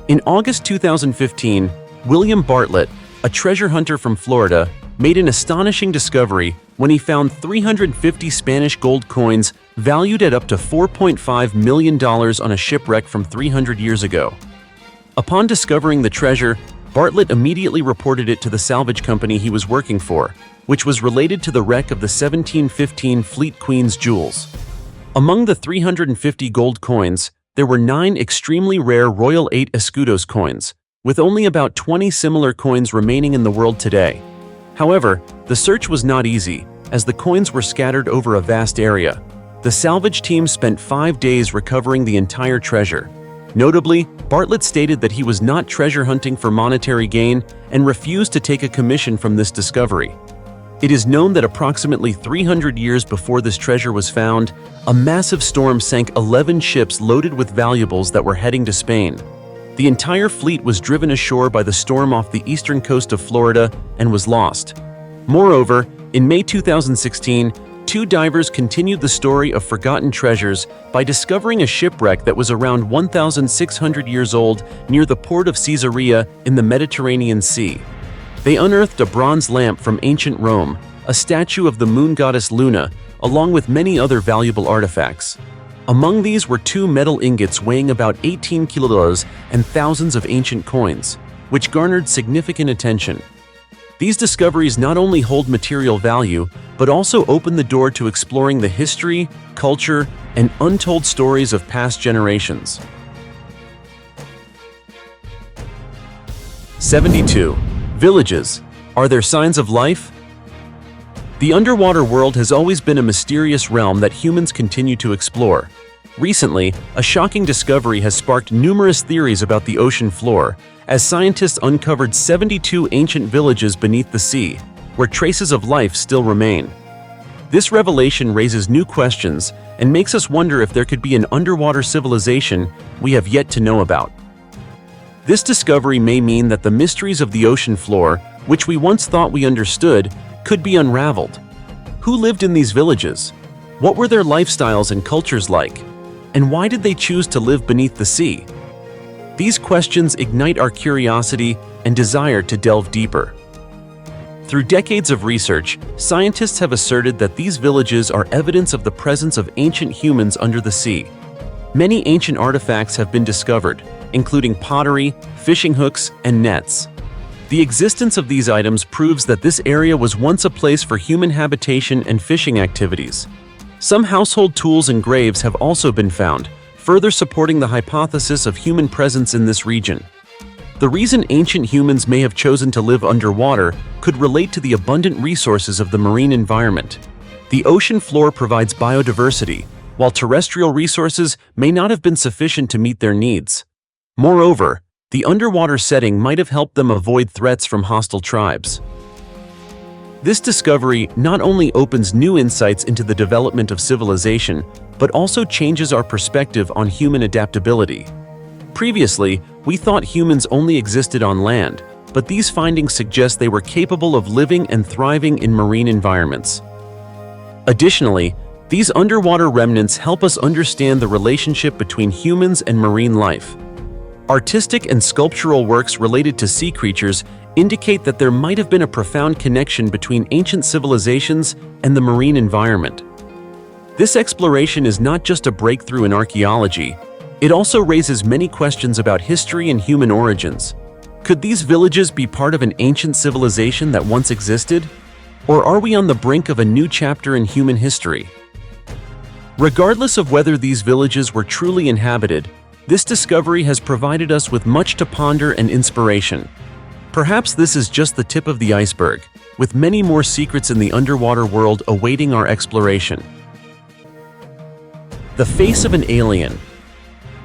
In August 2015, William Bartlett, a treasure hunter from Florida, made an astonishing discovery when he found 350 Spanish gold coins valued at up to $4.5 million on a shipwreck from 300 years ago. Upon discovering the treasure, Bartlett immediately reported it to the salvage company he was working for, which was related to the wreck of the 1715 Fleet Queen's jewels. Among the 350 gold coins, there were 9 extremely rare Royal 8 Escudos coins, with only about 20 similar coins remaining in the world today. However, the search was not easy, as the coins were scattered over a vast area. The salvage team spent 5 days recovering the entire treasure. Notably, Bartlett stated that he was not treasure hunting for monetary gain and refused to take a commission from this discovery. It is known that approximately 300 years before this treasure was found, a massive storm sank 11 ships loaded with valuables that were heading to Spain. The entire fleet was driven ashore by the storm off the eastern coast of Florida and was lost. Moreover, in May 2016, 2 divers continued the story of forgotten treasures by discovering a shipwreck that was around 1,600 years old near the port of Caesarea in the Mediterranean Sea. They unearthed a bronze lamp from ancient Rome, a statue of the moon goddess Luna, along with many other valuable artifacts. Among these were 2 metal ingots weighing about 18 kilos and thousands of ancient coins, which garnered significant attention. These discoveries not only hold material value, but also open the door to exploring the history, culture, and untold stories of past generations. 72. Villages. Are there signs of life? The underwater world has always been a mysterious realm that humans continue to explore. Recently, a shocking discovery has sparked numerous theories about the ocean floor, as scientists uncovered 72 ancient villages beneath the sea, where traces of life still remain. This revelation raises new questions and makes us wonder if there could be an underwater civilization we have yet to know about. This discovery may mean that the mysteries of the ocean floor, which we once thought we understood, could be unraveled. Who lived in these villages? What were their lifestyles and cultures like? And why did they choose to live beneath the sea? These questions ignite our curiosity and desire to delve deeper. Through decades of research, scientists have asserted that these villages are evidence of the presence of ancient humans under the sea. Many ancient artifacts have been discovered, including pottery, fishing hooks, and nets. The existence of these items proves that this area was once a place for human habitation and fishing activities. Some household tools and graves have also been found, further supporting the hypothesis of human presence in this region. The reason ancient humans may have chosen to live underwater could relate to the abundant resources of the marine environment. The ocean floor provides biodiversity, while terrestrial resources may not have been sufficient to meet their needs. Moreover, the underwater setting might have helped them avoid threats from hostile tribes. This discovery not only opens new insights into the development of civilization, but also changes our perspective on human adaptability. Previously, we thought humans only existed on land, but these findings suggest they were capable of living and thriving in marine environments. Additionally, these underwater remnants help us understand the relationship between humans and marine life. Artistic and sculptural works related to sea creatures indicate that there might have been a profound connection between ancient civilizations and the marine environment. This exploration is not just a breakthrough in archaeology, it also raises many questions about history and human origins. Could these villages be part of an ancient civilization that once existed? Or are we on the brink of a new chapter in human history? Regardless of whether these villages were truly inhabited, this discovery has provided us with much to ponder and inspiration. Perhaps this is just the tip of the iceberg, with many more secrets in the underwater world awaiting our exploration. The face of an alien.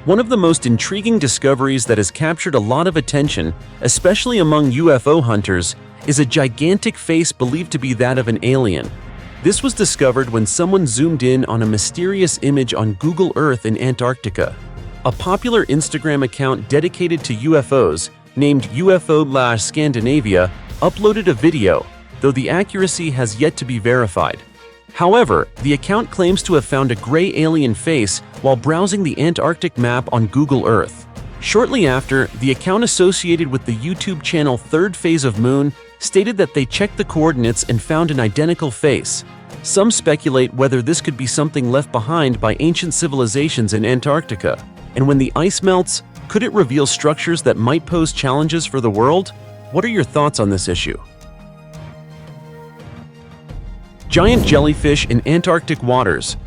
One of the most intriguing discoveries that has captured a lot of attention, especially among UFO hunters, is a gigantic face believed to be that of an alien. This was discovered when someone zoomed in on a mysterious image on Google Earth in Antarctica. A popular Instagram account dedicated to UFOs, named UFO/Scandinavia, uploaded a video, though the accuracy has yet to be verified. However, the account claims to have found a gray alien face while browsing the Antarctic map on Google Earth. Shortly after, the account associated with the YouTube channel Third Phase of Moon stated that they checked the coordinates and found an identical face. Some speculate whether this could be something left behind by ancient civilizations in Antarctica. And when the ice melts, could it reveal structures that might pose challenges for the world? What are your thoughts on this issue? Giant jellyfish in Antarctic waters.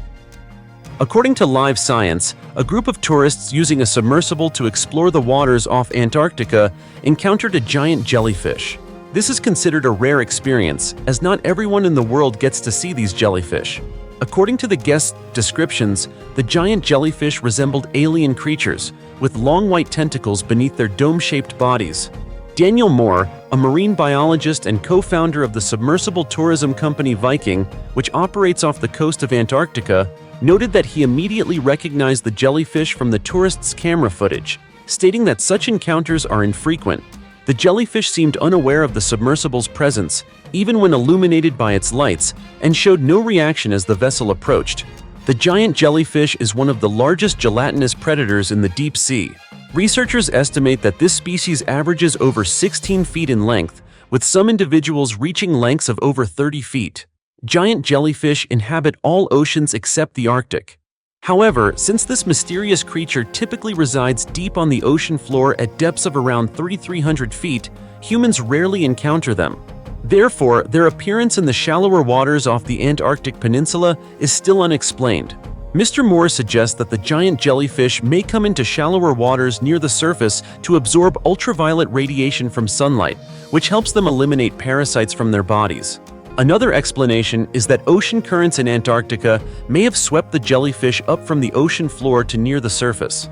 According to Live Science, a group of tourists using a submersible to explore the waters off Antarctica encountered a giant jellyfish. This is considered a rare experience, as not everyone in the world gets to see these jellyfish. According to the guests' descriptions, the giant jellyfish resembled alien creatures, with long white tentacles beneath their dome-shaped bodies. Daniel Moore, a marine biologist and co-founder of the submersible tourism company Viking, which operates off the coast of Antarctica, noted that he immediately recognized the jellyfish from the tourists' camera footage, stating that such encounters are infrequent. The jellyfish seemed unaware of the submersible's presence, even when illuminated by its lights, and showed no reaction as the vessel approached. The giant jellyfish is one of the largest gelatinous predators in the deep sea. Researchers estimate that this species averages over 16 feet in length, with some individuals reaching lengths of over 30 feet. Giant jellyfish inhabit all oceans except the Arctic. However, since this mysterious creature typically resides deep on the ocean floor at depths of around 3,300 feet, humans rarely encounter them. Therefore, their appearance in the shallower waters off the Antarctic Peninsula is still unexplained. Mr. Moore suggests that the giant jellyfish may come into shallower waters near the surface to absorb ultraviolet radiation from sunlight, which helps them eliminate parasites from their bodies. Another explanation is that ocean currents in Antarctica may have swept the jellyfish up from the ocean floor to near the surface.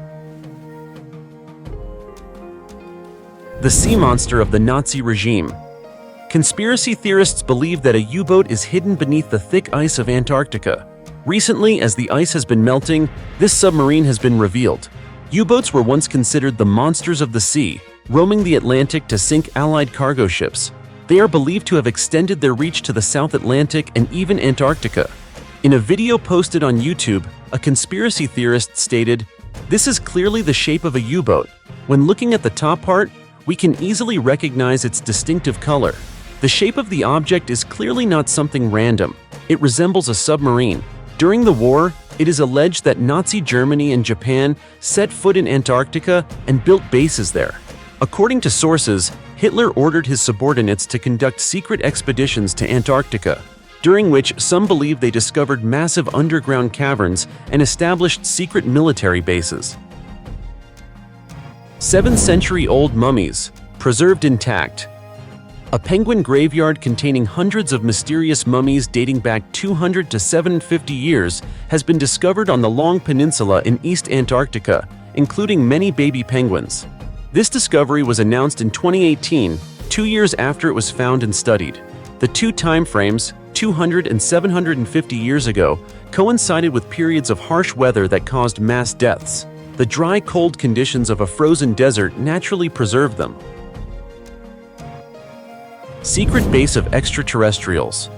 The sea monster of the Nazi regime. Conspiracy theorists believe that a U-boat is hidden beneath the thick ice of Antarctica. Recently, as the ice has been melting, this submarine has been revealed. U-boats were once considered the monsters of the sea, roaming the Atlantic to sink Allied cargo ships. They are believed to have extended their reach to the South Atlantic and even Antarctica. In a video posted on YouTube, a conspiracy theorist stated, "This is clearly the shape of a U-boat. When looking at the top part, we can easily recognize its distinctive color. The shape of the object is clearly not something random. It resembles a submarine." During the war, it is alleged that Nazi Germany and Japan set foot in Antarctica and built bases there. According to sources, Hitler ordered his subordinates to conduct secret expeditions to Antarctica, during which some believe they discovered massive underground caverns and established secret military bases. 7th-century-old mummies, preserved intact. A penguin graveyard containing hundreds of mysterious mummies dating back 200 to 750 years has been discovered on the Long Peninsula in East Antarctica, including many baby penguins. This discovery was announced in 2018, 2 years after it was found and studied. The two timeframes, 200 and 750 years ago, coincided with periods of harsh weather that caused mass deaths. The dry, cold conditions of a frozen desert naturally preserved them. Secret base of extraterrestrials.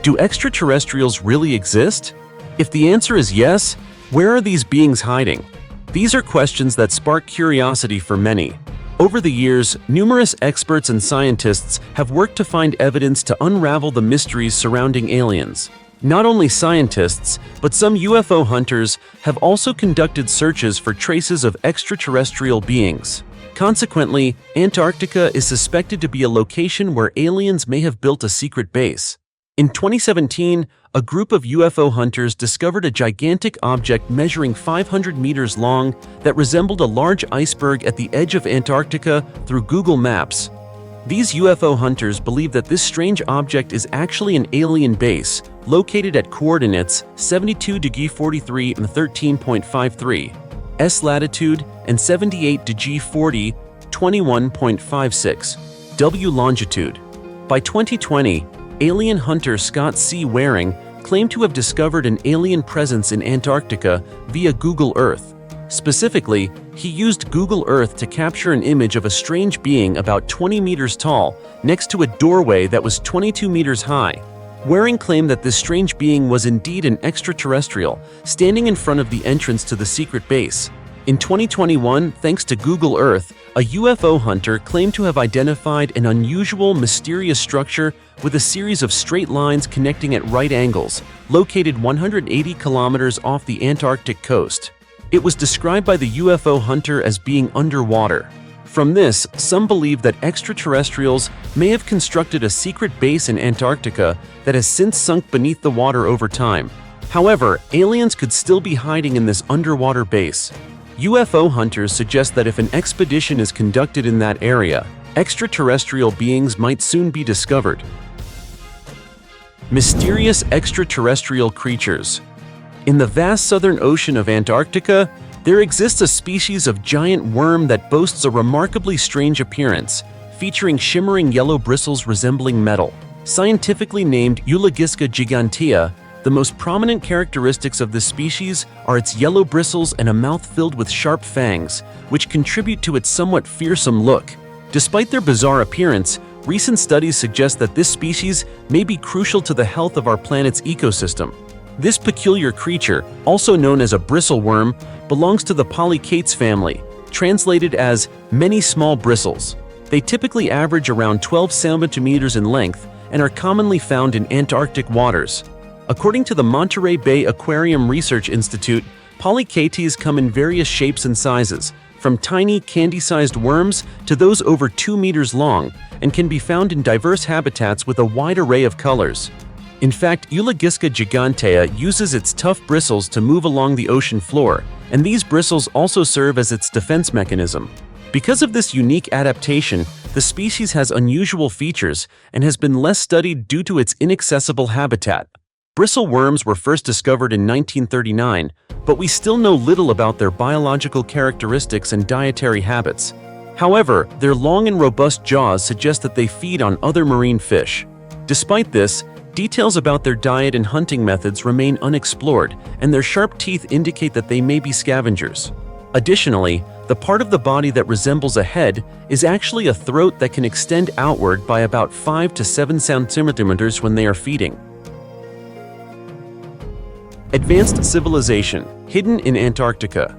Do extraterrestrials really exist? If the answer is yes, where are these beings hiding? These are questions that spark curiosity for many. Over the years, numerous experts and scientists have worked to find evidence to unravel the mysteries surrounding aliens. Not only scientists, but some UFO hunters have also conducted searches for traces of extraterrestrial beings. Consequently, Antarctica is suspected to be a location where aliens may have built a secret base. In 2017, a group of UFO hunters discovered a gigantic object measuring 500 meters long that resembled a large iceberg at the edge of Antarctica through Google Maps. These UFO hunters believe that this strange object is actually an alien base located at coordinates 72°43' and 13.53 S latitude and 78°40' 21.56 W longitude. By 2020, alien hunter Scott C. Waring claimed to have discovered an alien presence in Antarctica via Google Earth. Specifically, he used Google Earth to capture an image of a strange being about 20 meters tall next to a doorway that was 22 meters high. Waring claimed that this strange being was indeed an extraterrestrial, standing in front of the entrance to the secret base. In 2021, thanks to Google Earth, a UFO hunter claimed to have identified an unusual, mysterious structure with a series of straight lines connecting at right angles, located 180 kilometers off the Antarctic coast. It was described by the UFO hunter as being underwater. From this, some believe that extraterrestrials may have constructed a secret base in Antarctica that has since sunk beneath the water over time. However, aliens could still be hiding in this underwater base. UFO hunters suggest that if an expedition is conducted in that area, extraterrestrial beings might soon be discovered. Mysterious extraterrestrial creatures. In the vast southern ocean of Antarctica, there exists a species of giant worm that boasts a remarkably strange appearance, featuring shimmering yellow bristles resembling metal. Scientifically named Eulogisca gigantea, the most prominent characteristics of this species are its yellow bristles and a mouth filled with sharp fangs, which contribute to its somewhat fearsome look. Despite their bizarre appearance, recent studies suggest that this species may be crucial to the health of our planet's ecosystem. This peculiar creature, also known as a bristle worm, belongs to the polychaetes family, translated as many small bristles. They typically average around 12 centimeters in length and are commonly found in Antarctic waters. According to the Monterey Bay Aquarium Research Institute, polychaetes come in various shapes and sizes, from tiny candy-sized worms to those over 2 meters long, and can be found in diverse habitats with a wide array of colors. In fact, Eulogisca gigantea uses its tough bristles to move along the ocean floor, and these bristles also serve as its defense mechanism. Because of this unique adaptation, the species has unusual features and has been less studied due to its inaccessible habitat. Bristle worms were first discovered in 1939, but we still know little about their biological characteristics and dietary habits. However, their long and robust jaws suggest that they feed on other marine fish. Despite this, details about their diet and hunting methods remain unexplored, and their sharp teeth indicate that they may be scavengers. Additionally, the part of the body that resembles a head is actually a throat that can extend outward by about 5 to 7 centimeters when they are feeding. Advanced civilization, hidden in Antarctica.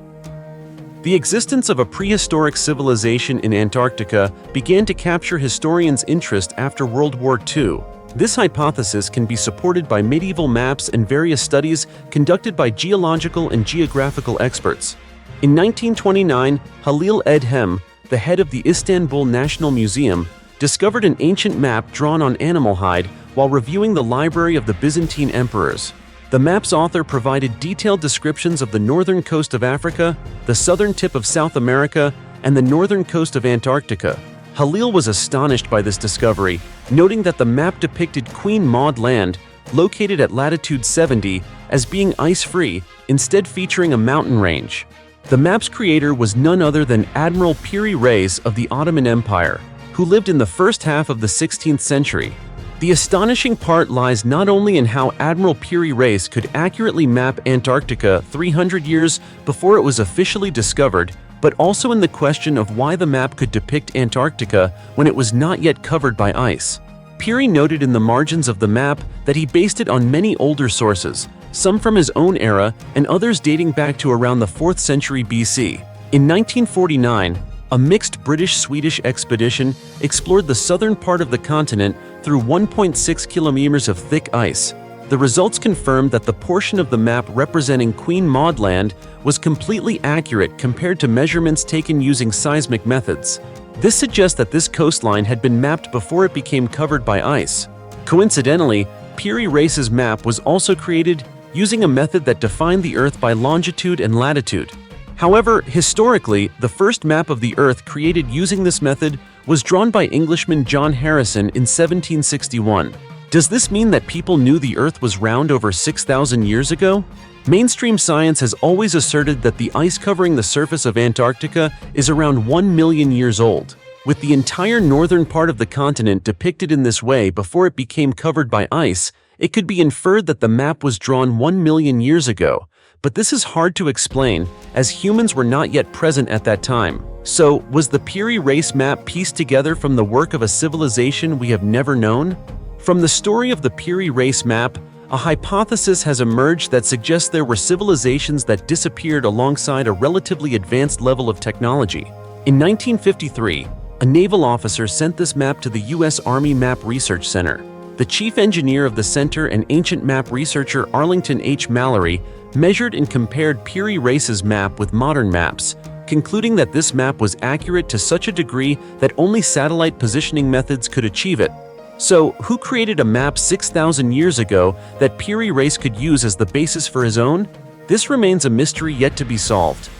The existence of a prehistoric civilization in Antarctica began to capture historians' interest after World War II. This hypothesis can be supported by medieval maps and various studies conducted by geological and geographical experts. In 1929, Halil Edhem, the head of the Istanbul National Museum, discovered an ancient map drawn on animal hide while reviewing the library of the Byzantine emperors. The map's author provided detailed descriptions of the northern coast of Africa, the southern tip of South America, and the northern coast of Antarctica. Halil was astonished by this discovery, noting that the map depicted Queen Maud Land, located at latitude 70, as being ice-free, instead featuring a mountain range. The map's creator was none other than Admiral Piri Reis of the Ottoman Empire, who lived in the first half of the 16th century. The astonishing part lies not only in how Admiral Piri Reis could accurately map Antarctica 300 years before it was officially discovered, but also in the question of why the map could depict Antarctica when it was not yet covered by ice. Piri noted in the margins of the map that he based it on many older sources, some from his own era and others dating back to around the 4th century BC. In 1949, a mixed British-Swedish expedition explored the southern part of the continent through 1.6 kilometers of thick ice. The results confirmed that the portion of the map representing Queen Maud Land was completely accurate compared to measurements taken using seismic methods. This suggests that this coastline had been mapped before it became covered by ice. Coincidentally, Piri Reis's map was also created using a method that defined the Earth by longitude and latitude. However, historically, the first map of the Earth created using this method was drawn by Englishman John Harrison in 1761. Does this mean that people knew the Earth was round over 6,000 years ago? Mainstream science has always asserted that the ice covering the surface of Antarctica is around 1 million years old. With the entire northern part of the continent depicted in this way before it became covered by ice, it could be inferred that the map was drawn 1 million years ago. But this is hard to explain, as humans were not yet present at that time. So, was the Piri Reis map pieced together from the work of a civilization we have never known? From the story of the Piri Reis map, a hypothesis has emerged that suggests there were civilizations that disappeared alongside a relatively advanced level of technology. In 1953, a naval officer sent this map to the U.S. Army Map Research Center. The chief engineer of the center and ancient map researcher Arlington H. Mallory measured and compared Piri Reis's map with modern maps, concluding that this map was accurate to such a degree that only satellite positioning methods could achieve it. So, who created a map 6,000 years ago that Piri Reis could use as the basis for his own? This remains a mystery yet to be solved.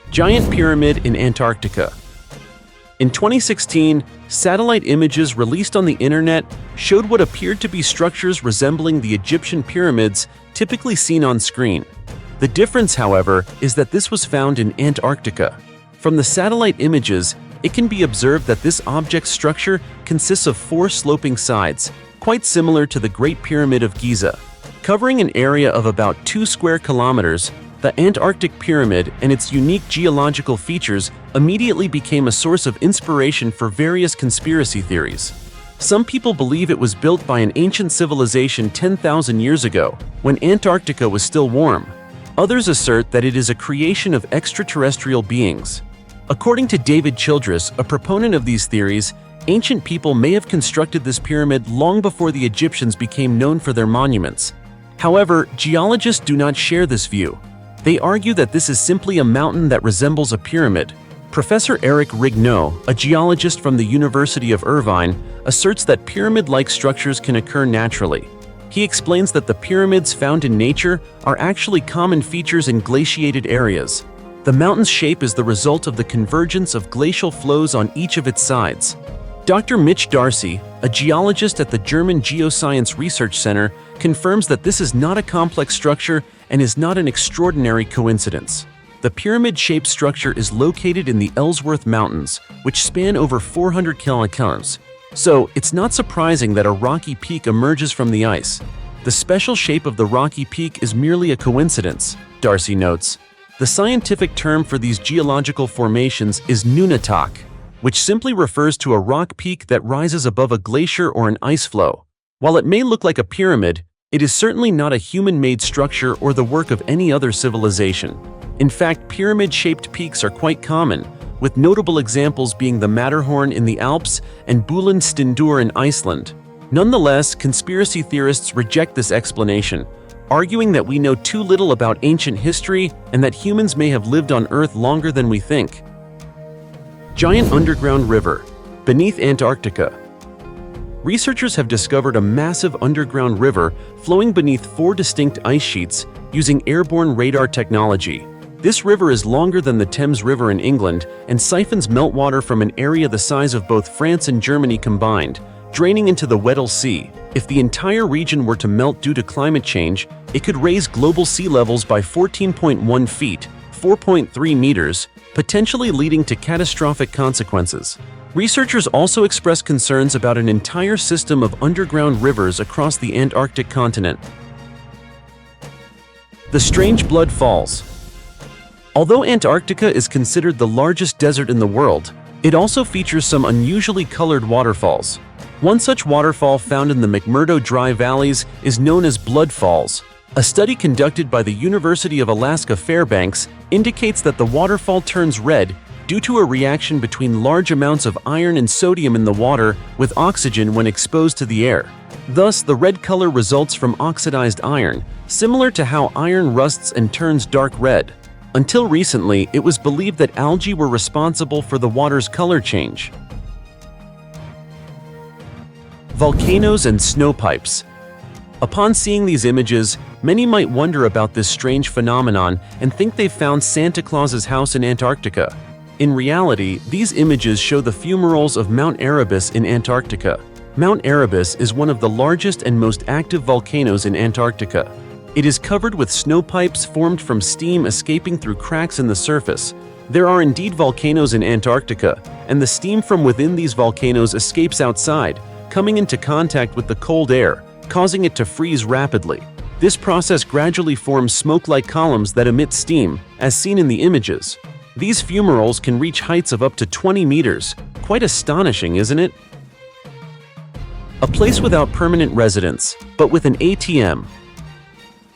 Giant Pyramid in Antarctica. In 2016, satellite images released on the internet showed what appeared to be structures resembling the Egyptian pyramids typically seen on screen. The difference, however, is that this was found in Antarctica. From the satellite images, it can be observed that this object's structure consists of 4 sloping sides, quite similar to the Great Pyramid of Giza. Covering an area of about 2 square kilometers, the Antarctic Pyramid and its unique geological features immediately became a source of inspiration for various conspiracy theories. Some people believe it was built by an ancient civilization 10,000 years ago, when Antarctica was still warm. Others assert that it is a creation of extraterrestrial beings. According to David Childress, a proponent of these theories, ancient people may have constructed this pyramid long before the Egyptians became known for their monuments. However, geologists do not share this view. They argue that this is simply a mountain that resembles a pyramid. Professor Eric Rigneau, a geologist from the University of Irvine, asserts that pyramid-like structures can occur naturally. He explains that the pyramids found in nature are actually common features in glaciated areas. The mountain's shape is the result of the convergence of glacial flows on each of its sides. Dr. Mitch Darcy, a geologist at the German Geoscience Research Center, confirms that this is not a complex structure and is not an extraordinary coincidence. The pyramid-shaped structure is located in the Ellsworth Mountains, which span over 400 kilometers. So, it's not surprising that a rocky peak emerges from the ice. The special shape of the rocky peak is merely a coincidence, Darcy notes. The scientific term for these geological formations is nunatak, which simply refers to a rock peak that rises above a glacier or an ice flow. While it may look like a pyramid, it is certainly not a human-made structure or the work of any other civilization. In fact, pyramid-shaped peaks are quite common, with notable examples being the Matterhorn in the Alps and Búlandstindur in Iceland. Nonetheless, conspiracy theorists reject this explanation, arguing that we know too little about ancient history and that humans may have lived on Earth longer than we think. Giant underground river beneath Antarctica. Researchers have discovered a massive underground river flowing beneath 4 distinct ice sheets using airborne radar technology. This river is longer than the Thames River in England and siphons meltwater from an area the size of both France and Germany combined, draining into the Weddell Sea. If the entire region were to melt due to climate change, it could raise global sea levels by 14.1 feet, 4.3 meters, potentially leading to catastrophic consequences. Researchers also express concerns about an entire system of underground rivers across the Antarctic continent. The Strange Blood Falls. Although Antarctica is considered the largest desert in the world, it also features some unusually colored waterfalls. One such waterfall found in the McMurdo Dry Valleys is known as Blood Falls. A study conducted by the University of Alaska Fairbanks indicates that the waterfall turns red due to a reaction between large amounts of iron and sodium in the water with oxygen when exposed to the air. Thus, the red color results from oxidized iron, similar to how iron rusts and turns dark red. Until recently, it was believed that algae were responsible for the water's color change. Volcanoes and snowpipes. Upon seeing these images, many might wonder about this strange phenomenon and think they've found Santa Claus's house in Antarctica. In reality, these images show the fumaroles of Mount Erebus in Antarctica. Mount Erebus is one of the largest and most active volcanoes in Antarctica. It is covered with snowpipes formed from steam escaping through cracks in the surface. There are indeed volcanoes in Antarctica, and the steam from within these volcanoes escapes outside, coming into contact with the cold air, causing it to freeze rapidly. This process gradually forms smoke-like columns that emit steam, as seen in the images. These fumaroles can reach heights of up to 20 meters. Quite astonishing, isn't it? A place without permanent residence, but with an ATM.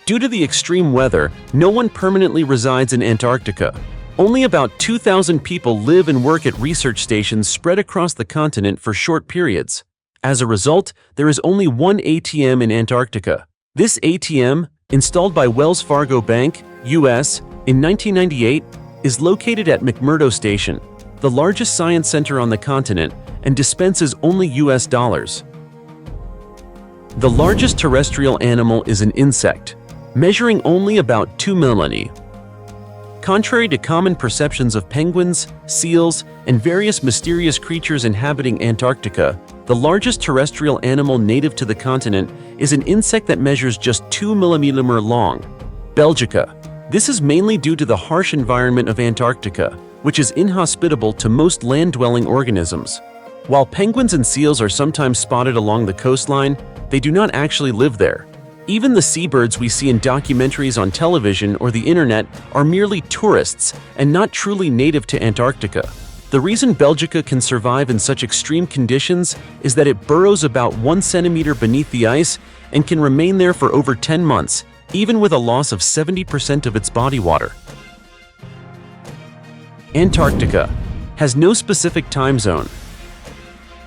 Due to the extreme weather, no one permanently resides in Antarctica. Only about 2,000 people live and work at research stations spread across the continent for short periods. As a result, there is only one ATM in Antarctica. This ATM, installed by Wells Fargo Bank, U.S., in 1998, is located at McMurdo Station. the largest science center on the continent, and dispenses only US dollars. The largest terrestrial animal is an insect, measuring only about 2 mm. Contrary to common perceptions of penguins, seals, and various mysterious creatures inhabiting Antarctica, the largest terrestrial animal native to the continent is an insect that measures just 2 mm long, Belgica. This is mainly due to the harsh environment of Antarctica, which is inhospitable to most land-dwelling organisms. While penguins and seals are sometimes spotted along the coastline, they do not actually live there. Even the seabirds we see in documentaries on television or the internet are merely tourists and not truly native to Antarctica. The reason Belgica can survive in such extreme conditions is that it burrows about 1 centimeter beneath the ice and can remain there for over 10 months, even with a loss of 70% of its body water. Antarctica has no specific time zone.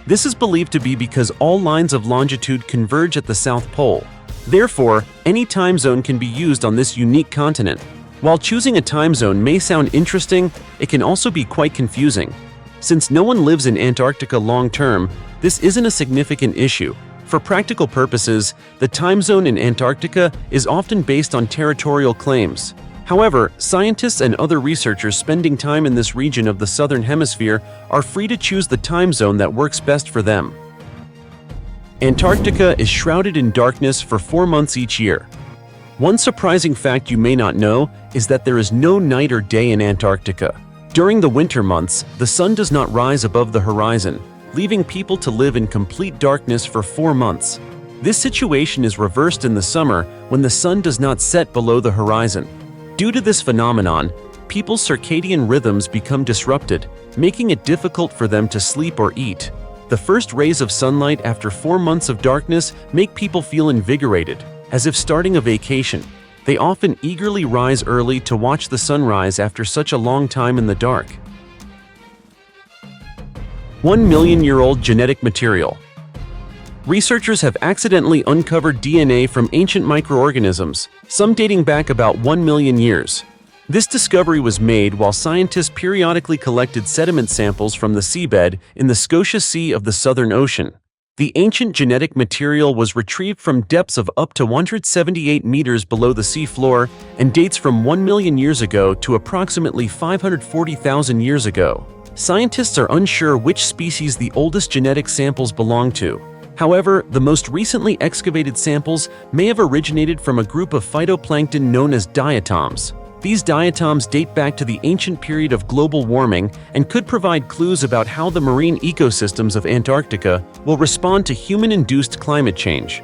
This is believed to be because all lines of longitude converge at the South Pole. Therefore, any time zone can be used on this unique continent. While choosing a time zone may sound interesting, it can also be quite confusing. Since no one lives in Antarctica long-term, this isn't a significant issue. For practical purposes, the time zone in Antarctica is often based on territorial claims. However, scientists and other researchers spending time in this region of the Southern Hemisphere are free to choose the time zone that works best for them. Antarctica is shrouded in darkness for 4 months each year. One surprising fact you may not know is that there is no night or day in Antarctica. During the winter months, the sun does not rise above the horizon, leaving people to live in complete darkness for 4 months. This situation is reversed in the summer when the sun does not set below the horizon. Due to this phenomenon, people's circadian rhythms become disrupted, making it difficult for them to sleep or eat. The first rays of sunlight after 4 months of darkness make people feel invigorated, as if starting a vacation. They often eagerly rise early to watch the sunrise after such a long time in the dark. 1 million-year-old genetic material. Researchers have accidentally uncovered DNA from ancient microorganisms, some dating back about 1 million years. This discovery was made while scientists periodically collected sediment samples from the seabed in the Scotia Sea of the Southern Ocean. The ancient genetic material was retrieved from depths of up to 178 meters below the seafloor and dates from 1 million years ago to approximately 540,000 years ago. Scientists are unsure which species the oldest genetic samples belong to. However, the most recently excavated samples may have originated from a group of phytoplankton known as diatoms. These diatoms date back to the ancient period of global warming and could provide clues about how the marine ecosystems of Antarctica will respond to human-induced climate change.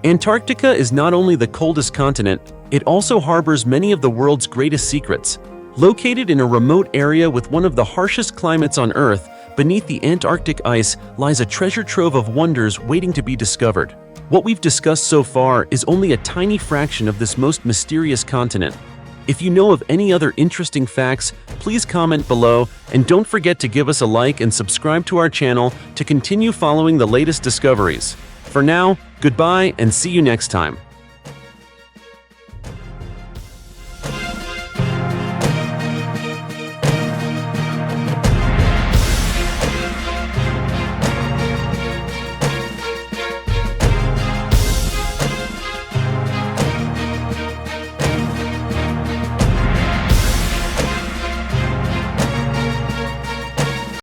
Antarctica is not only the coldest continent, it also harbors many of the world's greatest secrets. Located in a remote area with one of the harshest climates on Earth, beneath the Antarctic ice lies a treasure trove of wonders waiting to be discovered. What we've discussed so far is only a tiny fraction of this most mysterious continent. If you know of any other interesting facts, please comment below, and don't forget to give us a like and subscribe to our channel to continue following the latest discoveries. For now, goodbye and see you next time.